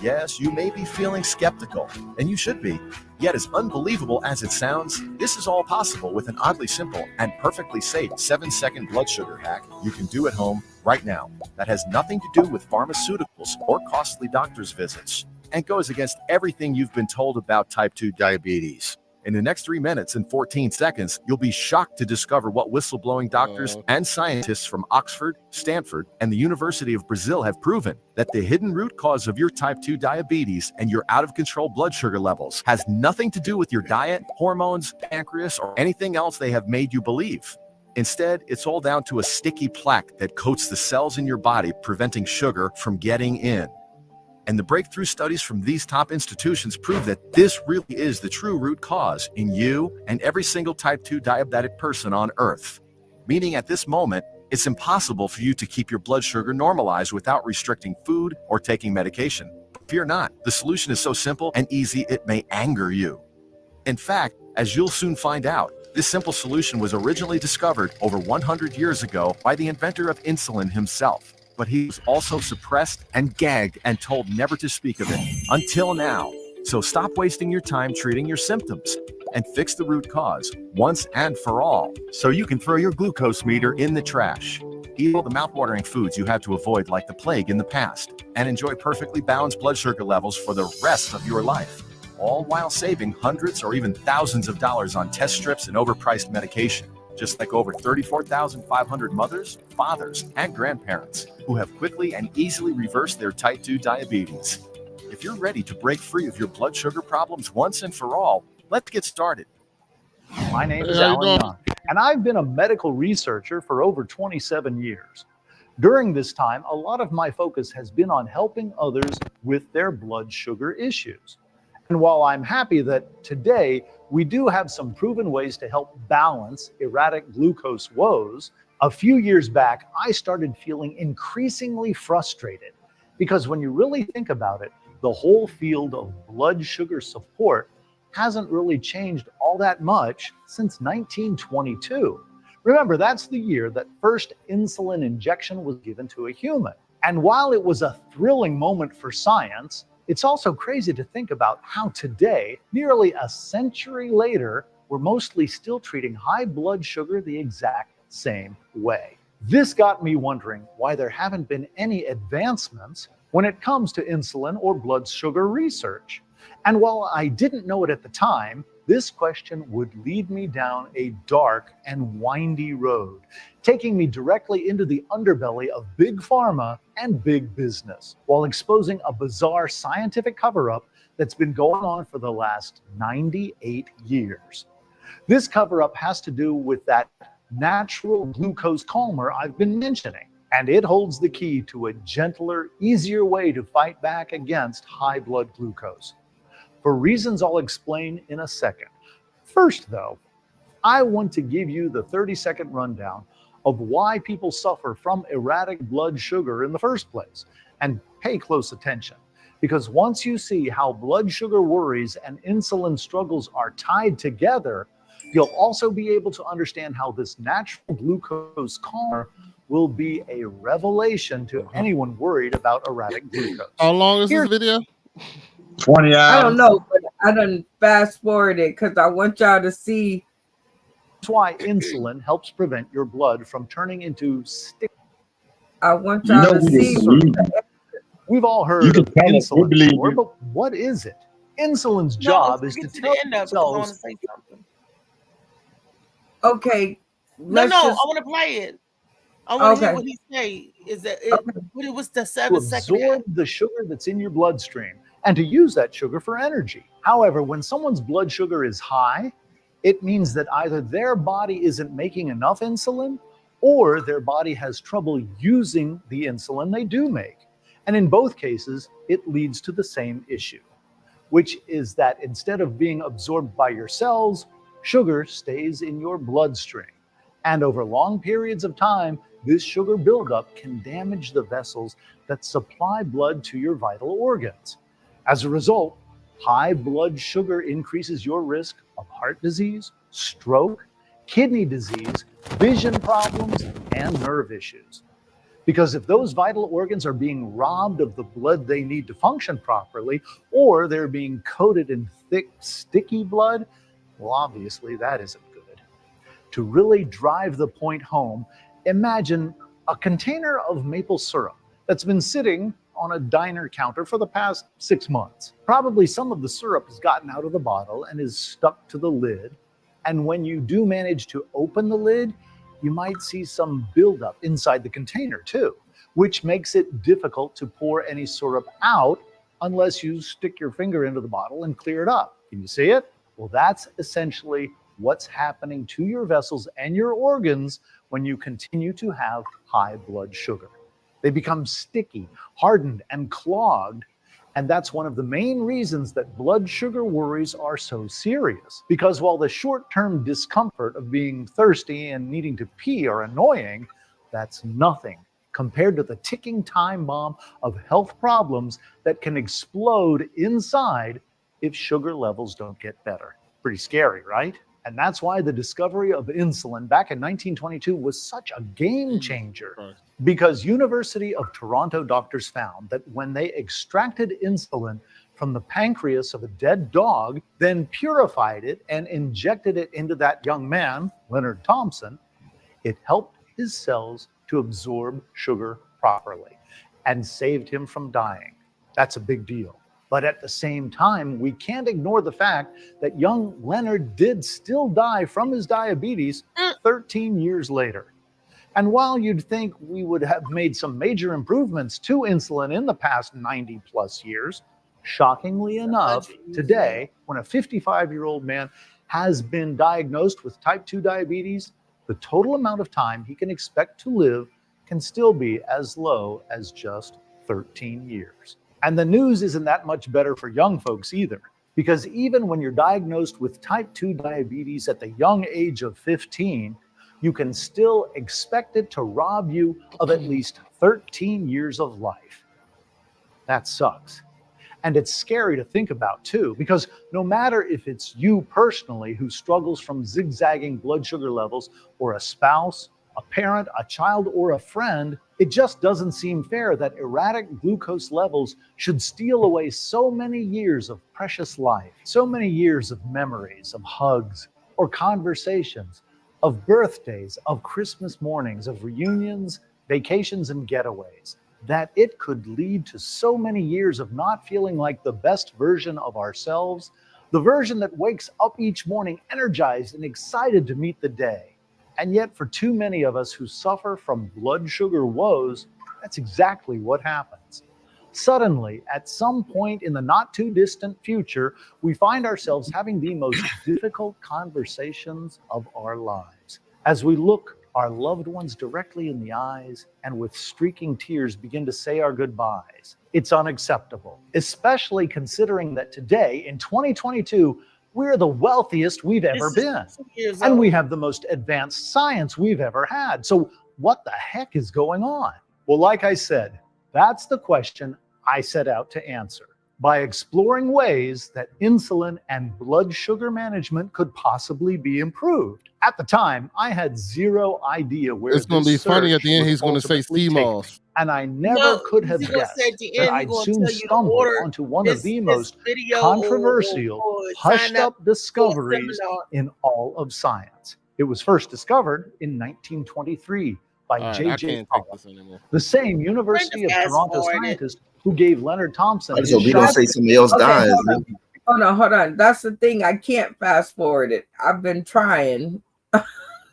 Yes, you may be feeling skeptical, and you should be. Yet as unbelievable as it sounds, this is all possible with an oddly simple and perfectly safe 7-second blood sugar hack you can do at home right now that has nothing to do with pharmaceuticals or costly doctor's visits and goes against everything you've been told about type 2 diabetes. In the next 3 minutes and 14 seconds, you'll be shocked to discover what whistleblowing doctors and scientists from Oxford, Stanford, and the University of Brazil have proven that the hidden root cause of your type 2 diabetes and your out-of-control blood sugar levels has nothing to do with your diet, hormones, pancreas, or anything else they have made you believe. Instead, it's all down to a sticky plaque that coats the cells in your body, preventing sugar from getting in. And the breakthrough studies from these top institutions prove that this really is the true root cause in you and every single type 2 diabetic person on Earth. Meaning at this moment, it's impossible for you to keep your blood sugar normalized without restricting food or taking medication. Fear not, the solution is so simple and easy it may anger you. In fact, as you'll soon find out, this simple solution was originally discovered over 100 years ago by the inventor of insulin himself. But he was also suppressed and gagged and told never to speak of it until now. So stop wasting your time treating your symptoms and fix the root cause once and for all so you can throw your glucose meter in the trash. Eat all the mouthwatering foods you had to avoid like the plague in the past and enjoy perfectly balanced blood sugar levels for the rest of your life, all while saving hundreds or even thousands of dollars on test strips and overpriced medication, just like over 34,500 mothers, fathers, and grandparents who have quickly and easily reversed their type 2 diabetes. If you're ready to break free of your blood sugar problems once and for all, let's get started. My name is Alan Young, and I've been a medical researcher for over 27 years. During this time, a lot of my focus has been on helping others with their blood sugar issues. And while I'm happy that today we do have some proven ways to help balance erratic glucose woes, a few years back, I started feeling increasingly frustrated because when you really think about it, the whole field of blood sugar support hasn't really changed all that much since 1922. Remember, that's the year that first insulin injection was given to a human. And while it was a thrilling moment for science, it's also crazy to think about how today, nearly a century later, we're mostly still treating high blood sugar the exact same way. This got me wondering why there haven't been any advancements when it comes to insulin or blood sugar research. And while I didn't know it at the time, this question would lead me down a dark and windy road, taking me directly into the underbelly of big pharma and big business, while exposing a bizarre scientific cover-up that's been going on for the last 98 years. This cover-up has to do with that natural glucose calmer I've been mentioning, and it holds the key to a gentler, easier way to fight back against high blood glucose. For reasons I'll explain in a second. First, though, I want to give you the 30-second rundown of why people suffer from erratic blood sugar in the first place. And pay close attention, because once you see how blood sugar worries and insulin struggles are tied together, you'll also be able to understand how this natural glucose calmer will be a revelation to anyone worried about erratic glucose. How long is this video? 20 hours. I don't know, but I done fast forwarded because I want y'all to see. That's why insulin helps prevent your blood from turning into stick. I want y'all to see. We've all heard of insulin before, but what is it? Insulin's job is to tell cells. Okay. No, I want to play it. I want to hear what he say. Is that it? What it was the 7-second? Absorb the sugar that's in your bloodstream and to use that sugar for energy. However, when someone's blood sugar is high, it means that either their body isn't making enough insulin or their body has trouble using the insulin they do make. And in both cases, it leads to the same issue, which is that instead of being absorbed by your cells, sugar stays in your bloodstream. And over long periods of time, this sugar buildup can damage the vessels that supply blood to your vital organs. As a result, high blood sugar increases your risk of heart disease, stroke, kidney disease, vision problems, and nerve issues. Because if those vital organs are being robbed of the blood they need to function properly, or they're being coated in thick, sticky blood, well, obviously that isn't good. To really drive the point home, imagine a container of maple syrup that's been sitting on a diner counter for the past 6 months. Probably some of the syrup has gotten out of the bottle and is stuck to the lid. And when you do manage to open the lid, you might see some buildup inside the container too, which makes it difficult to pour any syrup out unless you stick your finger into the bottle and clear it up. Can you see it? Well, that's essentially what's happening to your vessels and your organs when you continue to have high blood sugar. They become sticky, hardened, and clogged. And that's one of the main reasons that blood sugar worries are so serious. Because while the short-term discomfort of being thirsty and needing to pee are annoying, that's nothing compared to the ticking time bomb of health problems that can explode inside if sugar levels don't get better. Pretty scary, right? And that's why the discovery of insulin back in 1922 was such a game changer. Because University of Toronto doctors found that when they extracted insulin from from the pancreas of a dead dog, then purified it and injected it into that young man, Leonard Thompson, it helped his cells to absorb sugar properly and saved him from dying. That's a big deal. But at the same time, we can't ignore the fact that young Leonard did still die from his diabetes 13 years later. And while you'd think we would have made some major improvements to insulin in the past 90 plus years, shockingly enough, today, when a 55-year-old man has been diagnosed with type 2 diabetes, the total amount of time he can expect to live can still be as low as just 13 years. And the news isn't that much better for young folks either, because even when you're diagnosed with type 2 diabetes at the young age of 15, you can still expect it to rob you of at least 13 years of life. That sucks. And it's scary to think about too, because no matter if it's you personally who struggles from zigzagging blood sugar levels, or a spouse, a parent, a child, or a friend, it just doesn't seem fair that erratic glucose levels should steal away so many years of precious life, so many years of memories, of hugs, or conversations, of birthdays, of Christmas mornings, of reunions, vacations, and getaways, that it could lead to so many years of not feeling like the best version of ourselves, the version that wakes up each morning energized and excited to meet the day. And yet, for too many of us who suffer from blood sugar woes, that's exactly what happens. Suddenly, at some point in the not too distant future, we find ourselves having the most difficult conversations of our lives. As we look our loved ones directly in the eyes and with streaking tears begin to say our goodbyes. It's unacceptable, especially considering that today, in 2022, we're the wealthiest we've ever been. And we have the most advanced science we've ever had. So what the heck is going on? Well, like I said, that's the question I set out to answer by exploring ways that insulin and blood sugar management could possibly be improved. At the time, I had zero idea where it's going to be funny at the end. He's going to say CMOS. And I never could have guessed that I'd soon stumble onto one of the most controversial, hushed-up discoveries in all of science. It was first discovered in 1923 by J.J. Pollack, the same University of Toronto scientist who gave Leonard Thompson his we don't say somebody else dies. Hold on. That's the thing. I can't fast forward it. I've been trying.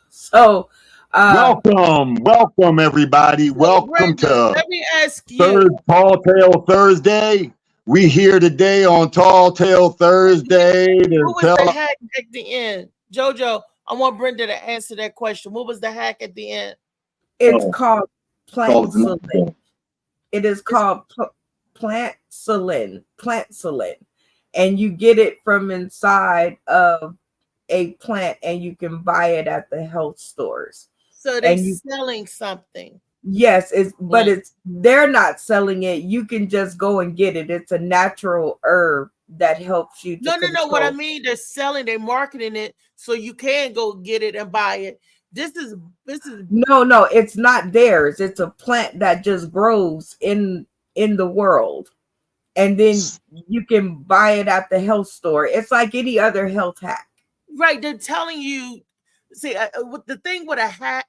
So welcome everybody. Welcome to let me ask you. Third Tall Tale Thursday. We here today on Tall Tale Thursday What was the hack at the end? Jojo, I want Brenda to answer that question. What was the hack at the end? It's called Plantsulin. It is called Plantsulin. And you get it from inside of a plant, and you can buy it at the health stores. So they're selling something. Yes, they're not selling it. You can just go and get it. It's a natural herb that helps you. No. What I mean, they're marketing it so you can go get it and buy it. This is no, it's not theirs. It's a plant that just grows in the world. And then you can buy it at the health store. It's like any other health hack. Right. They're telling you, see, the thing with a hack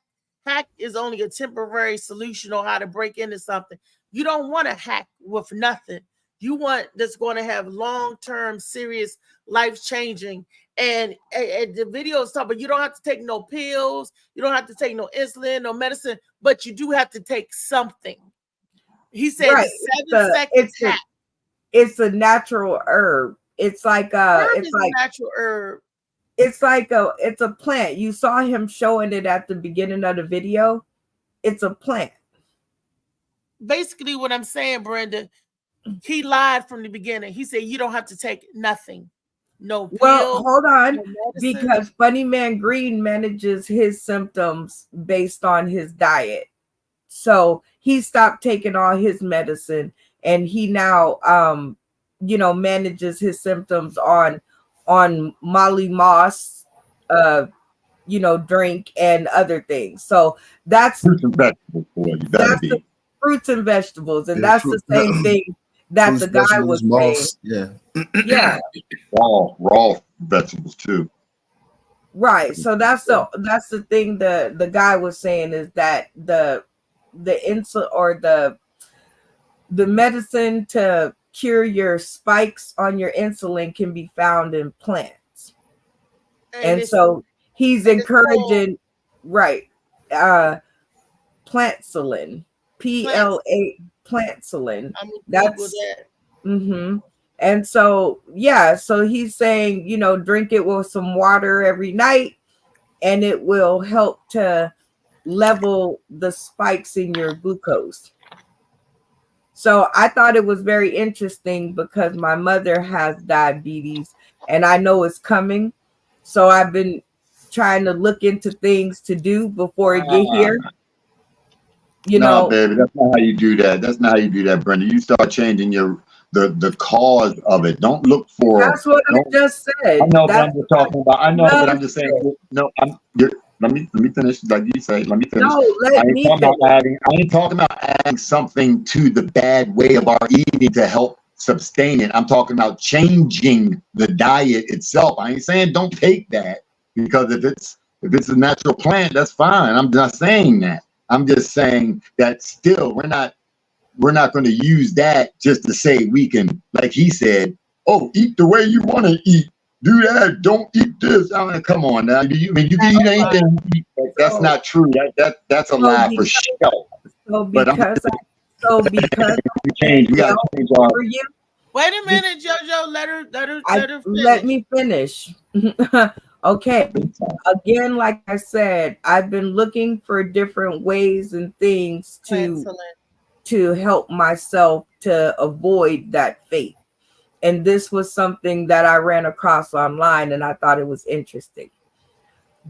is only a temporary solution on how to break into something. You don't want to hack with nothing. You want that's going to have long-term, serious, life-changing. And the video is talking about you don't have to take no pills. You don't have to take no insulin, no medicine, but you do have to take something. He said 7 seconds hack. It's a natural herb. It's like a natural herb. It's a plant. You saw him showing it at the beginning of the video. It's a plant. Basically, what I'm saying, Brenda, he lied from the beginning. He said you don't have to take nothing. No pills, well, hold on, no because Funny Man Green manages his symptoms based on his diet. So he stopped taking all his medicine, and he now manages his symptoms on Molly Moss drink and other things. So that's fruits and vegetables, boy. Fruits and vegetables, and that's the same thing that Fruits, the guy vegetables, was saying. moss. Yeah. Yeah, Raw vegetables too. right. So that's the thing the guy was saying is that the insulin or the medicine to cure your spikes on your insulin can be found in plants. And so he's encouraging, right, Plantsolin, Plantsolin. That's And so, yeah, so he's saying, drink it with some water every night, and it will help to level the spikes in your glucose. So I thought it was very interesting because my mother has diabetes and I know it's coming. So I've been trying to look into things to do before it get here. No, baby, that's not how you do that. That's not how you do that, Brenda. You start changing the cause of it. Don't look for. That's what I just said. I know, but I'm just talking about. I know, but I'm just saying. No, let me finish. Like you say, let me finish. No, let me finish. I ain't talking about adding something to the bad way of our eating to help sustain it. I'm talking about changing the diet itself. I ain't saying don't take that, because if it's a natural plant, that's fine. I'm not saying that. I'm just saying that still we're not going to use that just to say we can, like he said, oh, eat the way you want to eat. Do that. Don't eat this. I mean, come on now. You can eat anything. That's not true. That's a lie for sure. So because we got to change our. Wait a minute, JoJo. Let her finish. Let me finish. Okay. Again, like I said, I've been looking for different ways and things to help myself to avoid that fate. And this was something that I ran across online and I thought it was interesting.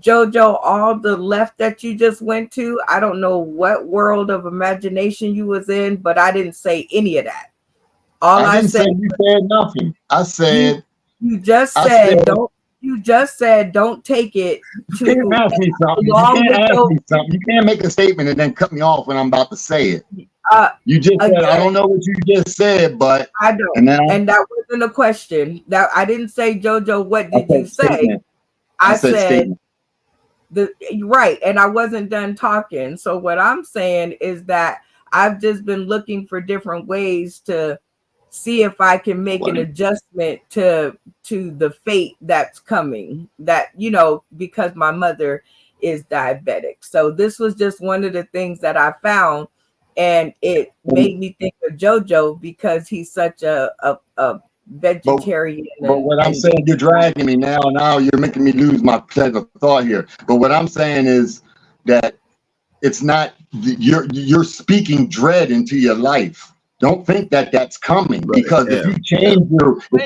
JoJo, all the left that you just went to, I don't know what world of imagination you was in, but I didn't say any of that. I didn't say you said nothing. I said you just said don't. You just said don't take it to. You can't ask me something. You can't make a statement and then cut me off when I'm about to say it. You just said I don't know what you just said, but I don't. And that wasn't a question. That I didn't say, JoJo. What did you say? Statement. I said right, and I wasn't done talking. So what I'm saying is that I've just been looking for different ways to see if I can make an adjustment to the fate that's coming, that, because my mother is diabetic. So this was just one of the things that I found, and it made me think of JoJo because he's such a vegetarian. But what I'm saying, you're dragging me now you're making me lose my train of thought here. But what I'm saying is that it's not, you're speaking dread into your life. Don't think that that's coming, because if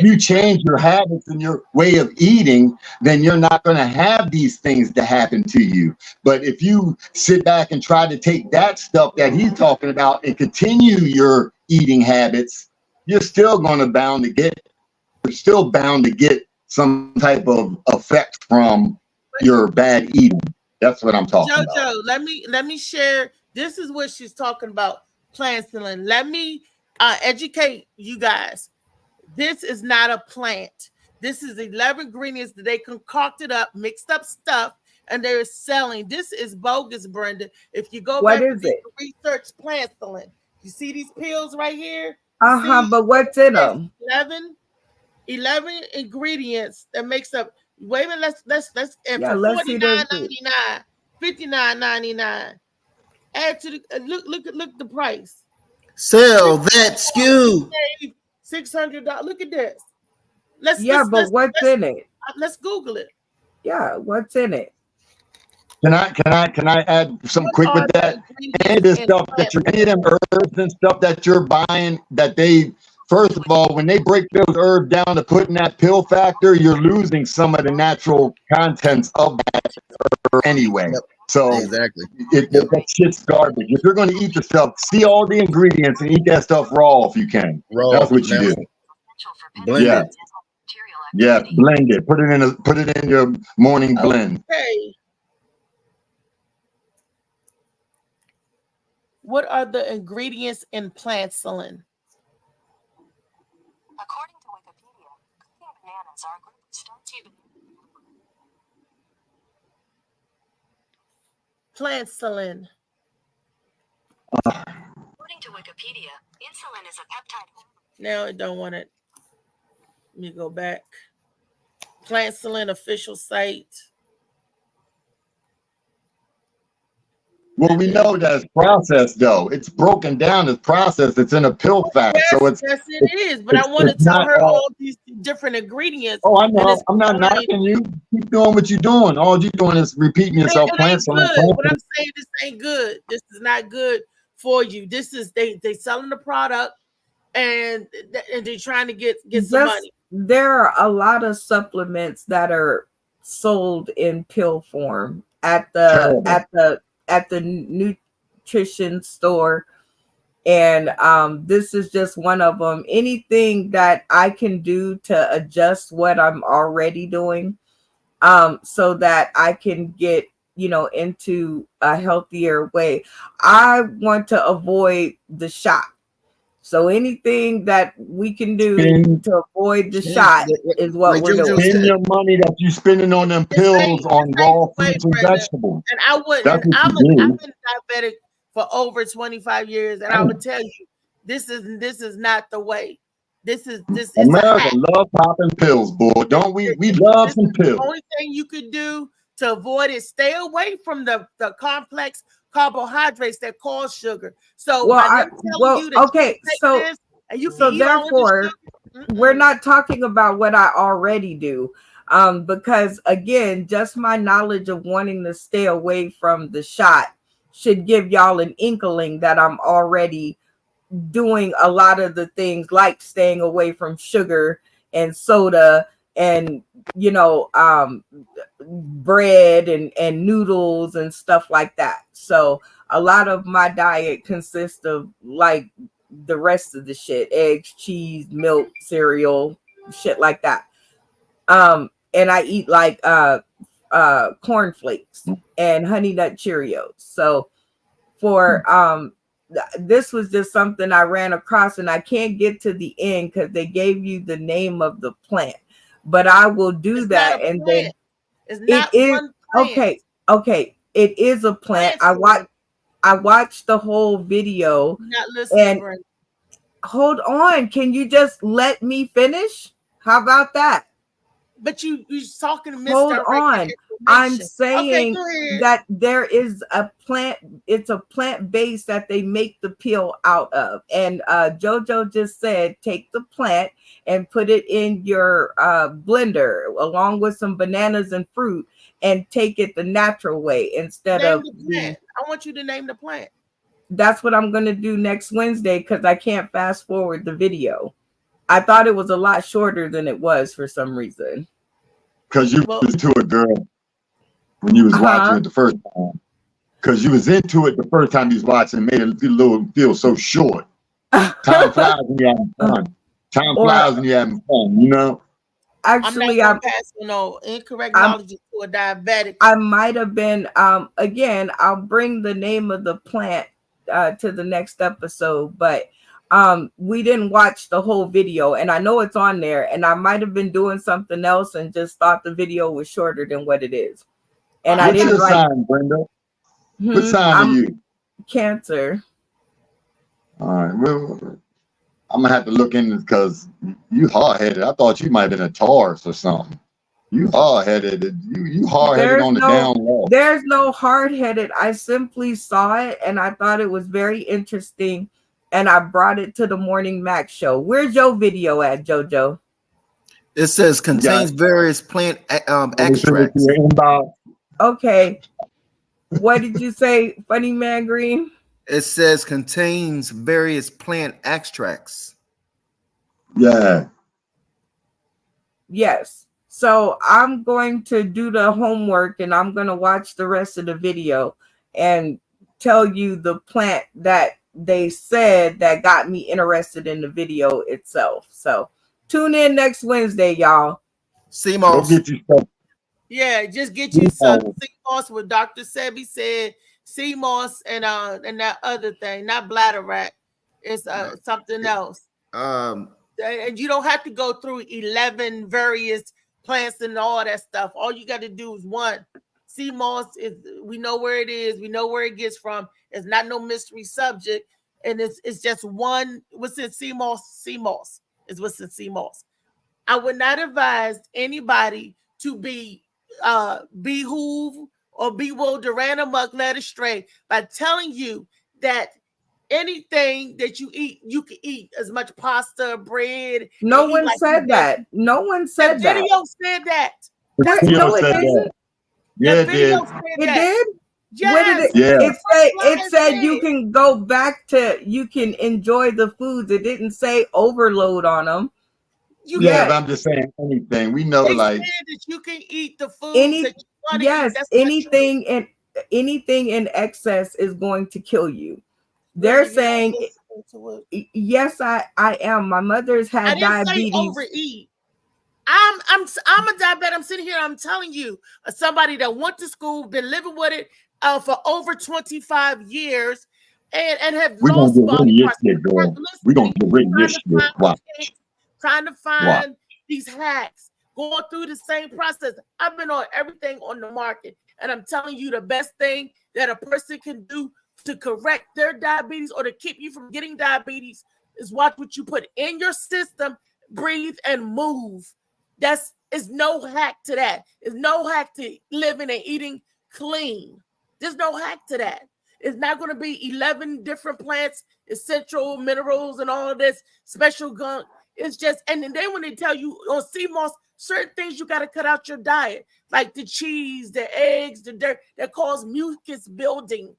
you change your habits and your way of eating, then you're not going to have these things to happen to you. But if you sit back and try to take that stuff that he's talking about and continue your eating habits, you're still bound to get some type of effect from your bad eating. That's what I'm talking about. JoJo, let me share. This is what she's talking about. Plantsolin. Let me educate you guys. This is not a plant. This is 11 ingredients that they concocted up, mixed up stuff, and they're selling. This is bogus, Brenda. If you go back and research Plantsolin, you see these pills right here? But what's in them? 11 ingredients that makes up. Wait a minute. Let's and for $49.99, $59.99. Add to the look the price. Sell that SKU. $600. Look at this. But what's in it? Let's Google it. Yeah, what's in it? Can I add some quick with that? And this stuff that you're any of them herbs and stuff that you're buying, that they, first of all, when they break those herbs down to put in that pill factor, you're losing some of the natural contents of that herb anyway. So exactly, that shit's garbage. If you're going to eat the stuff, see all the ingredients and eat that stuff raw if you can. That's what you do. Blend it. Yeah, blend it. Put it in your morning blend. Okay. What are the ingredients in Plantsolin? According to Wikipedia, cooking bananas are a group of starchy Plantulin. According to Wikipedia, insulin is a peptide. Now it don't want it. Let me go back. Plantulin official site. Well, we know that it's processed, though. It's broken down as processed. It's in a pill pack, so it's. Yes, it is. But I want to tell her all these different ingredients. Oh, I know. I'm not knocking you. Keep doing what you're doing. All you're doing is repeating yourself. It ain't good. What I'm saying, this ain't good. This is not good for you. This is they selling the product, and they're trying to get some money. There are a lot of supplements that are sold in pill form at the nutrition store, and this is just one of them. Anything that I can do to adjust what I'm already doing, so that I can get into a healthier way. I want to avoid the shot. So anything that we can do to avoid the shot is what we're doing. Spend your money that you're spending on them pills on raw fruits and vegetables. And I wouldn't. I've been diabetic for over 25 years, and I would tell you, this is not the way. This is America love popping pills, boy. Don't we? We love some pills. The only thing you could do to avoid it, stay away from the complex carbohydrates that cause sugar. So therefore we're not talking about what I already do, because again, just my knowledge of wanting to stay away from the shot should give y'all an inkling that I'm already doing a lot of the things, like staying away from sugar and soda and bread and noodles and stuff like that. So a lot of my diet consists of like the rest of the shit: eggs, cheese, milk, cereal, shit like that. And I eat like cornflakes and Honey Nut Cheerios. So for this was just something I ran across, and I can't get to the end because they gave you the name of the plant, but I will do that. And then it is okay. It is a plant. I watched the whole video. Not listening, Brenda. Hold on. Can you just let me finish? How about that? But you're talking to Mr. Hold on. I'm saying that there is a plant. It's a plant base that they make the peel out of. And JoJo just said, take the plant and put it in your blender along with some bananas and fruit, and take it the natural way instead of the plant. I want you to name the plant. That's what I'm going to do next Wednesday, because I can't fast forward the video. I thought it was a lot shorter than it was for some reason. Because you was into it, girl, when you was watching it the first time. Because you was into it the first time you was watching, made it feel so short. Time flies when you're having fun. Time flies when you're having fun, Actually, I'm not passing no incorrect knowledge to a diabetic. I might have been. Again, I'll bring the name of the plant to the next episode, but we didn't watch the whole video, and I know it's on there, and I might have been doing something else and just thought the video was shorter than what it is. And What's your sign, Brenda? What sign are you? Cancer. All right. Well, I'm gonna have to look in because you hard-headed. I thought you might have been a Taurus or something. You hard-headed. You hard-headed on the down low. There's no hard-headed. I simply saw it and I thought it was very interesting, and I brought it to the Morning Max show. Where's your video at, JoJo? It says contains various plant extracts. Okay. What did you say, Funny Man Green? It says contains various plant extracts. Yeah. Yes. So I'm going to do the homework, and I'm going to watch the rest of the video and tell you the plant that they said that got me interested in the video itself. So tune in next Wednesday, y'all. CMOS. Get you stuff. Yeah, just get you some CMOS. What Dr. Sebi said, CMOS and that other thing, not bladder rat. It's something else. And you don't have to go through 11 various plants and all that stuff. All you got to do is one. Sea moss is, we know where it is. We know where it gets from. It's not no mystery subject. And it's just one. What's in sea moss? Sea moss is what's in sea moss. I would not advise anybody to be behooved or bewildered, ran amok, led astray by telling you that anything that you eat, you can eat as much pasta, bread. No one said that. No one said that. The video said that. No, it didn't. Yeah, it did. It did? Yes. What did it? Yeah. It said you can go back to, you can enjoy the foods. It didn't say overload on them. But I'm just saying anything. We know, They like said that you can eat the food Any, that you want to yes, eat. That's not true. anything in excess is going to kill you. They're saying, yes, I am. My mother's I had didn't diabetes. say overeat. I'm a diabetic. I'm sitting here. I'm telling you, somebody that went to school, been living with it for over 25 years, and have we're gonna lost get rid of body your parts. shit, girl. We're gonna get rid of your shit. Why? Trying to find these hacks, going through the same process. I've been on everything on the market, and I'm telling you, the best thing that a person can do to correct their diabetes or to keep you from getting diabetes is watch what you put in your system, breathe, and move. Is no hack to that. There's no hack to living and eating clean. There's no hack to that. It's not going to be 11 different plants, essential minerals, and all of this special gunk. It's just, and then when they tell you on sea moss, certain things you got to cut out your diet, like the cheese, the eggs, the dirt that cause mucus building,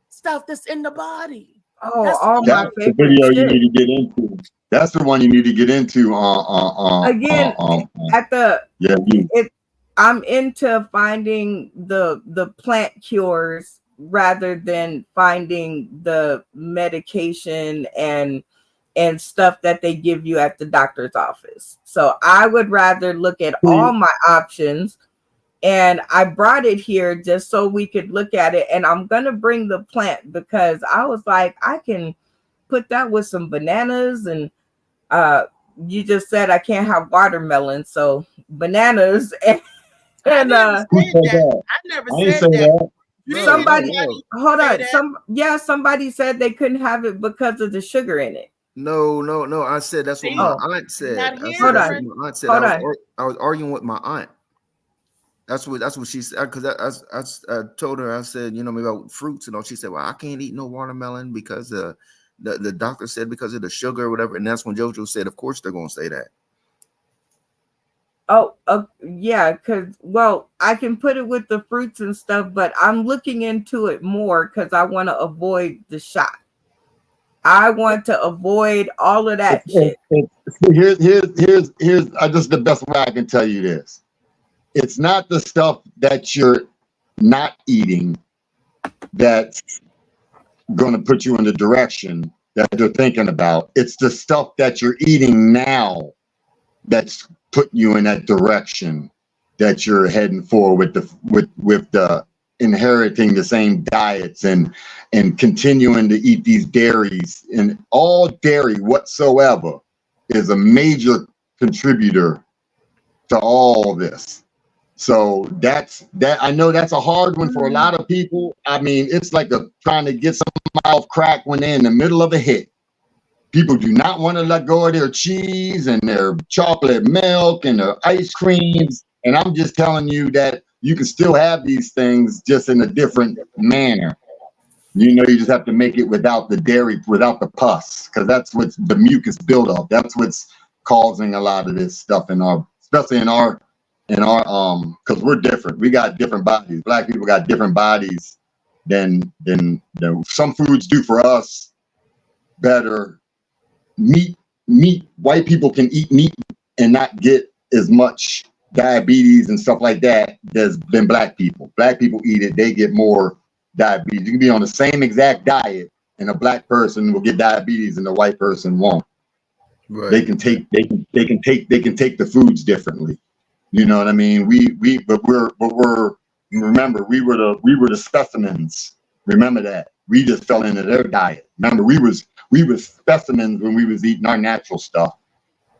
stuff that's in the body. Oh, that's the video you need to get into. That's the one you need to get into. Again, at the yeah, I'm into finding the plant cures rather than finding the medication and stuff that they give you at the doctor's office. So I would rather look at all my options, and I brought it here just so we could look at it. And I'm gonna bring the plant because I was like, I can put that with some bananas, and you just said I can't have watermelon, so bananas and I never said that. Somebody hold on. Somebody said they couldn't have it because of the sugar in it. No. I said that's what my aunt said. Hold on. My aunt said. I was arguing with my aunt. That's what she said, because I told her, I said, maybe about fruits and all. She said, well, I can't eat no watermelon because the doctor said because of the sugar or whatever. And that's when JoJo said, of course they're gonna say that. Oh, yeah, because, well, I can put it with the fruits and stuff, but I'm looking into it more because I want to avoid the shot. I want to avoid all of that shit. Here's just the best way I can tell you this. It's not the stuff that you're not eating that's going to put you in the direction that you're thinking about. It's the stuff that you're eating now that's putting you in that direction that you're heading for with the inheriting the same diets and continuing to eat these dairies. And all dairy whatsoever is a major contributor to all this. So that I know that's a hard one for a lot of people. I mean, it's like trying to get somebody off crack when they're in the middle of a hit. People do not want to let go of their cheese and their chocolate milk and their ice creams. And I'm just telling you that you can still have these things just in a different manner. You just have to make it without the dairy, without the pus, because that's what's the mucus buildup. That's what's causing a lot of this stuff especially in our because we're different. We got different bodies. Black people got different bodies than some foods do for us better. Meat, white people can eat meat and not get as much diabetes and stuff like that than black people. Black people eat it, they get more diabetes. You can be on the same exact diet and a black person will get diabetes and the white person won't. Right. They can take the foods differently. You know what I mean? Remember, we were the specimens. Remember that. We just fell into their diet. Remember, we was specimens when we was eating our natural stuff.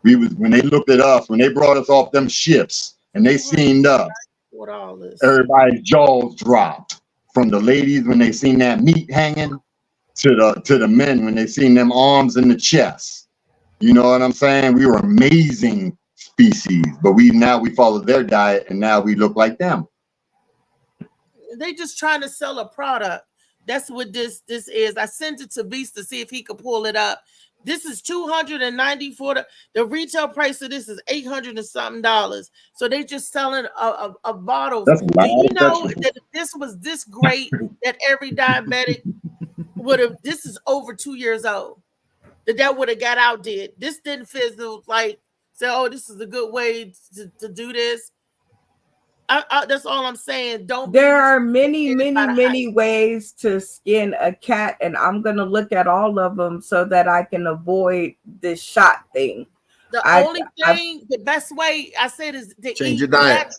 When they looked at us, when they brought us off them ships and they seen us, What all this? everybody's jaws dropped. From the ladies when they seen that meat hanging, to the men when they seen them arms in the chest. You know what I'm saying? We were amazing species, but we followed their diet and now we look like them. They just trying to sell a product. That's what this is. I sent it to Beast to see if he could pull it up. This is $294. The retail price of this is $800 and something. So they just selling a bottle. Do you know that if this was this great, that every diabetic would have? This is over 2 years old. That would have got outdid. This didn't fizzle like say, oh, this is a good way to do this. That's all I'm saying. There are many ways to skin a cat, and I'm gonna look at all of them so that I can avoid this shot thing. The best way I said is to change your diet.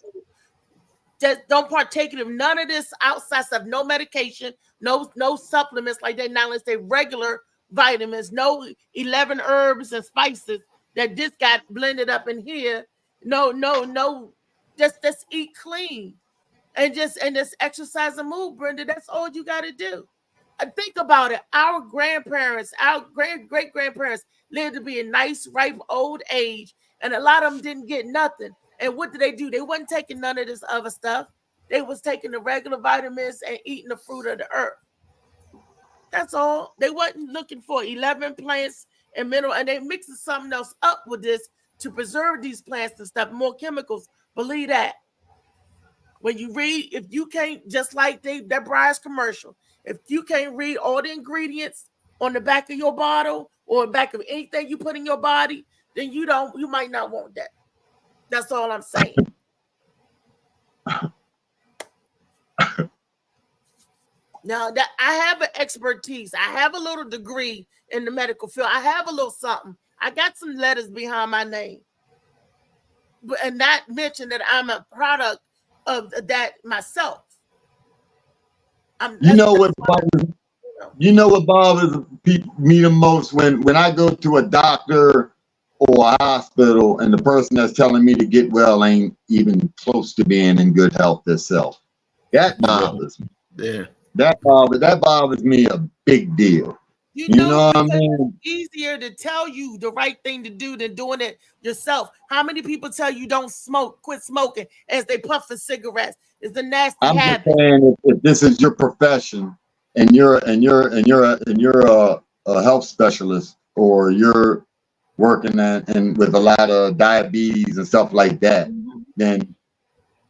Just don't partake of none of this outside stuff. No medication, no supplements like that. Now let's say regular vitamins, no 11 herbs and spices that just got blended up in here. No. Just eat clean and just exercise and move, Brenda. That's all you got to do. Think about it. Our grandparents, our great grandparents lived to be a nice, ripe old age, and a lot of them didn't get nothing. And what did they do? They wasn't taking none of this other stuff. They was taking the regular vitamins and eating the fruit of the earth. That's all. They wasn't looking for 11 plants and mineral, and they mixing something else up with this to preserve these plants and stuff, more chemicals. Believe that. When you read, if you can't, just like that Breyers commercial, if you can't read all the ingredients on the back of your bottle or back of anything you put in your body, then you might not want that. That's all I'm saying. Now that I have an expertise, I have a little degree in the medical field. I have a little something. I got some letters behind my name. And not mention that I'm a product of that myself. You know what bothers me the most when I go to a doctor or a hospital and the person that's telling me to get well ain't even close to being in good health themselves. That bothers me. Yeah. That bothers me a big deal. You know what I mean? It's easier to tell you the right thing to do than doing it yourself. How many people tell you don't smoke, quit smoking as they puff for cigarettes? It's a nasty habit. I'm just saying if this is your profession and you're a health specialist or you're working and with a lot of diabetes and stuff like that, then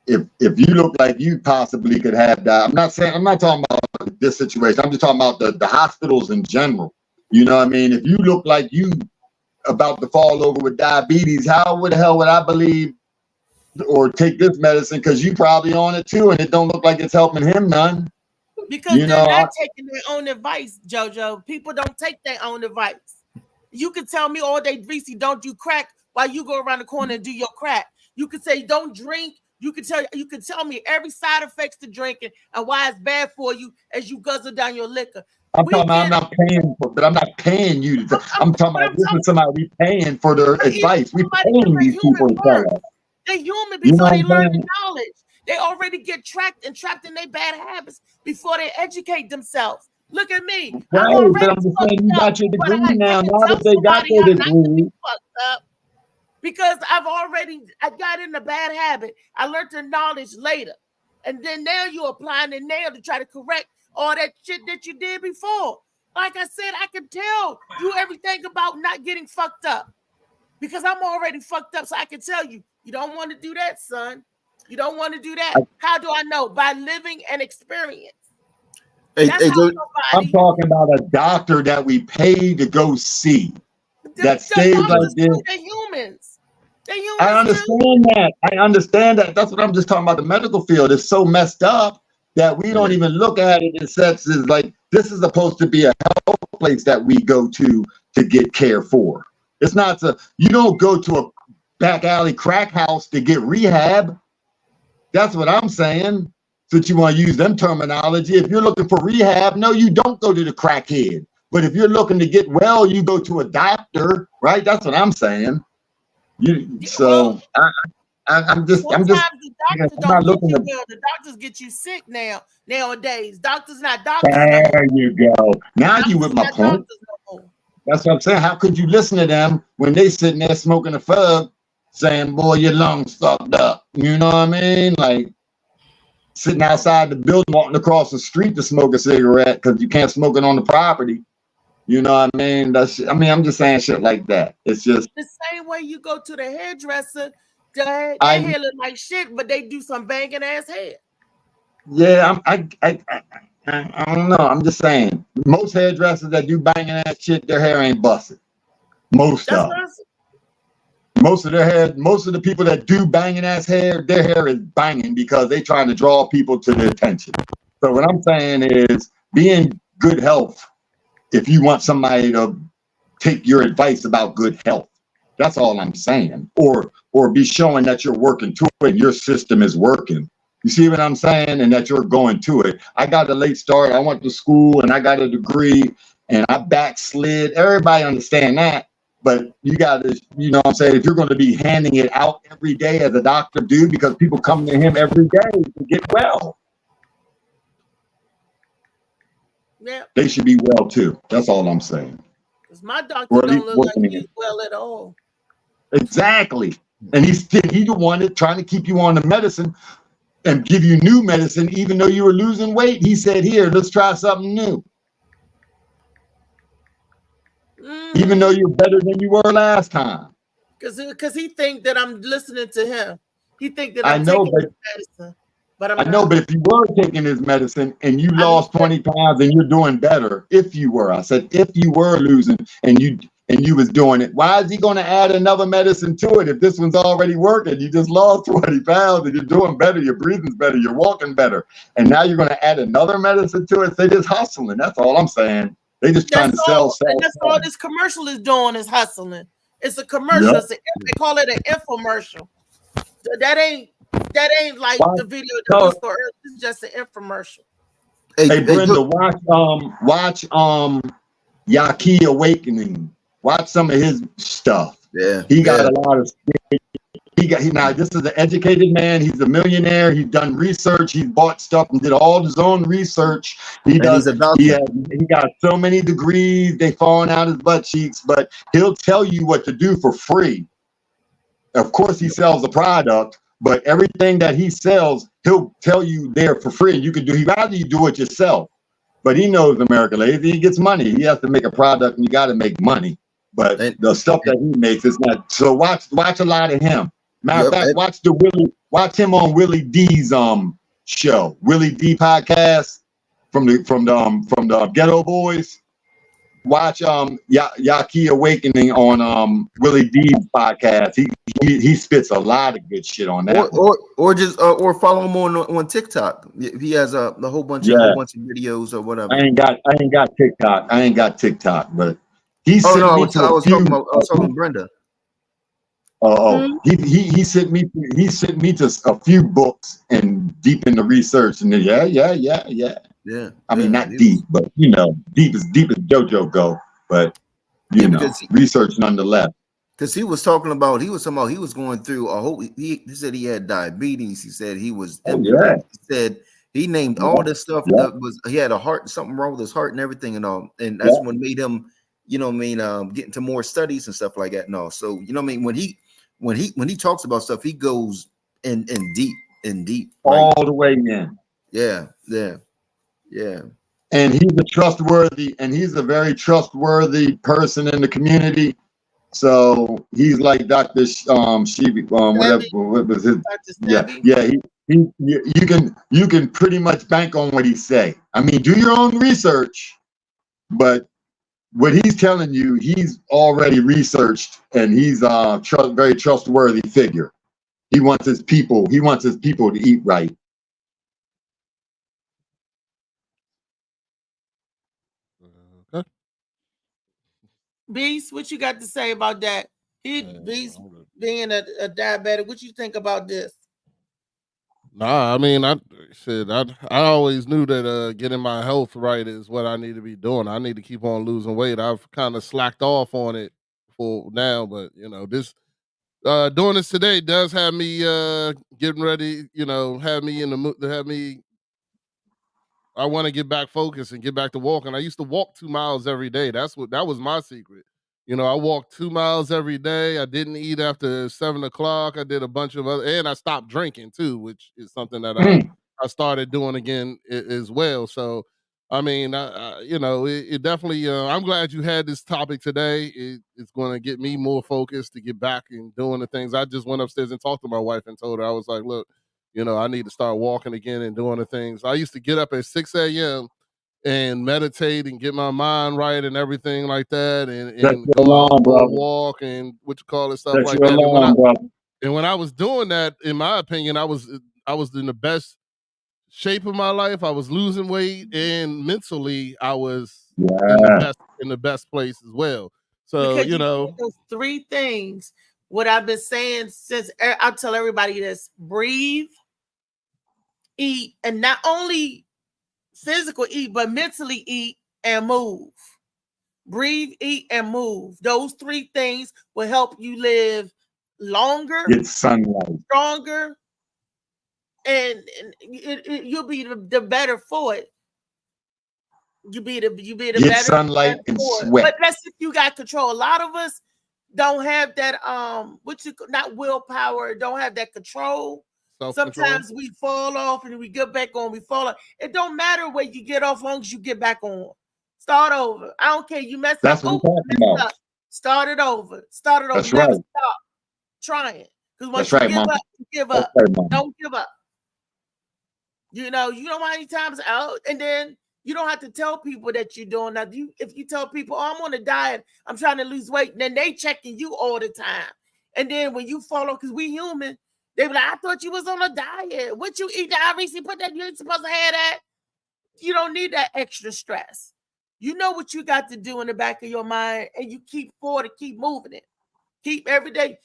if you look like you possibly could have that, I'm not talking about this situation. I'm just talking about the hospitals in general. You know what I mean? If you look like you about to fall over with diabetes, how the hell would I believe or take this medicine? Because you probably on it too, and it don't look like it's helping him none. Because they're not taking their own advice, JoJo. People don't take their own advice. You could tell me all day, Reese, don't do crack while you go around the corner and do your crack. You could say don't drink. You could tell me every side effects to drinking and why it's bad for you as you guzzle down your liquor. I'm not paying you. I'm talking about this is somebody we paying for their advice. We paying these people to tell us. They're human before they learn the knowledge. They already get trapped in their bad habits before they educate themselves. Look at me. Right, but I'm just saying you got your degree now. Now that they got their degree. Because I got in a bad habit. I learned the knowledge later. And then now you're applying it now to try to correct all that shit that you did before. Like I said, I can tell you everything about not getting fucked up. Because I'm already fucked up, so I can tell you, you don't want to do that, son. You don't want to do that. How do I know? By living and experience. I'm talking about a doctor that we pay to go see. That stays like this. They're humans. I understand that. That's what I'm just talking about. The medical field is so messed up that we don't even look at it in senses like this is supposed to be a health place that we go to get care for. It's not you don't go to a back alley crack house to get rehab. That's what I'm saying. Since you want to use them terminology, if you're looking for rehab, no, you don't go to the crackhead. But if you're looking to get well, you go to a doctor, right? That's what I'm saying. So I'm just sometimes the doctors I'm not don't get looking you to. well. The doctors get you sick nowadays. Doctors not doctors no There more. you go. Now you with my Not point. doctors no more. That's what I'm saying. How could you listen to them when they sitting there smoking a fug, saying, "Boy, your lungs fucked up." You know what I mean? Like sitting outside the building, walking across the street to smoke a cigarette because you can't smoke it on the property. You know what I mean? I'm just saying shit like that. It's just the same way you go to the hairdresser, their hair look like shit, but they do some banging ass hair. Yeah, I don't know. I'm just saying. Most hairdressers that do banging ass shit, their hair ain't busted. Most of their hair, most of the people that do banging ass hair, their hair is banging because they trying to draw people to their attention. So what I'm saying is be in good health if you want somebody to take your advice about good health. That's all I'm saying. Or be showing that you're working to it and your system is working. You see what I'm saying? And that you're going to it. I got a late start. I went to school and I got a degree and I backslid. Everybody understand that. But you got to, you know what I'm saying? If you're going to be handing it out every day as a doctor do, because people come to him every day to get well. Yeah. They should be well too. That's all I'm saying. Because my doctor don't look like he's well at all. Exactly. And he's the one that's trying to keep you on the medicine and give you new medicine, even though you were losing weight. He said, here, let's try something new. Even though you're better than you were last time. Because he think that I'm listening to him. He think that I I'm know, taking his medicine. But I know, but if you were taking his medicine and you lost 20 pounds and you're doing better, if you were, I said, if you were losing and you was doing it, why is he going to add another medicine to it if this one's already working? You just lost 20 pounds and you're doing better, your breathing's better, you're walking better, and now you're going to add another medicine to it? They just hustling. That's all I'm saying. They just trying to sell. And that's all this commercial is doing is hustling. It's a commercial. Yep. They call it an infomercial. That ain't like the video that No. we saw earlier. It's just an infomercial. Hey Brenda, watch Yaki Awakening. Watch some of his stuff. Yeah, he got a lot of. Now this is an educated man. He's a millionaire. He's done research. He's bought stuff and did all his own research. He got so many degrees. They falling out his butt cheeks, but he'll tell you what to do for free. Of course, he sells the product, but everything that he sells, he'll tell you there for free. You can do. He'd rather you do it yourself, but he knows America lazy. He gets money. He has to make a product, and you got to make money. But the stuff that he makes is not. So watch a lot of him. Matter of fact, watch him on Willie D's show, Willie D podcast from the Ghetto Boys. Watch Yaki Awakening on Willie D's podcast. He spits a lot of good shit on that. Or just follow him on TikTok. He has a whole bunch of videos or whatever. I ain't got TikTok, but he sent I me was to a few. talking about Brenda. He sent me to a few books and deep in the research, and then Yeah. I mean, not deep, but deep as JoJo go, but research nonetheless. Because he was talking about he was going through a whole. He said he had diabetes. He said he was. He said he named all this stuff that was. He had something wrong with his heart and everything and all, and that's what made him. Get into more studies and stuff like that and all. So when he talks about stuff, he goes in deep, all the way in. Yeah. And he's a very trustworthy person in the community. So he's like Dr. Shivi, whatever. What was his? You can pretty much bank on what he say. I mean, do your own research, but what he's telling you, he's already researched, and he's a very trustworthy figure. He wants his people to eat right. Beast, what you got to say about that? Beast being a diabetic, what you think about this? Nah, I mean, I always knew that getting my health right is what I need to be doing. I need to keep on losing weight. I've kind of slacked off on it for now, but doing this today does have me getting ready, have me in the mood, have me. I want to get back focused and get back to walking. I used to walk 2 miles every day. That was my secret. I walked 2 miles every day. I didn't eat after 7 o'clock. I did a bunch of other, and I stopped drinking too, which is something that I started doing again as well. So, I mean, it definitely, I'm glad you had this topic today. It's going to get me more focused to get back and doing the things. I just went upstairs and talked to my wife and told her, I was like, look, I need to start walking again and doing the things. I used to get up at 6 a.m. and meditate and get my mind right and everything like that, and go out for a walk and stuff like that. And when I was doing that, in my opinion, I was in the best shape of my life. I was losing weight, and mentally, I was in the best place as well. So because those 3 things. What I've been saying since I'll tell everybody this: breathe, eat, and not only physical eat, but mentally eat and move. Breathe, eat, and move. Those 3 things will help you live longer, get sunlight, stronger, and you'll be the better for it. You be the get better sunlight and sweat. But that's if you got control. A lot of us don't have that not willpower, don't have that control. Sometimes we fall off and we get back on. We fall off. It don't matter where you get off, as long as you get back on. Start over. I don't care. You mess That's up. what I'm talking about. Start it over. Start it over. That's Never right. stop trying. Because once That's you right, give Mom. up, you give up. That's right, Mom. Don't give up. You know how many times out, and then you don't have to tell people that you're doing that. If you tell people, oh, I'm on a diet, I'm trying to lose weight, then they checking you all the time. And then when you follow, because we human, they be like, I thought you was on a diet. What you eat? Obviously, put that, you ain't supposed to have that. You don't need that extra stress. You know what you got to do in the back of your mind, and you keep forward and keep moving it. Keep every day.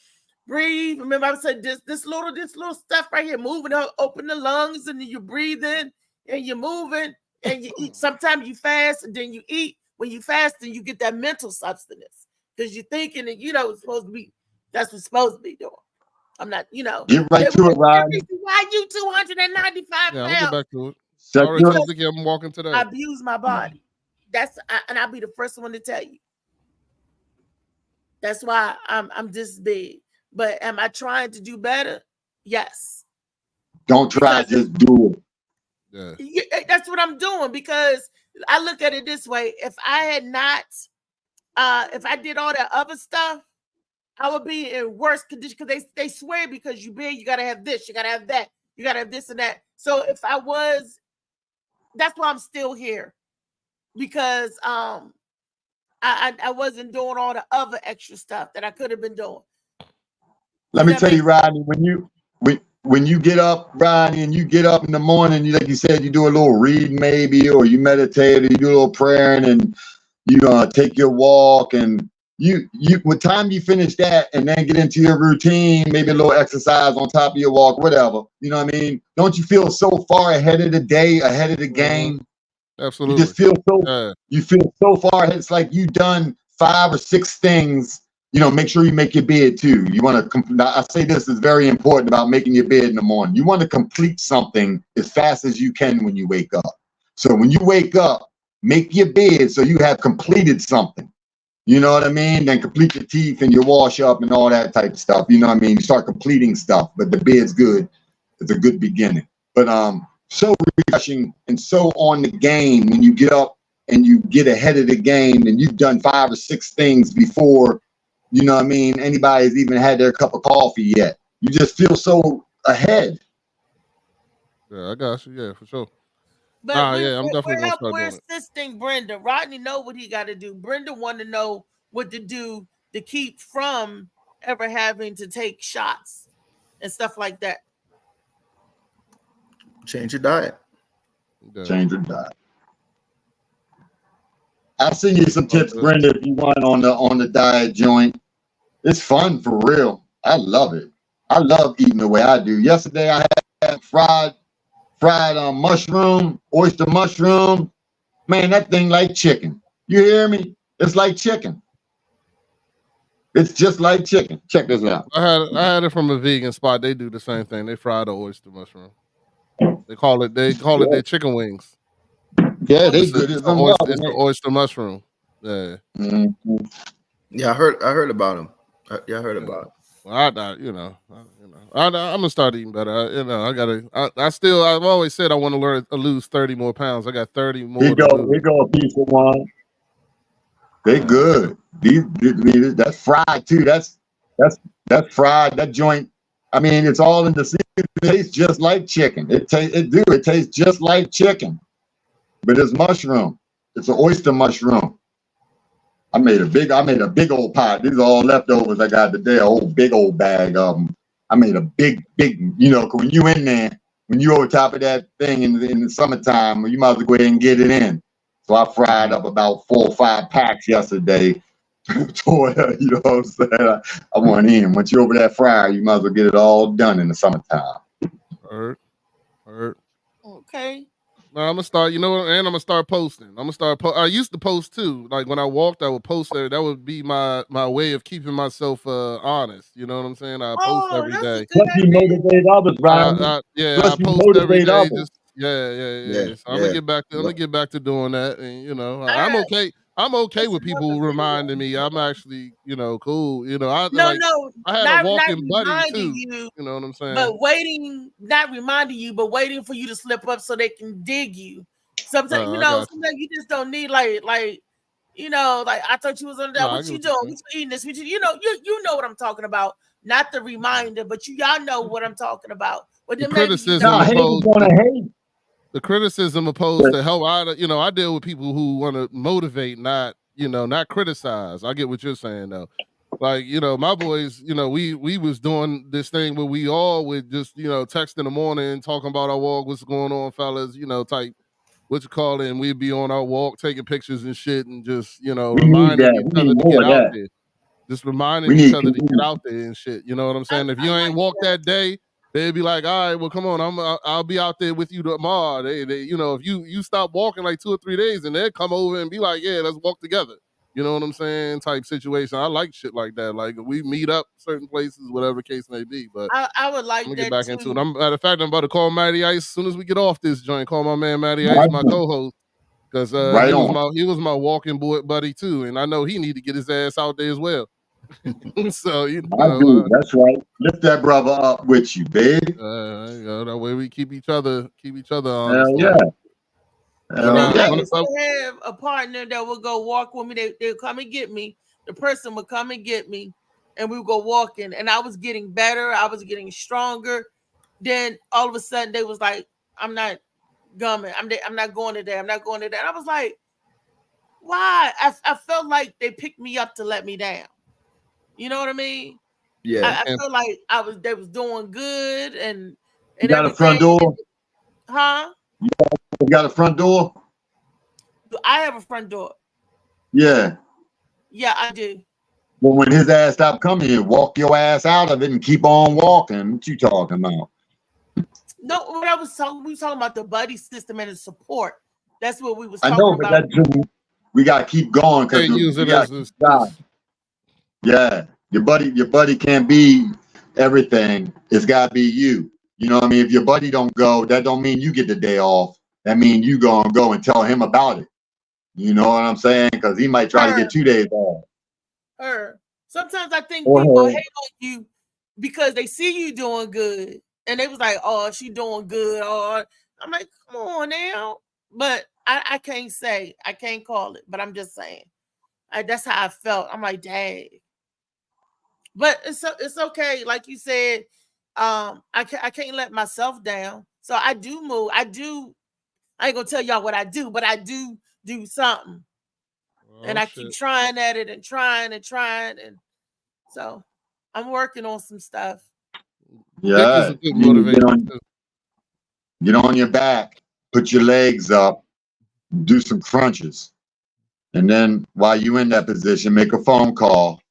Breathe. Remember, I said this little stuff right here, moving up, open the lungs, and then you breathe in, and you're moving, and you eat. Sometimes you fast, and then you eat. When you fast, then you get that mental substance because you're thinking that it's supposed to be. That's what's supposed to be doing. I'm not, Get right to it, Rodney. Why you 295 Yeah, pounds? I'll get back to it. Shut Already your- sounds like I'm walking today. I abuse my body. And I'll be the first one to tell you. That's why I'm this big. But am I trying to do better? Yes. Don't try, just do it. Yeah, that's what I'm doing, because I look at it this way. If I had not, if I did all that other stuff, I would be in worse condition, because they swear because you big, you got to have this, you got to have that, you got to have this and that. So if I was, that's why I'm still here, because I wasn't doing all the other extra stuff that I could have been doing. Let me tell you, Rodney, when you get up, Rodney, and you get up in the morning, like you said, you do a little reading maybe, or you meditate, or you do a little prayer, and you take your walk, and you with time you finish that and then get into your routine, maybe a little exercise on top of your walk, whatever. You know what I mean? Don't you feel so far ahead of the day, ahead of the game? Absolutely. You just feel you feel so far ahead. It's like you've done 5 or 6 things. Make sure you make your bed too. You want to. I say this is very important about making your bed in the morning. You want to complete something as fast as you can when you wake up. So when you wake up, make your bed so you have completed something. You know what I mean? Then complete your teeth and your wash up and all that type of stuff. You know what I mean? You start completing stuff, but the bed's good. It's a good beginning. But so refreshing and so on the game when you get up and you get ahead of the game and you've done 5 or 6 things before, you know what I mean, anybody's even had their cup of coffee yet. You just feel so ahead. Yeah, I got you. Yeah, for sure. But I'm definitely gonna start we're doing it. assisting Brenda. Rodney know what he got to do. Brenda want to know what to do to keep from ever having to take shots and stuff like that. Change your diet. Change your diet. I'll send you some tips, Brenda, if you want on the diet joint. It's fun for real. I love it. I love eating the way I do. Yesterday I had fried mushroom, oyster mushroom. Man, that thing like chicken. You hear me? It's like chicken. It's just like chicken. Check this out. I had it from a vegan spot. They do the same thing. They fry the oyster mushroom. They call it their chicken wings. Yeah, they It's good the as well. it's the oyster mushroom. Yeah. Mm-hmm. Yeah, I heard about them. Yeah, I heard about it. Well, I'm gonna start eating better. I've always said I want to lose 30 more pounds. I got 30 more. Here go a piece of one. They good. That's fried too. That's fried. That joint. I mean, it's all in the season. It tastes just like chicken. It tastes just like chicken, but it's mushroom. It's an oyster mushroom. I made a big old pot. These are all leftovers I got today. A whole big old bag of them. I made a big, when you in there, when you over top of that thing in the summertime, you might as well go ahead and get it in. So I fried up about 4 or 5 packs yesterday. You know what I'm saying? I went in. Once you're over that fryer, you might as well get it all done in the summertime. Heard. Okay. No, I'm gonna start. You know what? And I'm gonna start posting. I used to post too. Like when I walked, I would post there. That would be my way of keeping myself honest. You know what I'm saying? I post every day. Plus you motivate others, Brian. I Plus you post every motivate day. others. So I'm gonna get back to doing that. And I'm okay. I'm okay with people reminding me. I'm actually, cool. I had a walking buddy too. You know what I'm saying? But not reminding you, but waiting for you to slip up so they can dig you. Sometimes, sometimes you just don't need like I thought you was on that. No, What you doing? What you eating this? You know what I'm talking about. Not the reminder, but y'all know what I'm talking about. But the criticism the criticism opposed to help. I deal with people who want to motivate, not criticize. I get what you're saying though. Like, my boys, we was doing this thing where we all would just, text in the morning, talking about our walk, what's going on, fellas, type what you call it, and we'd be on our walk taking pictures and shit and just, reminding each other to get out there. Just reminding each other to get out there and shit. You know what I'm saying? If you ain't walked that day, they'd be like, all right, well, come on, I'll be out there with you tomorrow. They if you stop walking like 2 or 3 days, and they'll come over and be like, yeah, let's walk together. You know what I'm saying? Type situation. I like shit like that. Like we meet up certain places, whatever case may be. But I would like I'm that get back too. into it. Matter of fact, I'm about to call Matty Ice as soon as we get off this joint. Call my man Matty Ice, my co-host, because he was my walking buddy too, and I know he need to get his ass out there as well. So that's right. Lift that brother up with you, babe. That way we keep each other honest. I used to have a partner that would go walk with me. They'll come and get me. The person would come and get me, and we would go walking. And I was getting better. I was getting stronger. Then all of a sudden, they was like, "I'm not coming. I'm not going today. I'm not going today." And I was like, "Why?" I felt like they picked me up to let me down. You know what I mean? Yeah. I felt like they was doing good and you got a front door? Huh? You got a front door? I have a front door. Yeah. Yeah, I do. Well, when his ass stop coming, you walk your ass out of it and keep on walking. What you talking about? No, what we was talking about the buddy system and the support. That's what we was I talking know, but about. we gotta keep going because yeah, your buddy can't be everything. It's gotta be you. You know what I mean? If your buddy don't go, that don't mean you get the day off. That means you gonna go and tell him about it. You know what I'm saying? Because he might try to get 2 days off. Sometimes I think people hate on you because they see you doing good, and they was like, "Oh, she doing good." Or I'm like, "Come on now," but I can't say, I can't call it, but I'm just saying, that's how I felt. I'm like, "Dang," but it's okay. Like you said, I can't let myself down. So I do move. I ain't gonna tell y'all what I do, but I do something. And I keep trying at it and trying. And so I'm working on some stuff. Yeah. Get on your back, put your legs up, do some crunches. And then while you in that position, make a phone call.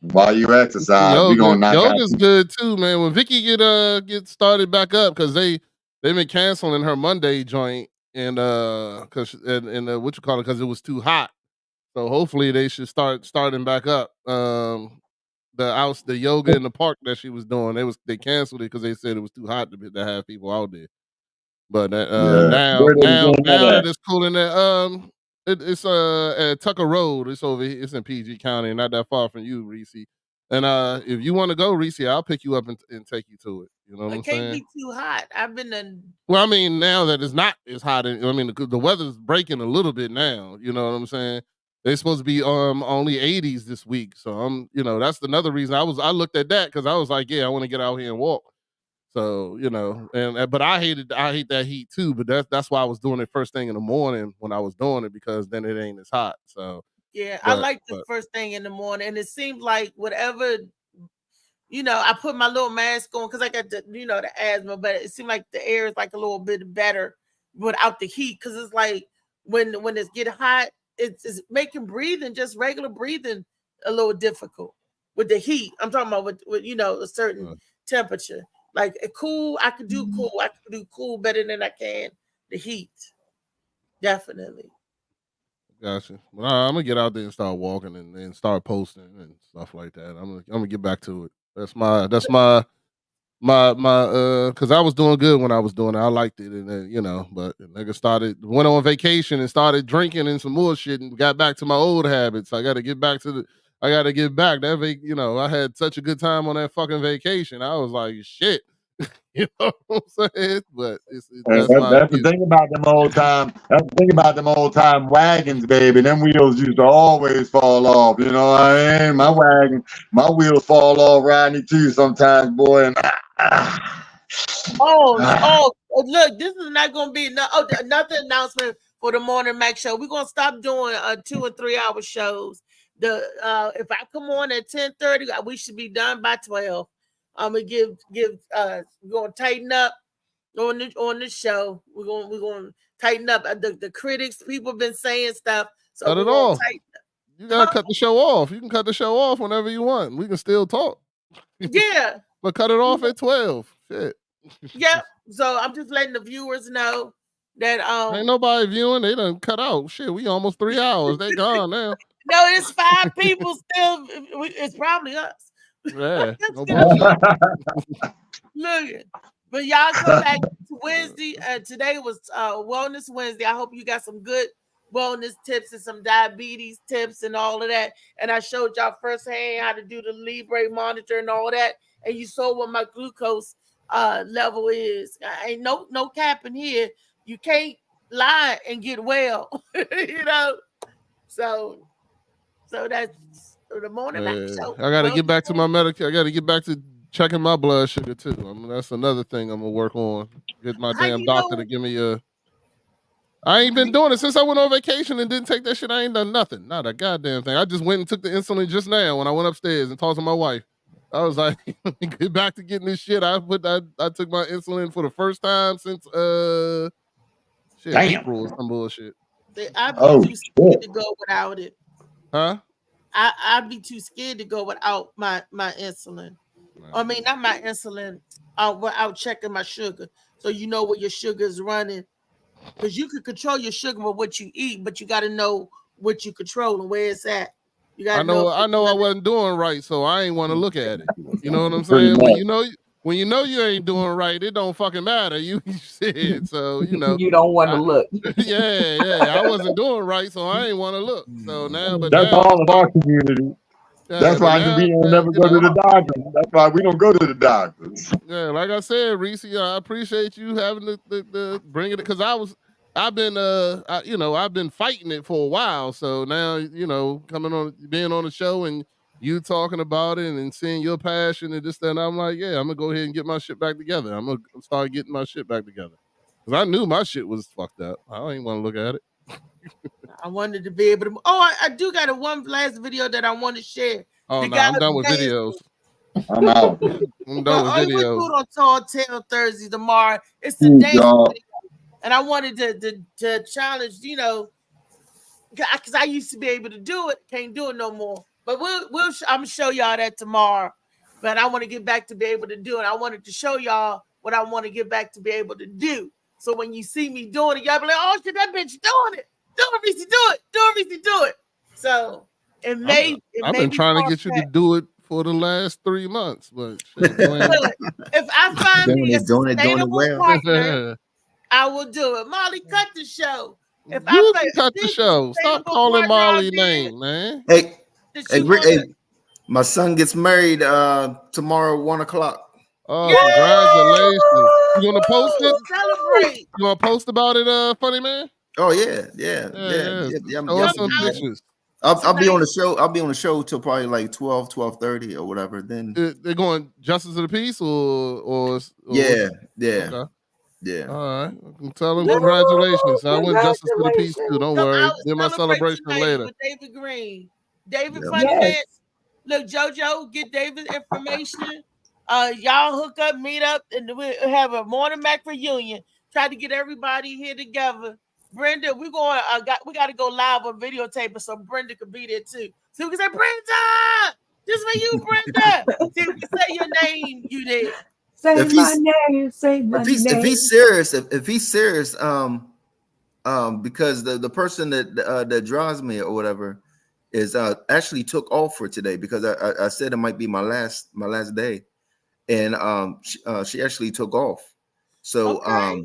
While you exercise, we're gonna knock out. Yoga's good too, man. When Vicky get started back up, because they've been canceling her Monday joint, and what you call it, because it was too hot. So hopefully they should starting back up. the yoga in the park that she was doing. They canceled it because they said it was too hot to have people out there. But now that it's cool in there, it's at Tucker Road. It's over here. It's in PG County, not that far from you, Reese. And if you want to go, Reese, I'll pick you up and take you to it. You know what I'm saying? It can't be too hot. I've been in. Well, I mean, now that it's not as hot, I mean, the weather's breaking a little bit now. You know what I'm saying? They're supposed to be only 80s this week, so that's another reason I looked at that because I was like, yeah, I want to get out here and walk. So but I hate that heat too. But that's why I was doing it first thing in the morning when I was doing it because then it ain't as hot. So yeah, I like the first thing in the morning, and it seems like whatever. I put my little mask on because I got the asthma, but it seemed like the air is like a little bit better without the heat because it's like when it's getting hot, it's making breathing, just regular breathing, a little difficult with the heat. I'm talking about with a certain temperature. Like cool, I could do cool. I could do cool better than I can the heat. Definitely. Gotcha. Well, I'm gonna get out there and start walking and start posting and stuff like that. I'm gonna get back to it. That's my because I was doing good when I was doing it. I liked it, and then but the nigga went on vacation and started drinking and some more shit and got back to my old habits. I got to get back that I had such a good time on that fucking vacation. I was like, shit. You know what I'm saying? But that's the thing about them old time. That's the thing about them old time wagons, baby. Them wheels used to always fall off. You know what I mean? My wheels fall off riding it too sometimes, boy. And look, this is not going to be another announcement for the Morning Mac Show. We're going to stop doing 2 and 3 hour shows. If I come on at 10:30, we should be done by 12. I'm gonna we're gonna tighten up on the show. We're gonna tighten up. The critics, people been saying stuff. So cut it off. You gotta cut the show off. You can cut the show off whenever you want. We can still talk. Yeah. But cut it off at 12. Shit. Yeah. So I'm just letting the viewers know that ain't nobody viewing. They done cut out. Shit, we almost 3 hours. They gone now. No, it's 5 people still. It's probably us. Yeah. No Look, but y'all come back to Wednesday. Today was Wellness Wednesday. I hope you got some good wellness tips and some diabetes tips and all of that. And I showed y'all firsthand how to do the Libre monitor and all that. And you saw what my glucose level is. Ain't no cap in here. You can't lie and get well. So that's the Morning Mac Show. I gotta get back to my medical. I gotta get back to checking my blood sugar too. I mean, that's another thing I'm gonna work on. Get my damn doctor to give me a. I ain't been doing it since I went on vacation and didn't take that shit. I ain't done nothing, not a goddamn thing. I just went and took the insulin just now when I went upstairs and talked to my wife. I was like, get back to getting this shit. I took my insulin for the first time since April or some bullshit. I'd be too scared to go without it. Huh? I'd be too scared to go without my insulin. I mean, not my insulin, without checking my sugar. So you know what your sugar is running. Because you can control your sugar with what you eat, but you got to know what you control and where it's at. You got I know I wasn't doing right, so I ain't want to look at it. You know what I'm saying? When you know you ain't doing right, it don't fucking matter. You said so. You don't want to look. Yeah. I wasn't doing right, so I ain't want to look. So now, that's all of our community. That's why we don't never go to the doctor. That's why we don't go to the doctors. Yeah, like I said, Reese, I appreciate you having the bringing it because I've been fighting it for a while. So now, being on the show and you talking about it and seeing your passion and this, that, and I'm like, yeah, I'm gonna go ahead and get my shit back together. I'm gonna start getting my shit back together. Because I knew my shit was fucked up. I don't even want to look at it. I wanted to be able to. Oh, I do got one last video that I want to share. Oh, no, I'm done with videos. I'm out. I'm done with videos. We do it on Tall Tale Thursday tomorrow. It's the day video. And I wanted to challenge, because I used to be able to do it, can't do it no more. But I'm gonna show y'all that tomorrow. But I want to get back to be able to do it. I wanted to show y'all what I want to get back to be able to do. So when you see me doing it, y'all be like, "Oh shit, that bitch doing it! Do it, Reese, do it! Do it, Reese, do it!" So I've been trying to get you to do it for the last 3 months, but shit, Dwayne. Look, if I find me a doing it sustainable well. partner, I will do it. Molly, cut the show. If I You find can cut the show. Stop calling Molly name, man. Hey, that hey, you Rick, wanna- hey, my son gets married tomorrow, 1:00. Oh, congratulations. You gonna post it? Celebrate. You gonna post about it, funny man? Oh yeah. Show us some pictures. I'll be on the show. I'll be on the show till probably like 12:30 or whatever. Then They're going Justice of the Peace or yeah. Okay. Yeah. All right. Tell them congratulations. I went Justice to the Peace too. Don't Come worry. out Do my celebrate celebration tonight later. with David Green. David Yeah. Funny Yes. Man. Look, JoJo, get David's information. Y'all hook up, meet up, and we have a morning Mac reunion. Try to get everybody here together. Brenda, we going. We got to go live on videotape, so Brenda could be there too. So we can say, Brenda, this for you, Brenda. See, we can say your name. You did. Say If my he's- name. Say my If name. he's serious, if he's serious, because the person that draws me or whatever is actually took off for today because I said it might be my last day, and she actually took off. So Okay.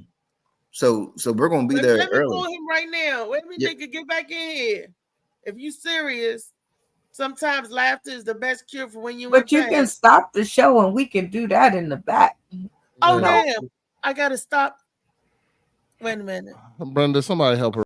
so we're gonna be But there let me early. call him right now. Wait a minute, Yeah. nigga, get back in here. If you serious, sometimes laughter is the best cure for when you. But you can stop the show and we can do that in the back. Oh No. damn! I gotta stop. Wait a minute. Brenda, somebody help her.